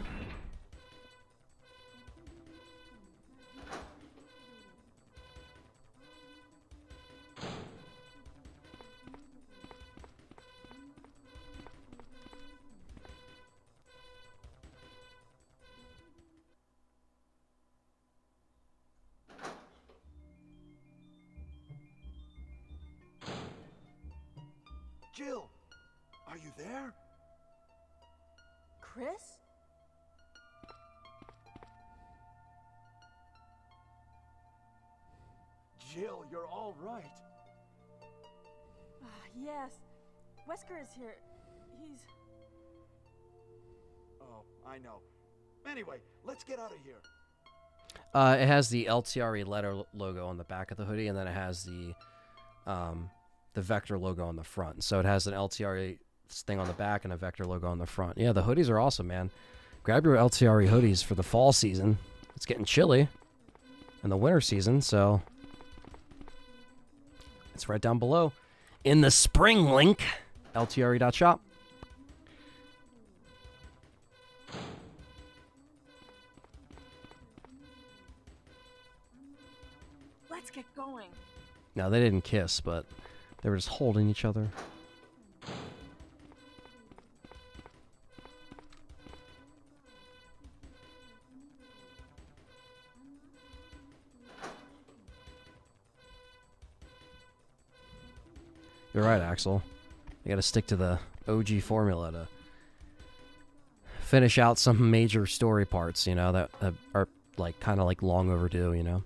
S6: Jill, are you there?
S4: Chris?
S6: Jill, you're all right.
S4: Yes. Wesker is here. He's...
S6: Oh, I know. Anyway, let's get out of here.
S3: It has the LTRE letter logo on the back of the hoodie, and then it has the Vector logo on the front. So it has an LTRE thing on the back and a Vector logo on the front. Yeah, the hoodies are awesome, man. Grab your LTRE hoodies for the fall season. It's getting chilly in the winter season, so it's right down below in the spring link, ltre.shop.
S4: Let's get going.
S3: No, they didn't kiss, but they were just holding each other. You're right, Axel. You gotta stick to the OG formula to finish out some major story parts, you know, that are like kind of like long overdue, you know?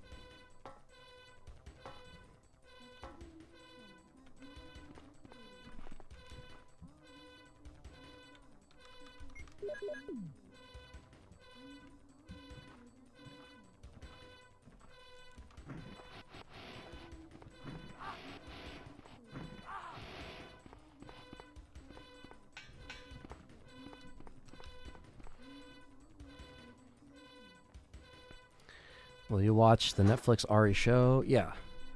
S3: Will you watch the Netflix Ari show? Yeah.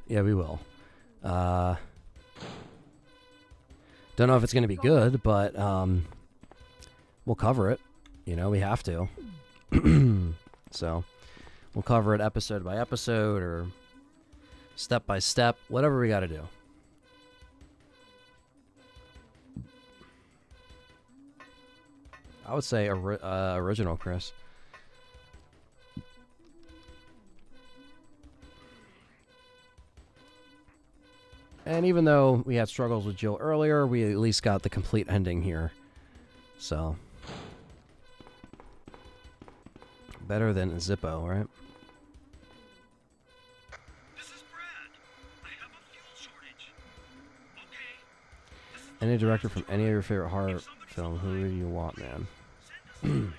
S3: Yeah, we will. Don't know if it's going to be good, but we'll cover it. You know, we have to. So, we'll cover it episode by episode or step by step, whatever we got to do. I would say original, Chris. And even though we had struggles with Jill earlier, we at least got the complete ending here. So, better than Zippo, right?
S14: This is Brad. I have a fuel shortage. Okay.
S3: Any director from any of your favorite horror film, who do you want, man?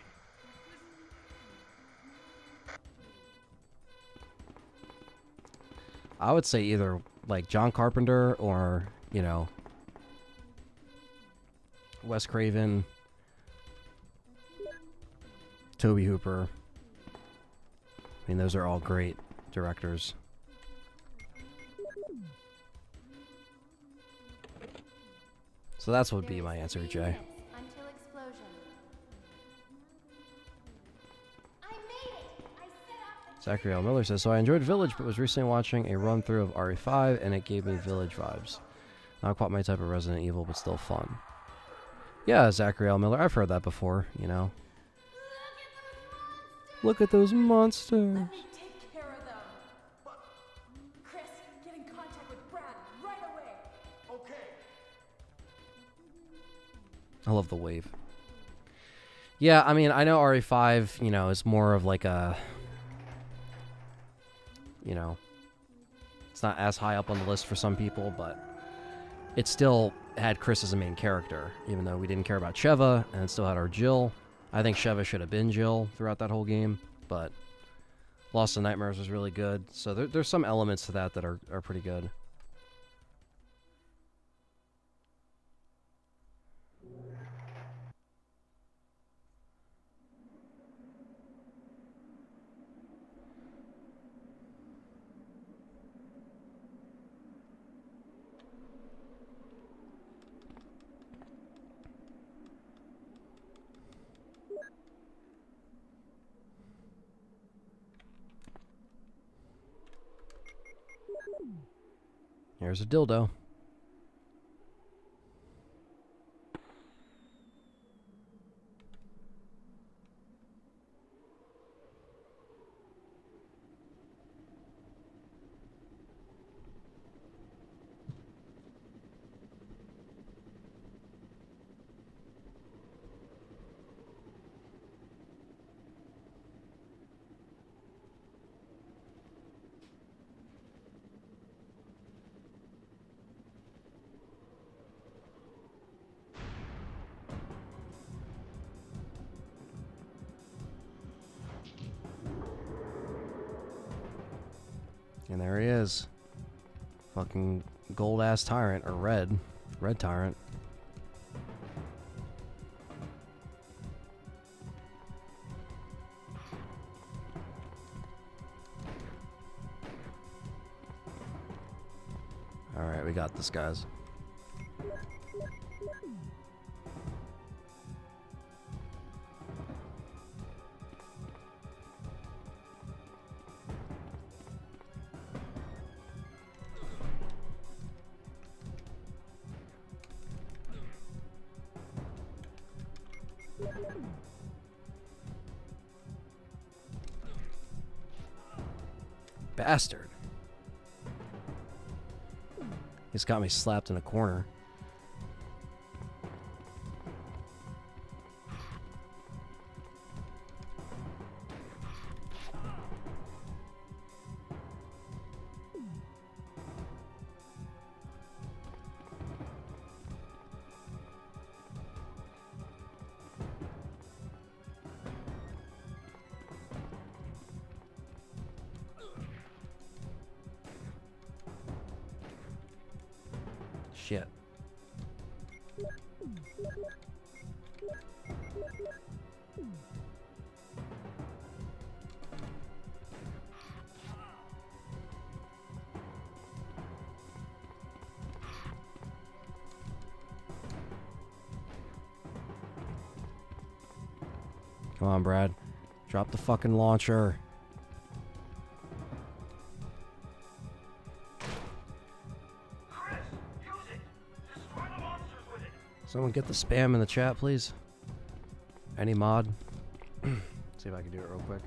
S3: I would say either like John Carpenter or, you know, Wes Craven, Tobe Hooper. I mean, those are all great directors. So that's what would be my answer, Jay.
S12: Until explosion. I made it! I set off the
S3: Zachary L. Miller says, so I enjoyed Village, but was recently watching a run-through of RE5, and it gave me Village vibes. Not quite my type of Resident Evil, but still fun. Yeah, Zachary L. Miller, I've heard that before, you know. Look at those monsters.
S4: Let me take care of them. Chris, get in contact with Brad right away.
S6: Okay.
S3: I love the wave. Yeah, I mean, I know RE5, you know, is more of like a, you know, it's not as high up on the list for some people, but it still had Chris as a main character, even though we didn't care about Sheva, and it still had our Jill. I think Sheva should have been Jill throughout that whole game, but Lost in Nightmares was really good. So there's some elements to that that are pretty good. Here's a dildo. And there he is. Fucking gold-ass tyrant, or red. Red tyrant. Alright, we got this, guys. Bastard. He's got me slapped in a corner. Shit. Come on, Brad. Drop the fucking launcher. Someone get the spam in the chat, please. Any mod. See if I can do it real quick.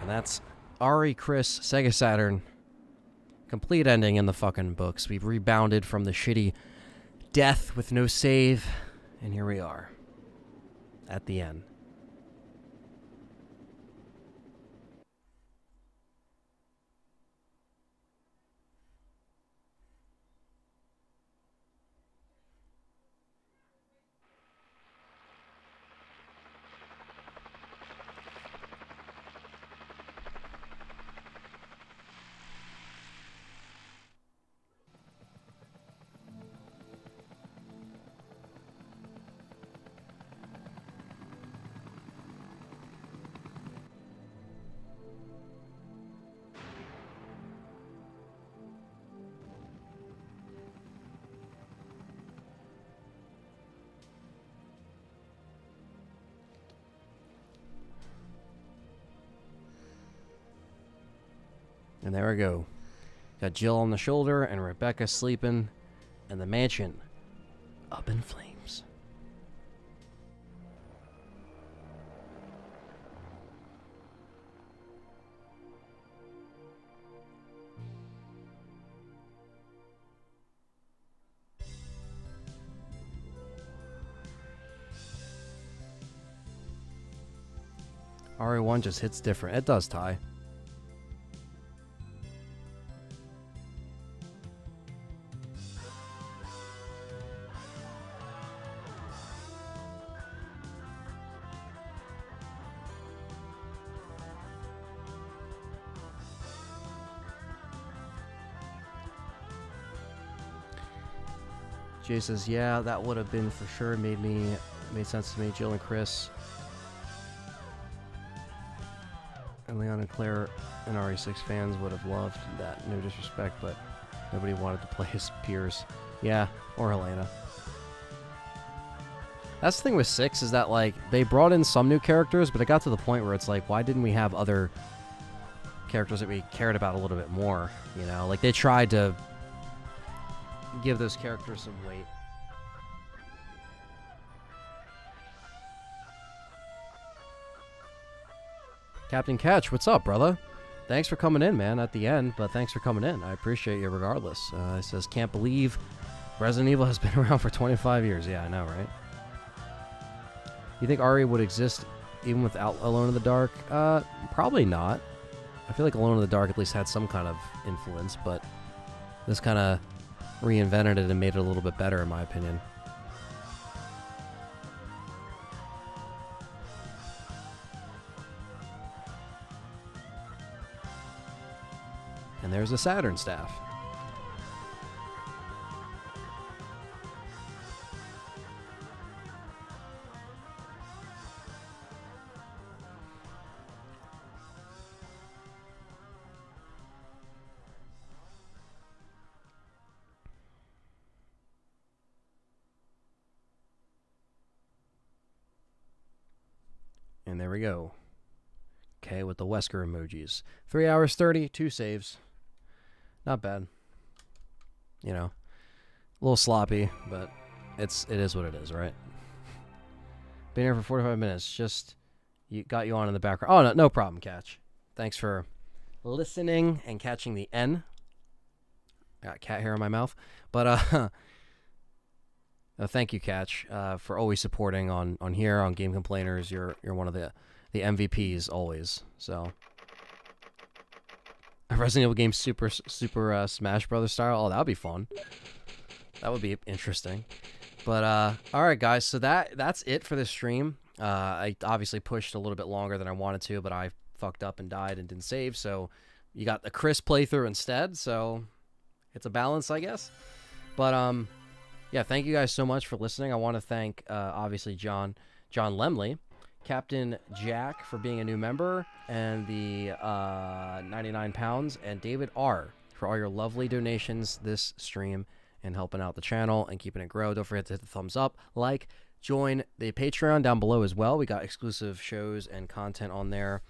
S3: And that's Ari, Chris, Sega Saturn. Complete ending in the fucking books. We've rebounded from the shitty death with no save. And here we are. At the end. And there we go. Got Jill on the shoulder and Rebecca sleeping, and the mansion up in flames. RE1 just hits different. It does, Ty. Jay says, yeah, that would have been for sure made sense to me. Jill and Chris. And Leon and Claire and RE6 fans would have loved that. No disrespect, but nobody wanted to play as peers. Yeah, or Helena. That's the thing with 6 is that, like, they brought in some new characters, but it got to the point where it's like, why didn't we have other characters that we cared about a little bit more? You know, like, they tried to give those characters some weight. Captain Catch, what's up, brother? Thanks for coming in, man, at the end, but thanks for coming in. I appreciate you regardless. It says, can't believe Resident Evil has been around for 25 years. Yeah, I know, right? You think RE would exist even without Alone in the Dark? Probably not. I feel like Alone in the Dark at least had some kind of influence, but this kind of reinvented it and made it a little bit better, in my opinion. And there's the Saturn staff. And there we go. Okay, with the Wesker emojis. 3 hours 30, 2 saves. Not bad. You know, a little sloppy, but it is what it is, right? Been here for 45 minutes. Just got you on in the background. Oh, no problem, Catch. Thanks for listening and catching the N. I got cat hair in my mouth. But thank you, Catch, for always supporting on here on Game Complainers. You're one of the MVPs always. So a Resident Evil game Super Smash Brothers style. Oh, that would be fun. That would be interesting. But all right, guys. So that's it for this stream. I obviously pushed a little bit longer than I wanted to, but I fucked up and died and didn't save. So you got the Chris playthrough instead. So it's a balance, I guess. But yeah, thank you guys so much for listening. I want to thank obviously John Lemley, Captain Jack for being a new member, and the 99 pounds, and David R for all your lovely donations this stream and helping out the channel and keeping it grow. Don't forget to hit the thumbs up, like, join the Patreon down below as well. We got exclusive shows and content on there,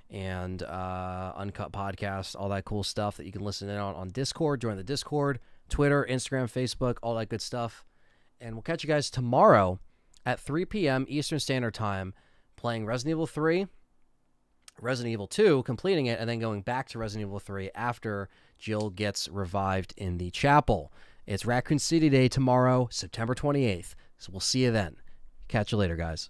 S3: and uncut podcasts, all that cool stuff that you can listen in on Discord. Join the Discord, Twitter, Instagram, Facebook, all that good stuff. And we'll catch you guys tomorrow at 3 p.m. Eastern Standard Time, playing Resident Evil 3, Resident Evil 2, completing it, and then going back to Resident Evil 3 after Jill gets revived in the chapel. It's Raccoon City Day tomorrow, September 28th. So we'll see you then. Catch you later, guys.